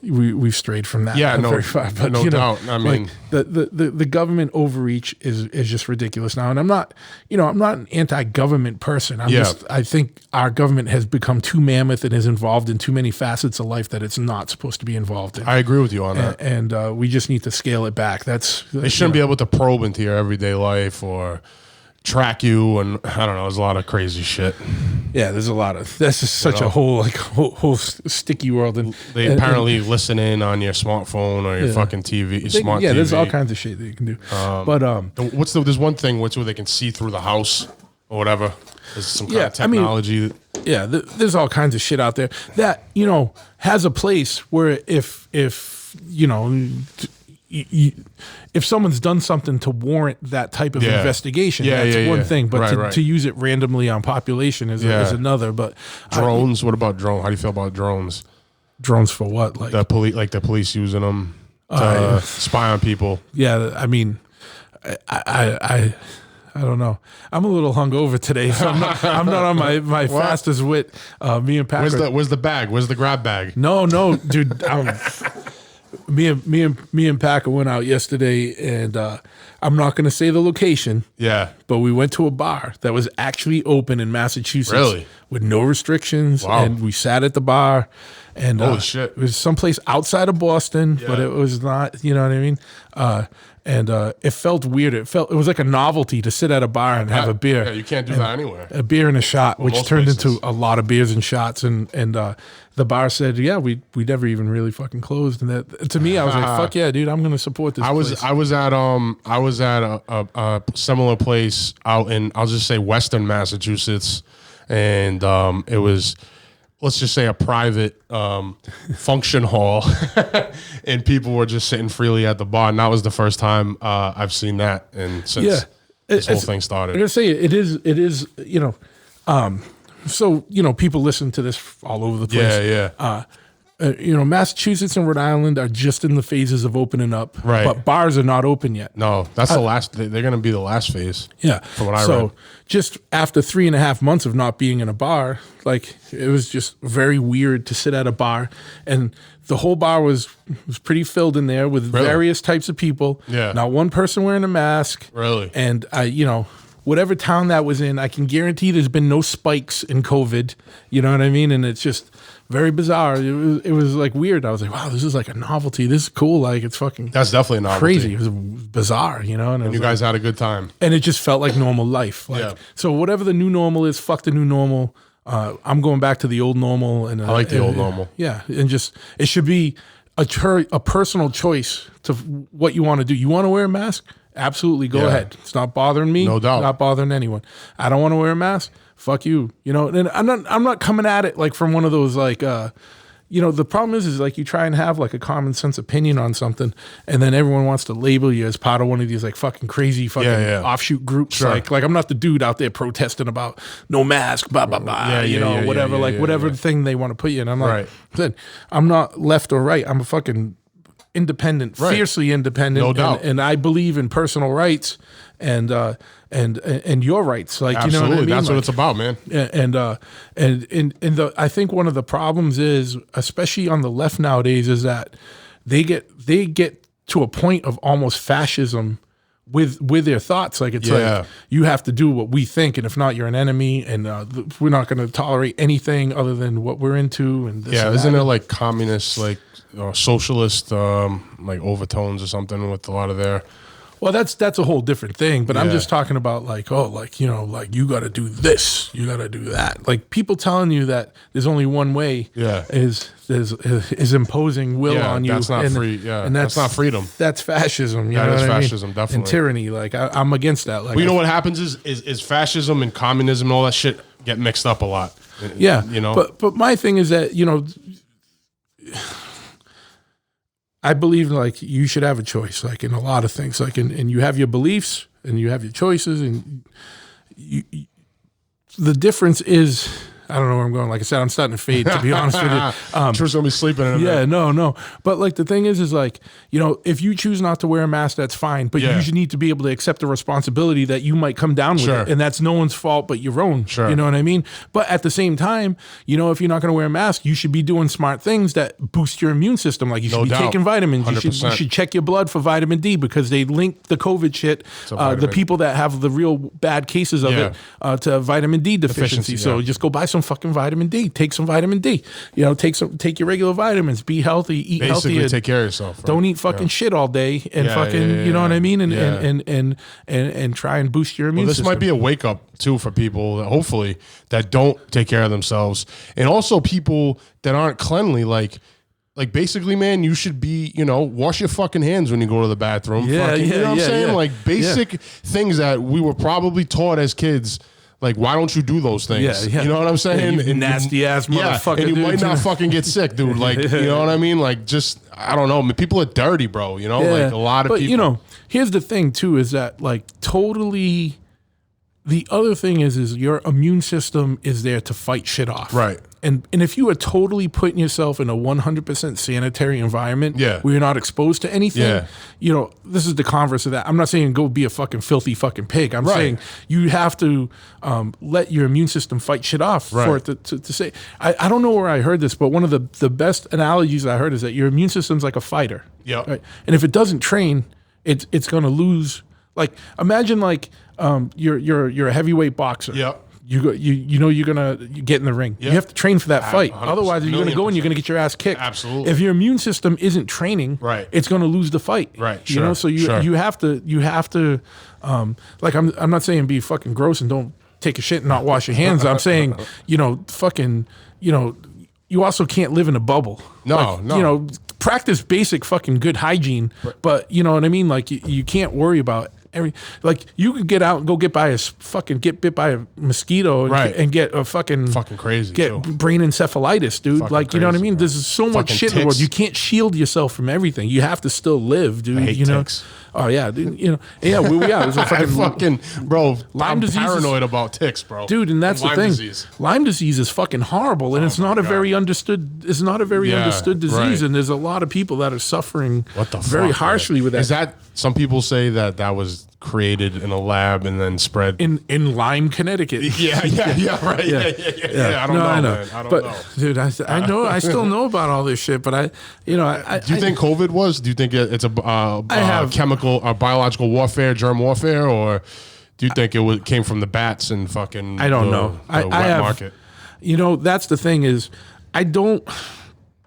we've strayed from that very far. But, no doubt. I mean, like the government overreach is just ridiculous now. And I'm not an anti-government person. I think our government has become too mammoth and is involved in too many facets of life that it's not supposed to be involved in. I agree with you on that. And we just need to scale it back. They shouldn't be able to probe into your everyday life or track you, and I don't know. There's a lot of crazy shit. Yeah, there's a lot of that's just such a whole sticky world, and they apparently listen in on your smartphone or your fucking TV, smart TV. There's all kinds of shit that you can do. But there's one thing where they can see through the house or whatever. There's some kind of technology. There's all kinds of shit out there that has a place where if if someone's done something to warrant that type of investigation, that's one thing. But to use it randomly on population is another. But drones, what about drones? How do you feel about drones? Drones for what? Like the police using them to spy on people. Yeah, I mean, I don't know. I'm a little hungover today, so I'm not on my fastest wit. Me and Packer. Where's the bag? Where's the grab bag? No, dude. Me and Packer went out yesterday, and I'm not going to say the location. Yeah, but we went to a bar that was actually open in Massachusetts, really, with no restrictions. Wow. And we sat at the bar, and holy shit, it was someplace outside of Boston, but it was not. You know what I mean? And it felt weird. It was like a novelty to sit at a bar and have a beer. Yeah, you can't do that anywhere. A beer and a shot, which turned into a lot of beers and shots. And the bar said, "Yeah, we never even really fucking closed." And that to me, I was like, "Fuck yeah, dude, I'm gonna support this." I was at a similar place out in, I'll just say, Western Massachusetts, and it was, let's just say, a private function hall, and people were just sitting freely at the bar. And that was the first time I've seen that, and since this whole thing started. I'm gonna say it is so people listen to this all over the place. Massachusetts and Rhode Island are just in the phases of opening up, right? But bars are not open yet. No, that's the last. They're going to be the last phase. Yeah, from what I read. So just after 3.5 months of not being in a bar, like it was just very weird to sit at a bar, and the whole bar was pretty filled in there with various types of people. Yeah, not one person wearing a mask. Really, and whatever town that was in, I can guarantee there's been no spikes in COVID. You know what I mean? And it's just very bizarre. It was like weird. I was like, wow, this is like a novelty. This is cool. Like it's fucking. That's definitely a novelty. Crazy. It was bizarre, And you guys had a good time. And it just felt like normal life. So whatever the new normal is, fuck the new normal. I'm going back to the old normal. And I like the old normal. Yeah, and just it should be a personal choice to what you want to do. You want to wear a mask? Absolutely, go ahead. It's not bothering me. No doubt. Not bothering anyone. I don't want to wear a mask. Fuck you. And I'm not coming at it like from one of those like the problem is like you try and have like a common sense opinion on something, and then everyone wants to label you as part of one of these like fucking crazy offshoot groups. Sure. Like I'm not the dude out there protesting about no mask, blah blah blah. Whatever thing they want to put you in. I'm like, I'm not left or right. I'm a fucking independent, fiercely independent, no doubt. And I believe in personal rights and your rights. Like, absolutely. You know what I mean? That's what it's about, man. And I think one of the problems is, especially on the left nowadays, is that they get to a point of almost fascism with their thoughts. Like it's like you have to do what we think, and if not, you're an enemy, and we're not going to tolerate anything other than what we're into. And this and isn't that. there like communist, like socialist, like overtones or something with a lot of their. Well, that's a whole different thing, but I'm just talking about like, like you got to do this, you got to do that. Like people telling you that there's only one way is imposing will on you. That's not free. Yeah, and that's not freedom. That's fascism. That is fascism, definitely. And tyranny. Like I'm against that. Like, well, you know what happens is fascism and communism and all that shit get mixed up a lot. Yeah, But my thing is that I believe like you should have a choice, like in a lot of things, like and you have your beliefs and you have your choices, and the difference is, I don't know where I'm going. Like I said, I'm starting to fade, to be honest with you. Drew's gonna be sleeping in a minute. No. But like the thing is like, if you choose not to wear a mask, that's fine. But you usually need to be able to accept the responsibility that you might come down with it. And that's no one's fault but your own. Sure. You know what I mean? But at the same time, if you're not going to wear a mask, you should be doing smart things that boost your immune system. Like you should be taking vitamins. 100%. You should check your blood for vitamin D, because they link the COVID shit, the people that have the real bad cases of it, to vitamin D deficiency. So just go buy some some fucking vitamin D. Take some vitamin D. You know, take your regular vitamins. Be healthy. Eat Basically, healthy. take care of yourself. Right? Don't eat fucking shit all day and you know what I mean? And try and boost your immune system. This might be a wake up too for people that hopefully that don't take care of themselves, and also people that aren't cleanly. Like basically, man, you should be, you know, wash your fucking hands when you go to the bathroom. You know what I'm saying? Like basic things that we were probably taught as kids. Like, why don't you do those things? You know what I'm saying? You nasty ass motherfucker. And you might not fucking get sick, dude. Like, you know what I mean? Like, just, I don't know. I mean, people are dirty, bro. You know, like a lot of people. You know, here's the thing too, is that like totally. The other thing is your immune system is there to fight shit off. Right. And if you are totally putting yourself in a 100% sanitary environment where you're not exposed to anything, you know, this is the converse of that. I'm not saying go be a fucking filthy fucking pig. I'm saying you have to let your immune system fight shit off for it to say. I don't know where I heard this, but one of the best analogies I heard is that your immune system's like a fighter. Yeah. Right? And if it doesn't train, it's going to lose. Like, imagine like you're a heavyweight boxer. Yep. You know you're gonna get in the ring. You have to train for that fight. Otherwise, you're gonna go and you're gonna get your ass kicked. Absolutely. If your immune system isn't training, it's gonna lose the fight. Right. You know, so you have to like I'm not saying be fucking gross and don't take a shit and not wash your hands. I'm saying fucking you also can't live in a bubble. No. You know, practice basic fucking good hygiene, but you know what I mean. Like you can't worry about. Like you could get out and go get bit by a mosquito and get a fucking crazy brain encephalitis, dude. Fucking like you know what I crazy, mean? man. There's so much shit in the world. You can't shield yourself from everything. You have to still live, dude. I hate ticks. Oh yeah, dude, you know, where we are. There's a fucking bro. Lyme disease. Paranoid about ticks, bro. Dude, and that's the thing. Disease. Lyme disease is fucking horrible, and it's not a very understood. It's not a very understood disease, and there's a lot of people that are suffering very harshly with that. Is that some people say that was created in a lab and then spread in Lyme, Connecticut? Yeah, right. Yeah. I don't know, man. I don't know. Dude, I know. I still know about all this shit, but I do you think COVID was? Do you think it's a chemical or biological warfare, germ warfare, or do you think it came from the bats and fucking? I don't know. The wet market. You know, that's the thing is, I don't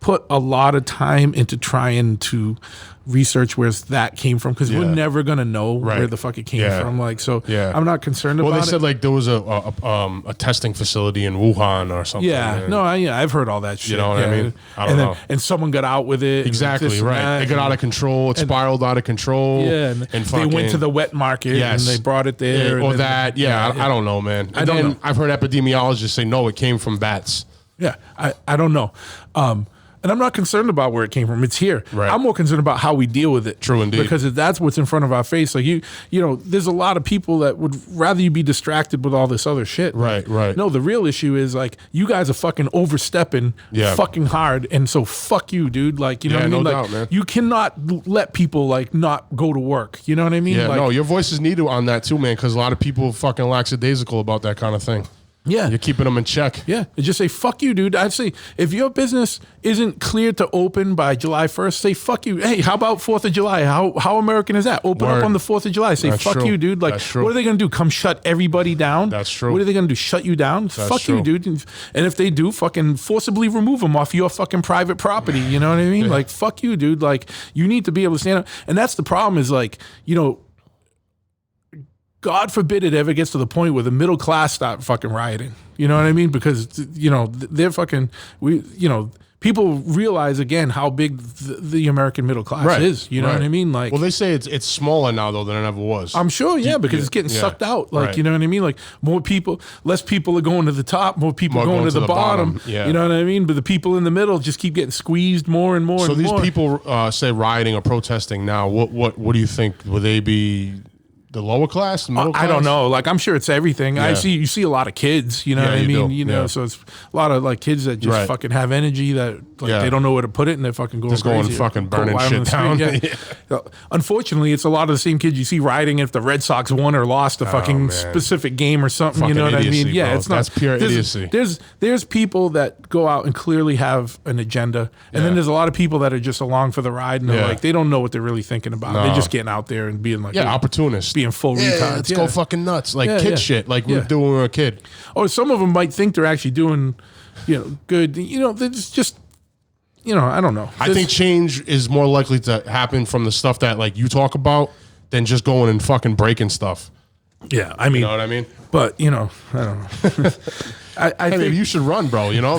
put a lot of time into trying to research where that came from because we're never gonna know where the fuck it came from. Like, so I'm not concerned about it. Well, they said like there was a testing facility in Wuhan or something. I've heard all that shit. You know what I mean? I don't know. And someone got out with it. Exactly right. It got out of control. It spiraled out of control. Yeah, and they went to the wet market and they brought it there. I don't know, man. I don't know. I've heard epidemiologists say no, it came from bats. Yeah, I don't know. And I'm not concerned about where it came from. It's here. Right. I'm more concerned about how we deal with it. True indeed. Because that's what's in front of our face. Like you know, there's a lot of people that would rather you be distracted with all this other shit. Right. No, the real issue is like you guys are fucking overstepping fucking hard. And so fuck you, dude. Like, you know what I mean? No like doubt, man. you cannot let people like not go to work. You know what I mean? Yeah, like, no, your voice is needed on that too, man, because a lot of people fucking lackadaisical about that kind of thing. Yeah. You're keeping them in check. Yeah. And just say, fuck you, dude. I'd say, if your business isn't cleared to open by July 1st, say, fuck you. Hey, how about 4th of July? How American is that? Open up on the 4th of July. Say, That's fuck true. you, dude. Like, what are they going to do? Come shut everybody down? That's true. What are they going to do? Shut you down? Fuck true. you, dude. And if they do, fucking forcibly remove them off your fucking private property. You know what I mean? Like, fuck you, dude. Like, you need to be able to stand up. And that's the problem is like, you know, God forbid it ever gets to the point where the middle class start fucking rioting. You know what I mean? Because, you know, they're fucking, people realize again how big the American middle class is. You know what I mean? Like, well, they say it's smaller now though than it ever was. I'm sure, because it's getting sucked out. Like, you know what I mean? Like less people are going to the top, more people are going to the bottom. Yeah. You know what I mean? But the people in the middle just keep getting squeezed more and more. So and these more. people say rioting or protesting now. What do you think? Would they be the lower class, the middle class? I don't know. Like, I'm sure it's everything. Yeah. You see a lot of kids, you know what I mean? Do. You know, so it's a lot of like kids that just fucking have energy that like they don't know where to put it and they're fucking going just crazy. Just going fucking burning shit down. Unfortunately, it's a lot of the same kids you see rioting if the Red Sox won or lost a fucking specific game or something. Fucking you know what idiocy, I mean? Yeah, bro. it's not. That's pure idiocy. There's people that go out and clearly have an agenda, and then there's a lot of people that are just along for the ride and they're like they don't know what they're really thinking about. They're just getting out there and being like opportunists. being full Yeah, retards. let's go fucking nuts. Like kid shit, like we were doing when we were a kid. Or some of them might think they're actually doing, good. There's just, I don't know. I think change is more likely to happen from the stuff that like you talk about than just going and fucking breaking stuff. Yeah, I mean, You know what I mean? but I don't know. I think Maybe you should run, bro. Maybe no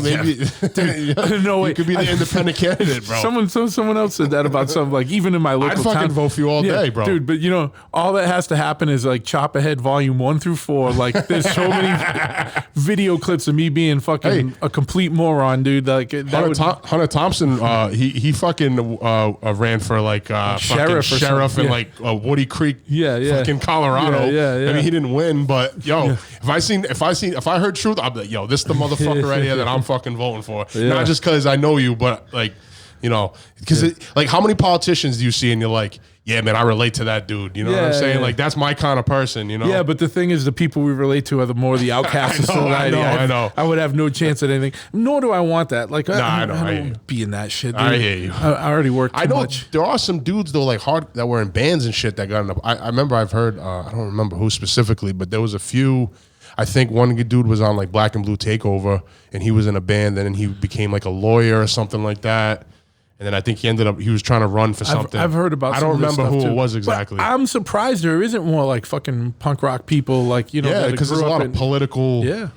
way. you could be the independent candidate, bro. Someone else said that about something like even in my local I'd fucking town. vote for you all day, bro. Dude, but all that has to happen is like Chop Ahead Volume 1 through 4. Like there's so many video clips of me being fucking a complete moron, dude. Like Hunter Thompson, he fucking ran for like Sheriff fucking sheriff in like Woody Creek, fucking Colorado. Yeah. I mean, he didn't win, but if I heard truth, I'd be like, this is the motherfucker right here that I'm fucking voting for. Not just because I know you, but like, because like how many politicians do you see and you're like, yeah, man, I relate to that dude. You know what I'm saying? Like that's my kind of person. Yeah, but the thing is, the people we relate to are the more the outcasts of society. I know. I would have no chance at anything. Nor do I want that. Like, I I hear you. don't be in that shit. Dude. I hear you. I already work too much. There are some dudes though, like hard that were in bands and shit that got in the. I remember I've heard. I don't remember who specifically, but there was a few. I think one good dude was on like Black and Blue Takeover, and he was in a band, and then he became like a lawyer or something like that. And then I think he was trying to run for something. I've heard about. I don't remember who too. it was exactly. But I'm surprised there isn't more like fucking punk rock people, like Yeah, because there's a lot of political. Yeah.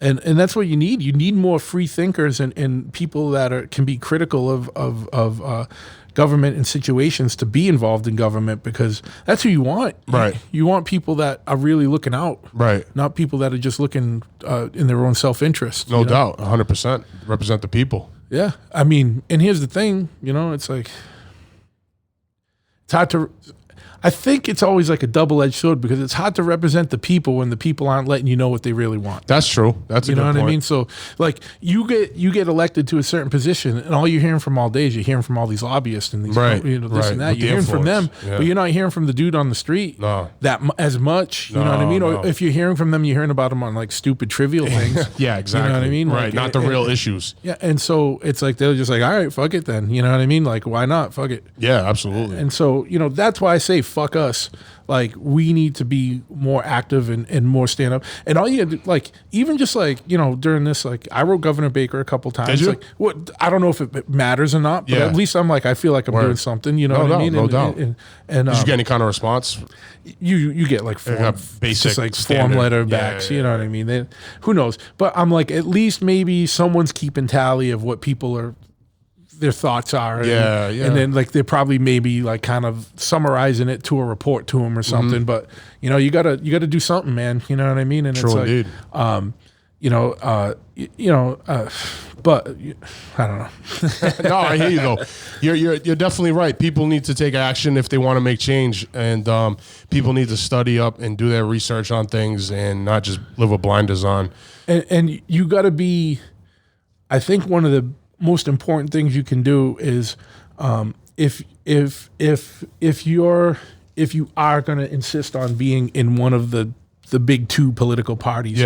And that's what you need. You need more free thinkers and people that can be critical of government and situations to be involved in government, because that's who you want. Right. You want people that are really looking out. Right. Not people that are just looking in their own self-interest. No doubt. 100%. Represent the people. Yeah. I mean, and here's the thing, it's like, it's hard to, I think it's always like a double-edged sword, because it's hard to represent the people when the people aren't letting you know what they really want. That's true. That's a good point. You know what I mean? So like you get elected to a certain position, and all you're hearing from all day is you're hearing from all these lobbyists and these this and that. You're hearing from them, but you're not hearing from the dude on the street as much. You know what I mean? Or if you're hearing from them, you're hearing about them on like stupid trivial things. Yeah, exactly. You know what I mean? Right. Like, not the real issues. Yeah, and so it's like they're just like, all right, fuck it then. You know what I mean? Like, why not? Fuck it. Yeah, absolutely. And so that's why I say fuck us. Like, we need to be more active and more stand up. And all you like, even just like, during this, like, I wrote Governor Baker a couple times. Did you? Like, what? I don't know if it matters or not, but at least I'm like, I feel like I'm doing something. You know what I mean? No doubt. And did you get any kind of response? You get like basic, just like standard form letter backs. You know what I mean? Who knows? But I'm like, at least maybe someone's keeping tally of what people are. Their thoughts are, and then like they're probably maybe like kind of summarizing it to a report to them or something. But you gotta do something, man. You know what I mean? And True it's indeed. But I don't know. No, I hear you though. You're definitely right. People need to take action if they want to make change, and people need to study up and do their research on things and not just live with blinders on. And you got to be. I think one of the most important things you can do is if you are going to insist on being in one of the big two political parties,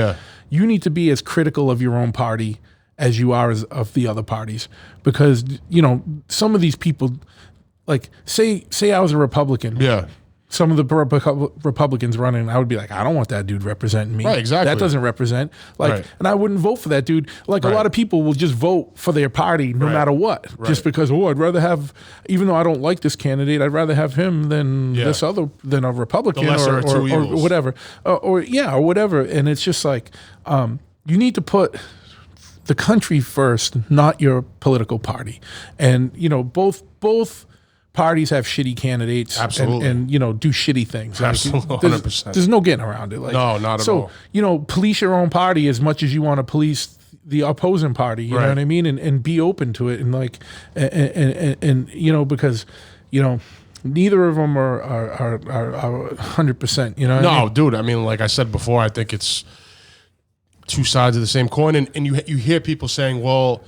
you need to be as critical of your own party as you are of the other parties, because some of these people, like say I was a Republican, some of the Republicans running, I would be like, I don't want that dude representing me. Right, exactly. That doesn't represent. And I wouldn't vote for that dude. Like a lot of people will just vote for their party no matter what, just because I'd rather have, even though I don't like this candidate, I'd rather have him than than a Republican or whatever, or whatever. And it's just like you need to put the country first, not your political party. And both parties have shitty candidates, absolutely, and do shitty things. Absolutely, 100%. There's no getting around it. Like, no, not at all. So police your own party as much as you want to police the opposing party. You know what I mean? And be open to it, and like, and because neither of them are 100%. You know? No, dude. I mean, like I said before, I think it's two sides of the same coin, and you hear people saying, "Well,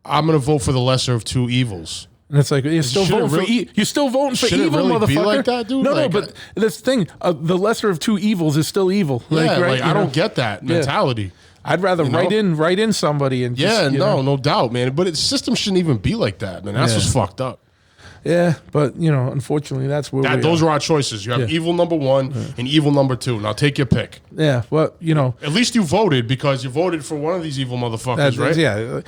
I'm going to vote for the lesser of two evils." And it's like you're still voting for you're still voting for evil, really motherfucker. Be like that, dude? No, but that's the thing. The lesser of two evils is still evil. I don't get that mentality. I'd rather write in somebody and no doubt, man. But the system shouldn't even be like that, man. That's what's fucked up. Yeah, but unfortunately, that's where Those are our choices. You have evil number one and evil number two. Now take your pick. Yeah, well, At least you voted because you voted for one of these evil motherfuckers, right? Yeah,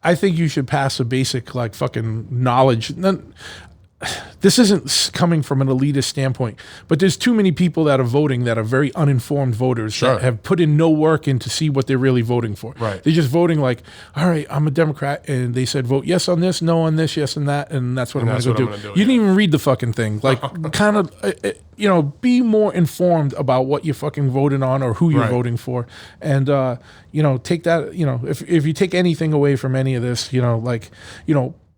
I think you should pass a basic fucking knowledge. This isn't coming from an elitist standpoint, but there's too many people that are voting that are very uninformed voters that have put in no work in to see what they're really voting for. Right. They're just voting like, all right, I'm a Democrat, and they said vote yes on this, no on this, yes on that, and that's what I'm going to do. You didn't even read the fucking thing. Like, kind of, be more informed about what you're fucking voting on or who you're voting for, and take that. If you take anything away from any of this,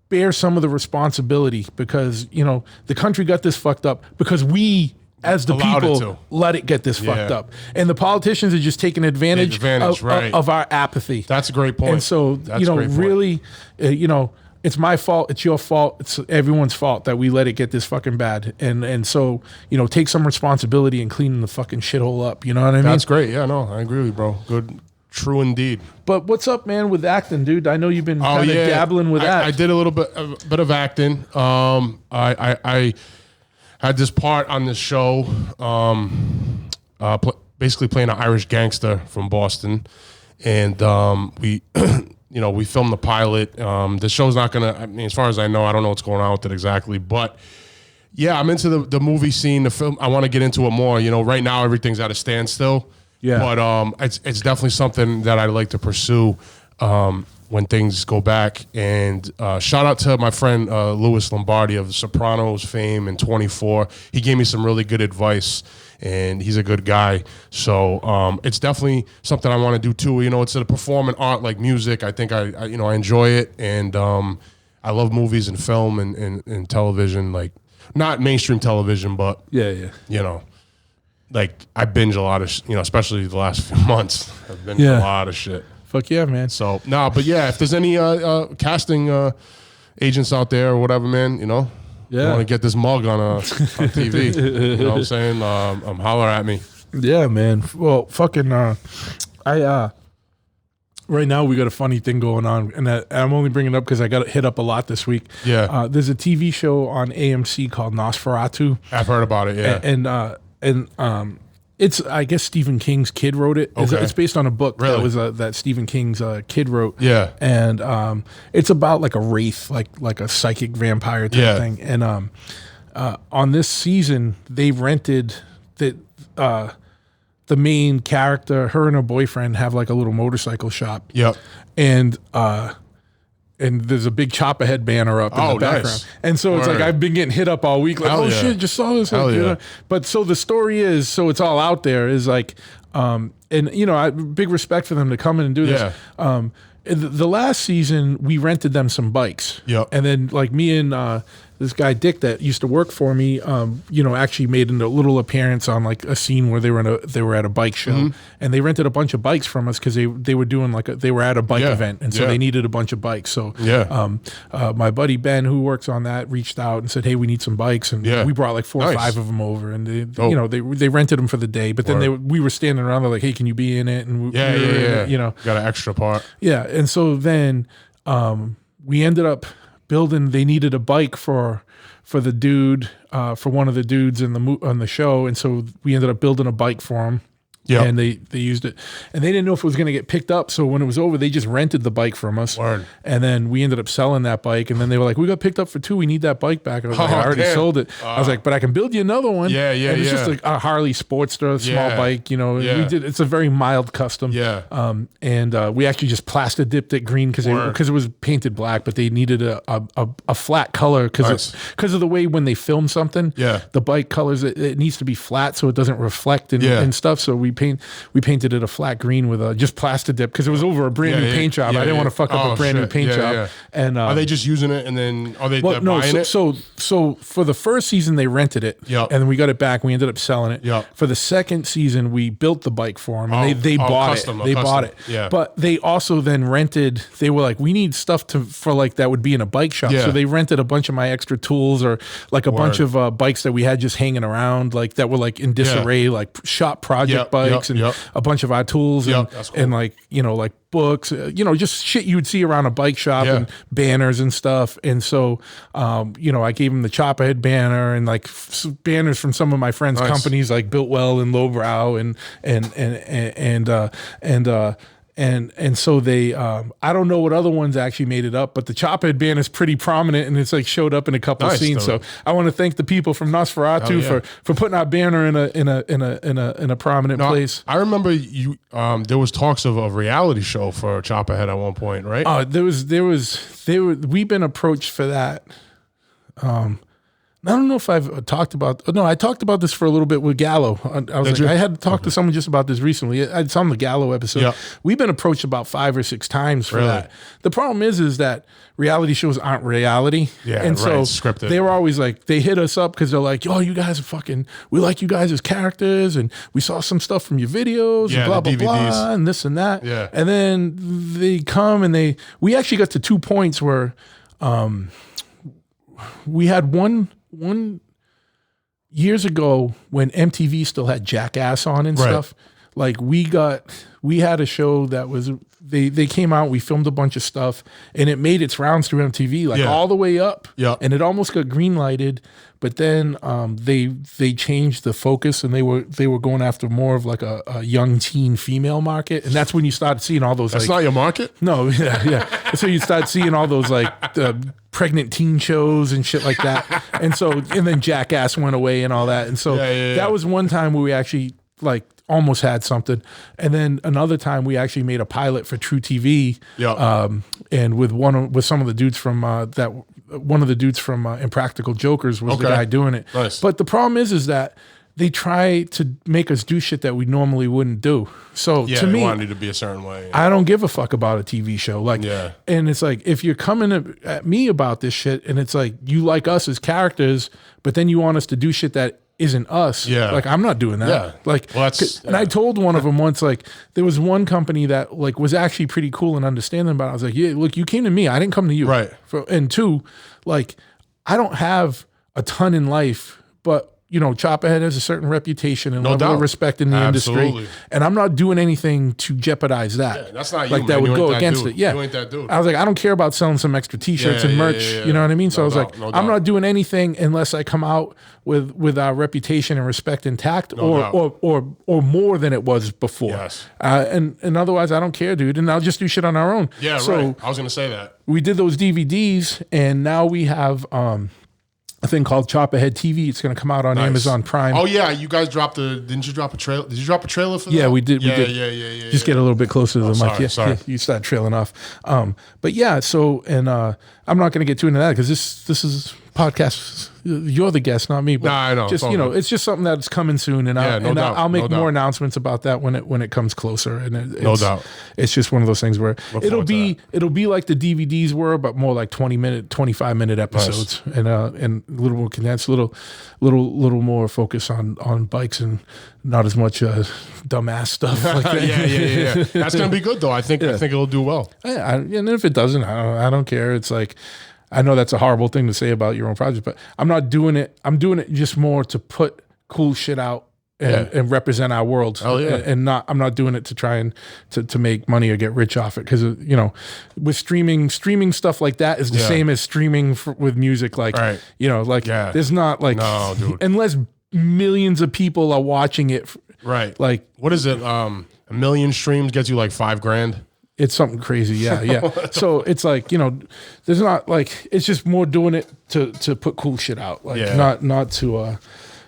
bear some of the responsibility because, the country got this fucked up because we, as the people, let it get this fucked up. And the politicians are just taking advantage of our apathy. That's a great point. And so, really, it's my fault, it's your fault, it's everyone's fault that we let it get this fucking bad. And so, take some responsibility in cleaning the fucking shithole up. You know what I mean? That's great. Yeah, no, I agree with you, bro. Good. True indeed. But what's up, man, with acting, dude? I know you've been kind of dabbling with that. I did a bit of acting. I had this part on this show, basically playing an Irish gangster from Boston, and we, we filmed the pilot. The show's not gonna. I mean, as far as I know, I don't know what's going on with it exactly, but. Yeah, I'm into the movie scene, the film. I want to get into it more. Right now everything's at a standstill. Yeah, but it's definitely something that I'd like to pursue when things go back. And shout out to my friend Louis Lombardi of Sopranos fame and 24. He gave me some really good advice, and he's a good guy. So it's definitely something I want to do too. It's a performing art like music. I think I enjoy it, and I love movies and film and television, like not mainstream television, but like I binge a lot of, especially the last few months, I've binged a lot of shit. Fuck yeah, man. So but yeah, if there's any casting agents out there or whatever, man, you want to get this mug on TV, you know what I'm saying? Holler at me. Yeah, man. Well, fucking, right now we got a funny thing going on, and I'm only bringing it up because I got hit up a lot this week. Yeah. There's a TV show on AMC called Nosferatu. I've heard about it. Yeah. And it's, I guess Stephen King's kid wrote it. Okay. It's based on a book that Stephen King's kid wrote. Yeah. And it's about like a wraith, like a psychic vampire type thing. And on this season, they rented the main character, her and her boyfriend have like a little motorcycle shop. Yep. And there's a big chopper head banner up in the background. Nice. And so it's like I've been getting hit up all week like, shit, just saw this. But so the story is, so it's all out there, is like, and I big respect for them to come in and do this. The last season we rented them some bikes. Yep. And then like me and this guy Dick that used to work for me, actually made a little appearance on like a scene where they were at a bike show, and they rented a bunch of bikes from us because they were doing they were at a bike event, and so they needed a bunch of bikes. So my buddy Ben, who works on that, reached out and said, "Hey, we need some bikes," and we brought like 4 or 5 of them over, and they rented them for the day. But then we were standing around, they're like, "Hey, can you be in it?" And got an extra part. Yeah, and so then we ended up building. They needed a bike for the dude, for one of the dudes on the show, and so we ended up building a bike for him. Yeah, and they used it, and they didn't know if it was going to get picked up. So when it was over, they just rented the bike from us. Word. And then we ended up selling that bike. And then they were like, "We got picked up for $2. We need that bike back." And I was like, "I already sold it." I was like, "But I can build you another one." Yeah. And it's just a Harley Sportster, small bike. We did. It's a very mild custom. Yeah. And we actually just plaster dipped it green because it was painted black, but they needed a flat color because of the way when they film something. Yeah. The bike colors it needs to be flat so it doesn't reflect and stuff. So we painted it a flat green with just plaster dip because it was over a brand new paint job. I didn't want to fuck up a brand new paint job. Yeah. And are they just using it and then are they buying it? So for the first season they rented it, and then we got it back. We ended up selling it. Yep. For the second season we built the bike for them, and they bought custom, it. They bought it. Yeah. But they also then rented. They were like, we need stuff for like that would be in a bike shop. Yeah. So they rented a bunch of my extra tools or like a bunch of bikes that we had just hanging around, like that were like in disarray, like shop project bikes. bikes and a bunch of our tools and, that's cool. and like, like books, just shit you would see around a bike shop and banners and stuff. And so, I gave him the Chopperhead banner and like banners from some of my friends' companies like Builtwell and Lowbrow and so they, I don't know what other ones actually made it up, but the Chopperhead banner is pretty prominent and it's like showed up in a couple of scenes. So I want to thank the people from Nosferatu for putting our banner in a prominent place. I remember you. There was talks of a reality show for Chopperhead at one point, right? We've been approached for that. I don't know if I've talked about. No, I talked about this for a little bit with Gallo. I had talked to someone just about this recently. It's on the Gallo episode. Yep. We've been approached about 5 or 6 times for that. The problem is that reality shows aren't reality. Yeah, and so scripted. They were always like, they hit us up because they're like, "Yo, you guys are fucking. We like you guys as characters, and we saw some stuff from your videos, and blah blah blah, and this and that." Yeah. And then they come and we actually got to 2 points where, we had one years ago when MTV still had Jackass on and stuff. Like we had a show that was they came out, we filmed a bunch of stuff and it made its rounds through MTV all the way up. And it almost got green lighted, but then they changed the focus and they were going after more of like a young teen female market, and that's when you started seeing all those. That's not your market? No, yeah. So you start seeing all those like pregnant teen shows and shit like that. And then Jackass went away and all that. And so that was one time where we actually like almost had something. And then another time we actually made a pilot for True TV. And with some of the dudes from one of the dudes from Impractical Jokers was the guy doing it. Nice. But the problem is that they try to make us do shit that we normally wouldn't do. So to me, they wanted it to be a certain way. I don't give a fuck about a TV show. And it's like, if you're coming at me about this shit and it's like, you like us as characters, but then you want us to do shit that isn't us. Like, I'm not doing that. And I told one of them once, like, there was one company that like was actually pretty cool and understanding about it. I was like, yeah, look, you came to me. I didn't come to you. And 2, like, I don't have a ton in life, but Chopperhead has a certain reputation and level of respect in the industry, and I'm not doing anything to jeopardize that. That's not like you, that man. would You go ain't against that it. Yeah, you ain't that dude. I was like, I don't care about selling some extra T-shirts and merch. You know what I mean? So I was like, I'm not doing anything unless I come out with our reputation and respect intact, or more than it was before. And otherwise, I don't care, dude. And I'll just do shit on our own. I was gonna say that we did those DVDs, and now we have a thing called Chopperhead TV. It's going to come out on Amazon Prime. Oh yeah, you guys didn't you drop a trailer? Did you drop a trailer for that? Yeah, we did. Yeah. Just get a little bit closer to the mic. Sorry. Yeah, you start trailing off. But yeah, so, and I'm not going to get too into that because this is podcast. You're the guest, not me. But I know. Just it's just something that's coming soon, and I'll make more announcements about that when it comes closer. And no doubt, it's just one of those things where it'll be like the DVDs were, but more like 25-minute episodes, and a little more condensed, little more focus on bikes and not as much dumbass stuff like that. Yeah. That's gonna be good though. I think it'll do well. And if it doesn't, I don't care. It's like, I know that's a horrible thing to say about your own project, but I'm not doing it. I'm doing it just more to put cool shit out and represent our world. And I'm not doing it to try and to make money or get rich off it. Because with streaming stuff like that is the same as streaming with music. Like there's not like, no, dude. Unless millions of people are watching it. Like, what is it? A million streams gets you like $5,000. It's something crazy, yeah. So it's like, there's not like, it's just more doing it to put cool shit out, like not to.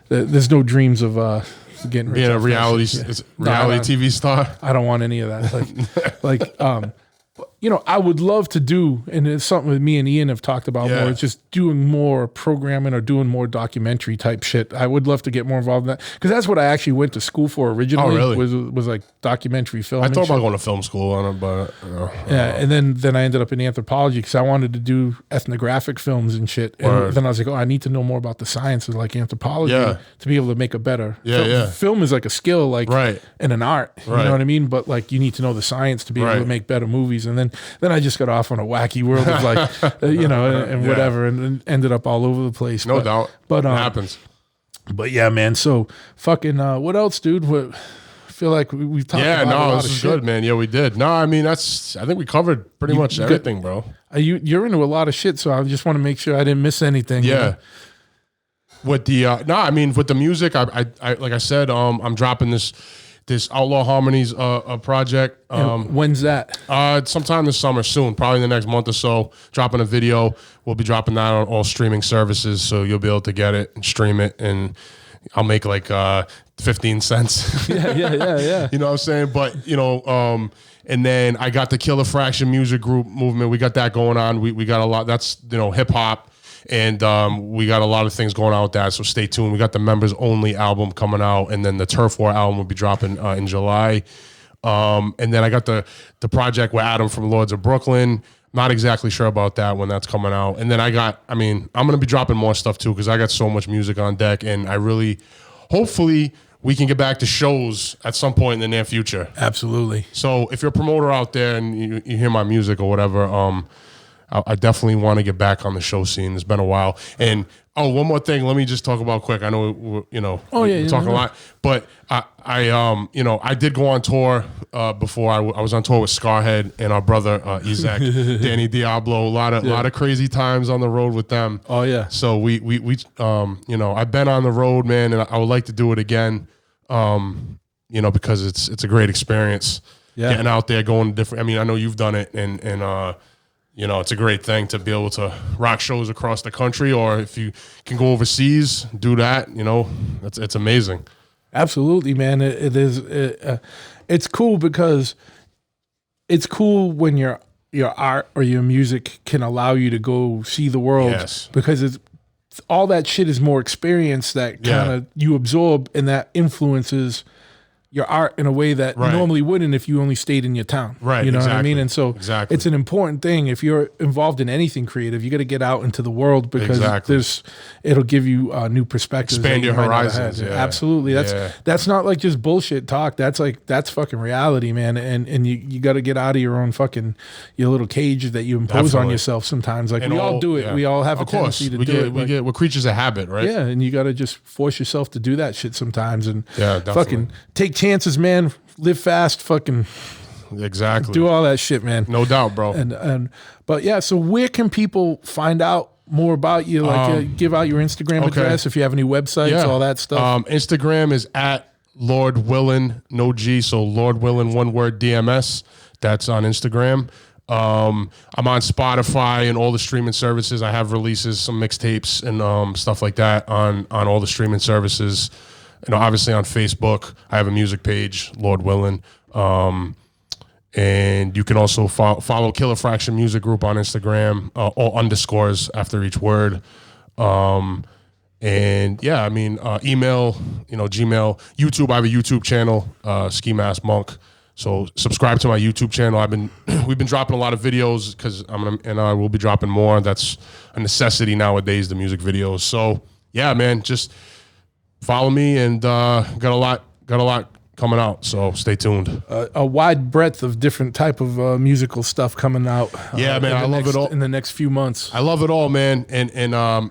There's no dreams of getting rich. Being a reality TV star. I don't want any of that. Like I would love to do, and it's something that me and Ian have talked about more. It's just doing more programming or doing more documentary type shit. I would love to get more involved in that because that's what I actually went to school for originally. Oh, really? Was like documentary film. I thought about going to film school on it, but and then I ended up in anthropology because I wanted to do ethnographic films and shit. And then I was like, I need to know more about the science of like anthropology to be able to make a better film. Film is like a skill, like and an art. You know what I mean? But like you need to know the science to be able to make better movies. And then I just got off on a wacky world of like, and whatever, and ended up all over the place. No doubt. But it happens. But yeah, man. So fucking, what else, dude? feel like we've talked Yeah, about a no, lot this of is shit. good, man. Yeah, we did. No, I mean, I think we covered pretty much everything, bro. You're into a lot of shit, so I just want to make sure I didn't miss anything. Yeah. You know? With the I mean, with the music, I like I said, I'm dropping this Outlaw Harmonies project. And when's that? Sometime this summer, soon, probably in the next month or so. Dropping a video. We'll be dropping that on all streaming services, so you'll be able to get it and stream it, and I'll make like 15 cents. Yeah. You know what I'm saying? But you know, and then I got the Killer Fraction music group movement. We got that going on. We got a lot. That's, you know, hip hop. And we got a lot of things going on with that, so stay tuned. We got the Members Only album coming out, and then the Turf War album will be dropping in July. And then I got the project with Adam from Lords of Brooklyn. Not exactly sure about that when that's coming out. And then I'm going to be dropping more stuff too, because I got so much music on deck, and hopefully we can get back to shows at some point in the near future. Absolutely. So if you're a promoter out there and you hear my music or whatever, I definitely want to get back on the show scene. It's been a while. And one more thing, let me just talk about quick. I know we're talking a lot, but I did go on tour before. I was on tour with Scarhead and our brother Isaac, Danny Diablo. A lot of crazy times on the road with them. Oh yeah. So we I've been on the road, man, and I would like to do it again. Because it's a great experience. Yeah. Getting out there, going to different. I mean, I know you've done it, and it's a great thing to be able to rock shows across the country, or if you can go overseas, do that. It's amazing. Absolutely, man. It is. It's cool because it's cool when your art or your music can allow you to go see the world. Yes. Because it's all that shit is more experience that kind of you absorb, and that influences your art in a way that you normally wouldn't if you only stayed in your town. Right. You know what I exactly. mean? And so it's an important thing. If you're involved in anything creative, you got to get out into the world, because it'll give you new perspectives. Expand your horizons. Yeah. Absolutely. That's not like just bullshit talk. That's fucking reality, man. And you got to get out of your own your little cage that you impose on yourself sometimes. Like, and we all do it. Yeah. We all have a tendency to do it. We're creatures of habit, right? Yeah. And you got to just force yourself to do that shit sometimes, and fucking take chances, man. Live fast, fucking exactly. Do all that shit, man. No doubt, bro. But yeah, so where can people find out more about you? Like, give out your Instagram address, if you have any websites, all that stuff. Instagram is at Lord Willin, no G, so Lord Willin, one word, DMS. That's on Instagram. I'm on Spotify and all the streaming services. I have releases, some mixtapes and stuff like that on all the streaming services. Obviously on Facebook, I have a music page, Lord Willin. And you can also follow Killer Fraction Music Group on Instagram, all underscores after each word. Email, Gmail, YouTube. I have a YouTube channel, SkiMaskMonk. So subscribe to my YouTube channel. We've been dropping a lot of videos because I will be dropping more. That's a necessity nowadays, the music videos. So yeah, man, just follow me, and got a lot coming out. So stay tuned. A wide breadth of different type of musical stuff coming out. Yeah, man, I love it all in the next few months. I love it all, man, and I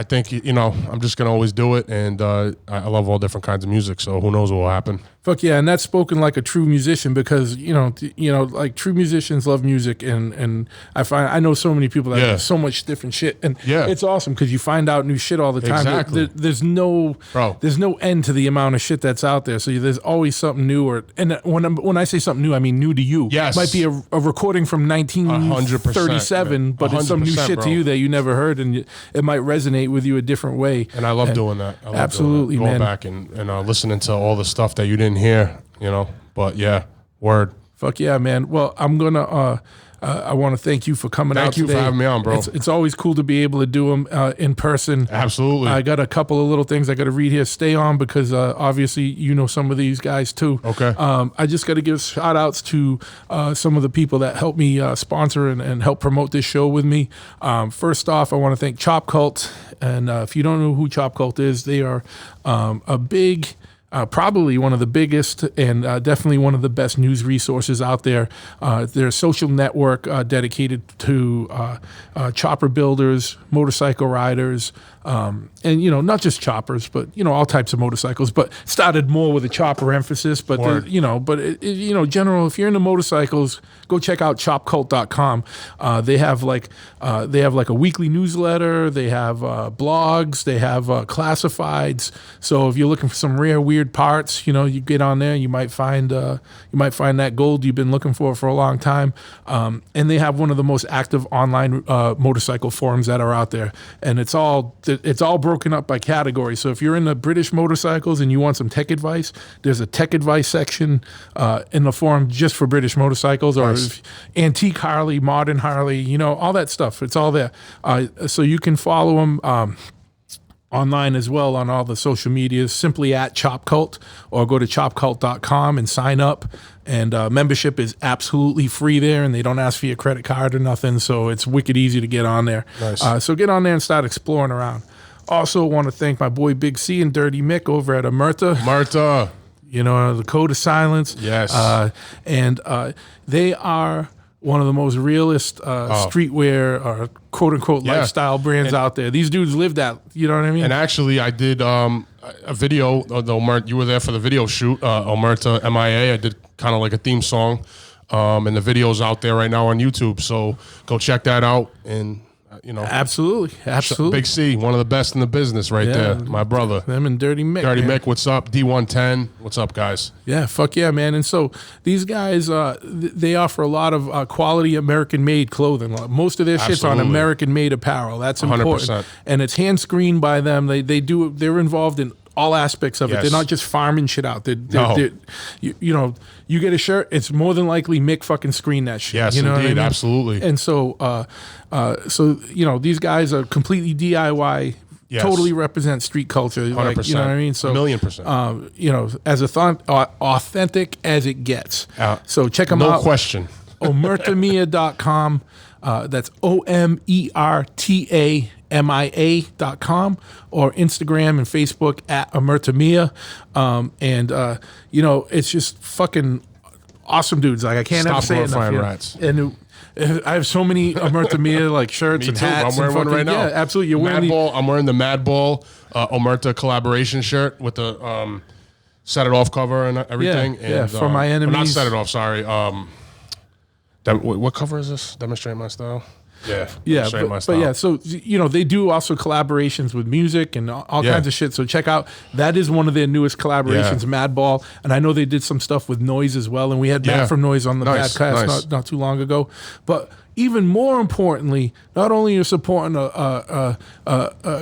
think I'm just gonna always do it, and I love all different kinds of music. So who knows what will happen? Fuck yeah, and that's spoken like a true musician, because like true musicians love music, and I know so many people that have so much different shit, and it's awesome because you find out new shit all the time. Exactly. There's no end to the amount of shit that's out there. So there's always something new, and when I say something new, I mean new to you. Yes, it might be a recording from 1937, but it's some new shit to you that you never heard, and it might resonate with you a different way. And I love doing that. I love absolutely, doing that. Going man. back and listening to all the stuff that you didn't hear, But yeah, word. Fuck yeah, man. Well, I'm gonna. I want to thank you for coming out today. Thank you for having me on, bro. It's always cool to be able to do them in person. Absolutely. I got a couple of little things I got to read here. Stay on, because obviously some of these guys too. Okay. I just got to give shout outs to some of the people that helped me sponsor and help promote this show with me. First off, I want to thank Chop Cult. And if you don't know who Chop Cult is, they are a big probably one of the biggest and definitely one of the best news resources out there. Their social network dedicated to chopper builders, motorcycle riders, and not just choppers, but all types of motorcycles. But started more with a chopper emphasis. But general, if you're into motorcycles, go check out chopcult.com. They have like a weekly newsletter. They have blogs. They have classifieds. So if you're looking for some rare, weird parts, you get on there, you might find that gold you've been looking for a long time. And they have one of the most active online motorcycle forums that are out there, and it's all broken up by category. So if you're into British motorcycles and you want some tech advice, there's a tech advice section in the forum just for British motorcycles, or antique Harley, modern Harley, all that stuff. It's all there. So you can follow them online as well on all the social medias, simply at ChopCult, or go to chopcult.com and sign up. And membership is absolutely free there, and they don't ask for your credit card or nothing, so it's wicked easy to get on there. Nice. So get on there and start exploring around. Also want to thank my boy Big C and Dirty Mick over at Omerta. The Code of Silence. Yes. And they are one of the most realist streetwear or quote-unquote lifestyle brands out there. These dudes live that, you know what I mean? And actually, I did a video. You were there for the video shoot, Omerta MIA. I did kind of like a theme song, and the video's out there right now on YouTube. So go check that out. And absolutely. Big C, one of the best in the business, there. My brother. Them and Dirty Mick. Mick, what's up? D110, what's up, guys? Yeah, fuck yeah, man. And so these guys, they offer a lot of quality American-made clothing. Most of their shit's on American-made apparel. That's important. 100%. And it's hand-screened by them. They're involved in all aspects of it. They're not just farming shit out. You get a shirt, it's more than likely Mick fucking screen that shit. Yes, you know indeed, what I mean? absolutely. And so, these guys are completely DIY. Yes. Totally represent street culture. 100%. You know what I mean? So, 1,000,000%. As authentic as it gets. So check them out. No question. Omertamia.com. That's OMERTAMIA.com, or Instagram and Facebook at Omertamia. It's just fucking awesome dudes. Like, I can't ever say enough. Rats. And I have so many Omertamia shirts Me and too. hats. I'm wearing one right now. Yeah, absolutely. You're wearing I'm wearing the Madball Omerta collaboration shirt with the Set It Off cover and everything. Yeah, for my enemies. Not Set It Off, sorry. What cover is this? Demonstrate My Style? Yeah, so they do also collaborations with music and all kinds of shit. So check out, that is one of their newest collaborations, Madball, and I know they did some stuff with Noise as well. And we had Matt from Noise on the podcast not too long ago. But even more importantly, not only are you supporting a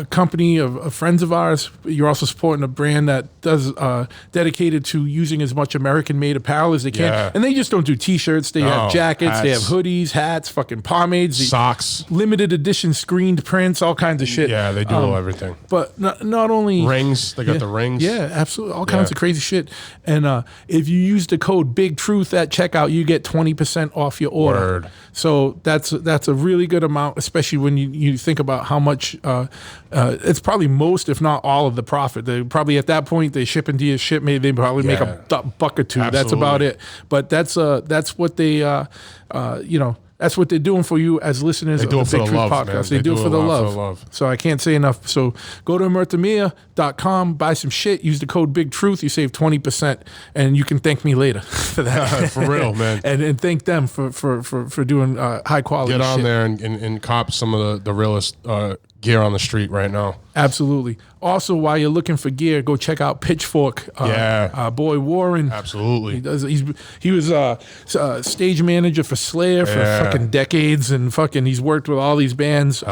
company of friends of ours, you're also supporting a brand that does dedicated to using as much American-made apparel as they can. And they just don't do T-shirts. They have jackets, hats. They have hoodies, hats, fucking pomades, socks, limited edition screened prints, all kinds of shit. Yeah, they do everything. But not only rings, they got the rings. Yeah, absolutely, all kinds of crazy shit. And if you use the code Big Truth at checkout, you get 20% off your order. Word. So that's a really good amount, especially when you think about how much it's probably most, if not all, of the profit. They probably at that point they ship into your ship. Maybe they probably make a buck or two. Absolutely. That's about it. But that's what they that's what they're doing for you as listeners of the Big Truth podcast. They do it for the love. So I can't say enough. So go to omertamia.com, buy some shit, use the code Big Truth, you save 20%, and you can thank me later for that. For real, man. and thank them for doing high quality shit. Get on there and cop some of the realest gear on the street right now. Absolutely. Also, while you're looking for gear, go check out Pitchfork. Boy Warren. Absolutely. He was stage manager for Slayer for fucking decades, and he's worked with all these bands.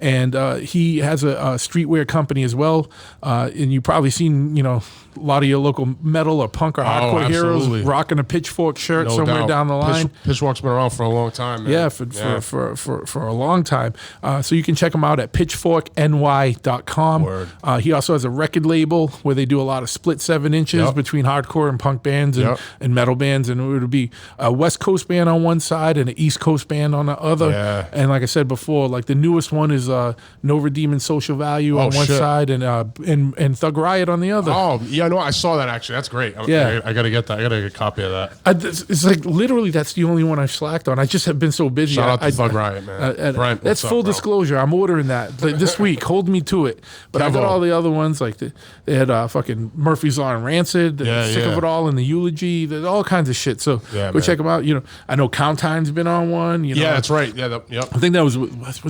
And he has a streetwear company as well. And you've probably seen, a lot of your local metal or punk or hardcore heroes rocking a Pitchfork shirt somewhere down the line. Pitchfork's been around for a long time, man. Yeah, for a long time. So you can check them out at pitchforkny.com. SkiMaskMonk.com. Word. He also has a record label where they do a lot of split 7 inches Yep. between hardcore and punk bands and, Yep. and metal bands. And it would be a West Coast band on one side and an East Coast band on the other. Yeah. And like I said before, like the newest one is No Redeeming Social Value on one shit. side and Thug Riot on the other. Oh, yeah, no, I saw that actually. That's great. Yeah. I gotta get that. I gotta get a copy of that. It's like literally that's the only one I've slacked on. I just have been so busy. Shout out to Thug Riot, man. Brent, that's what's full up, bro? disclosure. I'm ordering that like, this week. Hold me to it. But I got Devo. all the other ones. Like they had fucking Murphy's Law and Rancid. Yeah, Sick yeah. of It All in the Eulogy. There's all kinds of shit. So Yeah, go man. check them out. You know, I know Count Time's been on one. You know, Yeah, that's right. Yeah, yep. I think that was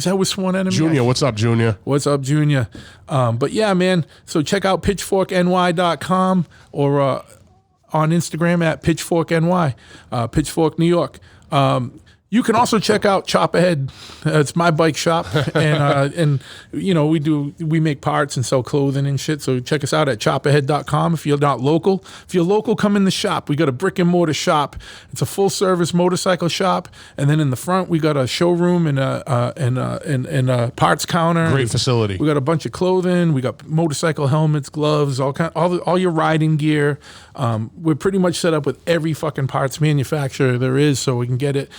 that with Sworn Enemy? Junior, what's up, Junior? What's up, Junior? But yeah, man. So check out pitchforkny.com or on Instagram at pitchforkny, Pitchfork New York. You can also check out Chop Ahead. It's my bike shop, and you know we make parts and sell clothing and shit. So check us out at chopahead.com. If you're not local, if you're local, come in the shop. We got a brick and mortar shop. It's a full service motorcycle shop, and then in the front we got a showroom and a parts counter. Great facility. We got a bunch of clothing. We got motorcycle helmets, gloves, all your riding gear. We're pretty much set up with every fucking parts manufacturer there is, so we can get it.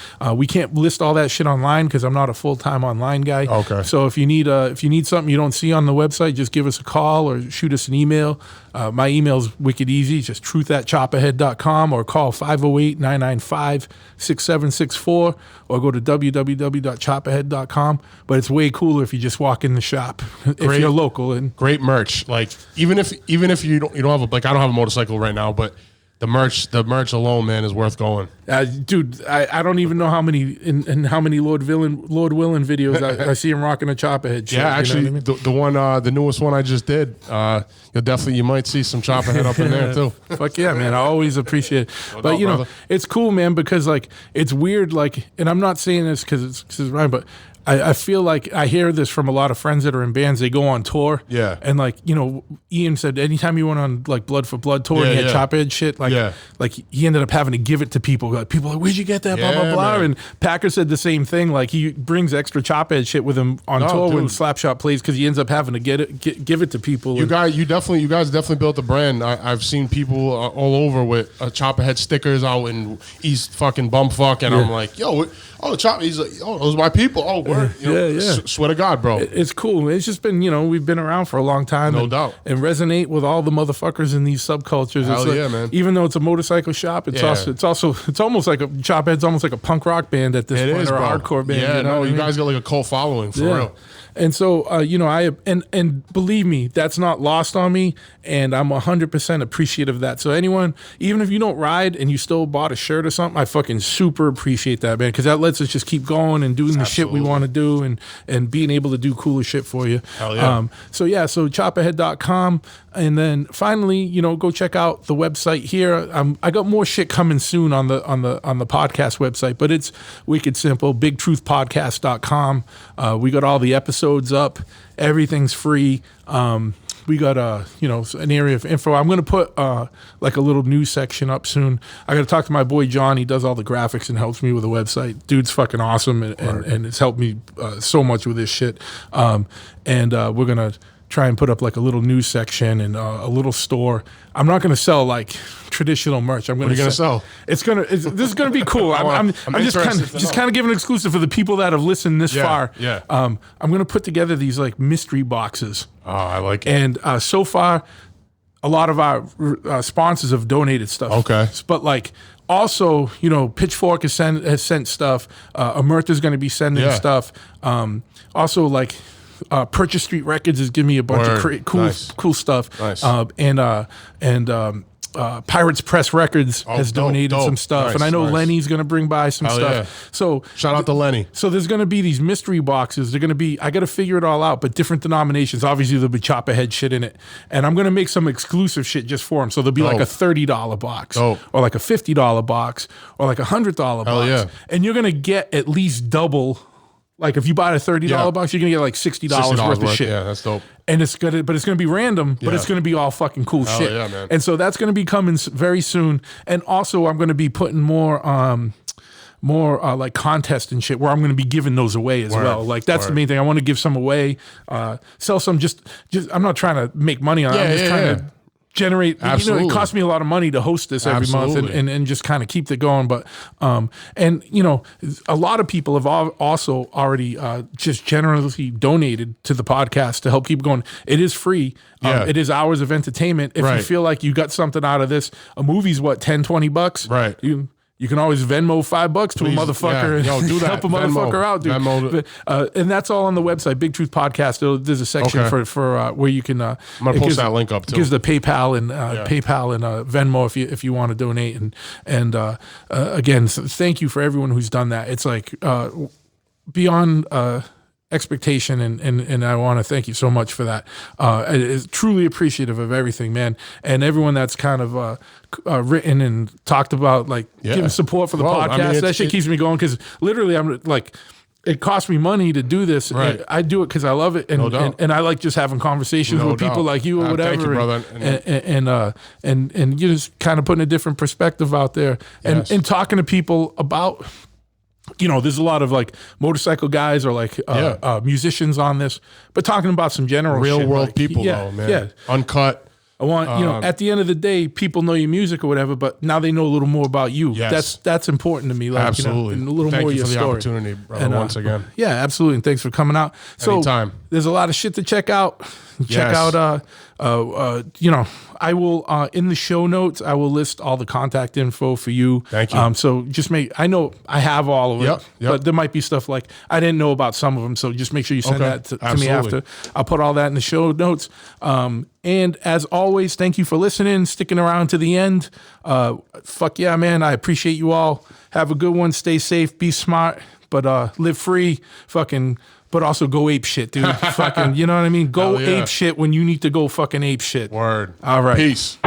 We can't list all that shit online because I'm not a full-time online guy. Okay. So if you need something you don't see on the website, just give us a call or shoot us an email. My email's wicked easy. Just truth@chopahead.com or call 508-995-6764 or go to www.chopahead.com. But it's way cooler if you just walk in the shop if Great. you're local. And Great merch. Like even if you don't have I don't have a motorcycle right now, but the merch alone, man, is worth going. dude, I don't even know how many how many Lord Willin videos I see him rocking a Chop Ahead shit. Yeah, you know actually, what I mean? the one, the newest one I just did, you might see some Chopper Head up in there too. Fuck yeah, man. I always appreciate it. But, doubt, you know, brother. it's cool, man, because, like, it's weird, like, and I'm not saying this because it's right, but I feel like I hear this from a lot of friends that are in bands. They go on tour. Yeah. And, like, you know, Ian said anytime you went on, like, Blood for Blood tour and Yeah, he had yeah. Chop Head shit, like, Yeah. like, he ended up having to give it to people. Like, people are like, where'd you get that, blah, blah, Yeah, blah. man. And Packer said the same thing. Like, he brings extra Chop Head shit with him on No, tour when dude. Slapshot plays because he ends up having to give it to people. You guys definitely built a brand. I've seen people all over with Chopper Head stickers out in East fucking bumfuck, and I'm like, yo, the Chopper. He's like, oh, those are my people. Oh, word. You know, Yeah. Swear to God, bro. It's cool. It's just been, you know, we've been around for a long time. No and, doubt. And resonate with all the motherfuckers in these subcultures. Hell It's like, yeah, man. Even though it's a motorcycle shop, it's Yeah. it's almost like a Chop Head's almost like a punk rock band at this It point, is, or bro. a hardcore band. Yeah, you know no, what I you mean? guys got like a cult following for real. And so, you know, and believe me, that's not lost on me, and I'm 100% appreciative of that. So anyone, even if you don't ride and you still bought a shirt or something, I fucking super appreciate that, man, because that lets us just keep going and doing the shit we Absolutely. want to do and being able to do cooler shit for you. Hell yeah. So chopahead.com, and then finally, you know, go check out the website here. I got more shit coming soon on the podcast website, but it's wicked simple. BigTruthPodcast.com. We got all the episodes up. Everything's free. We got an area of info. I'm gonna put like a little news section up soon. I got to talk to my boy John. He does all the graphics and helps me with the website. Dude's fucking awesome, and it's helped me so much with this shit. We're gonna try and put up like a little news section and a little store. I'm not gonna sell like traditional merch. I'm gonna. What are you gonna sell? This is gonna be cool. I'm just interested to kind know. of giving exclusive for the people that have listened this Yeah, far. yeah. I'm gonna put together these like mystery boxes. Oh, I like it. And so far, a lot of our sponsors have donated stuff. Okay. But like also, you know, Pitchfork has sent stuff. Omerta's going to be sending Yeah. stuff. Also, like Purchase Street Records is giving me a bunch of Word. cool Nice. cool stuff. Nice. Pirates Press Records has dope, donated dope. some stuff, Nice, and I know nice. Lenny's going to bring by some Hell stuff. yeah. So Shout out to Lenny. so there's going to be these mystery boxes. They're going to be, I got to figure it all out, but different denominations. Obviously, there'll be Chopper Head shit in it. And I'm going to make some exclusive shit just for them. So there'll be like a $30 box Dope. or like a $50 box or like a $100 box. yeah. And you're going to get at least double. Like if you buy a $30 Yeah. box, you're going to get like $60 worth of shit. Yeah, that's dope. And it's gonna be random, but Yeah. it's gonna be all fucking cool shit. yeah, man. And so that's gonna be coming very soon. And also, I'm gonna be putting more like contests and shit where I'm going to be giving those away as well. Like that's the main thing. I want to give some away, sell some. Just I'm not trying to make money on it. I'm just trying to generate. Absolutely. It costs me a lot of money to host this every month and just kind of keep it going. But and a lot of people have also already just generously donated to the podcast to help keep going. It is free. It is hours of entertainment. If you feel like you got something out of this, a movie's what, $10-20? Right. You can always Venmo $5 to a motherfucker and do that. help a motherfucker out, dude. And that's all on the website, Big Truth Podcast. There's a section for where you can. I'm gonna post that link up too. Gives the PayPal and Venmo if you want to donate and again, thank you for everyone who's done that. It's like beyond expectation and I want to thank you so much for that. It's truly appreciative of everything, man, and everyone that's kind of written and talked about giving support for the podcast. I mean, that shit keeps me going because literally I'm like, it costs me money to do this. Right. I do it because I love it, and I like just having conversations with people like you or whatever. Thank you, brother. And you just kind of putting a different perspective out there and talking to people about. There's a lot of like motorcycle guys or like musicians on this, but talking about some general real shit, world people, though, man. Yeah, uncut. I want at the end of the day, people know your music or whatever, but now they know a little more about you. Yes. That's important to me. Like, absolutely, and a little Thank more you of for your the story. opportunity, brother. And, once again, yeah, absolutely. And thanks for coming out. So anytime. There's a lot of shit to check out. Check out. I will in the show notes. I will list all the contact info for you. Thank you. So just I know I have all of it, Yep. but there might be stuff like I didn't know about some of them. So just make sure you send that to me after. I'll put all that in the show notes. And as always, thank you for listening, sticking around to the end. Fuck yeah, man. I appreciate you all. Have a good one. Stay safe. Be smart, but live free. But also go ape shit, dude. You know what I mean? Go ape shit when you need to go fucking ape shit. Word. All right. Peace.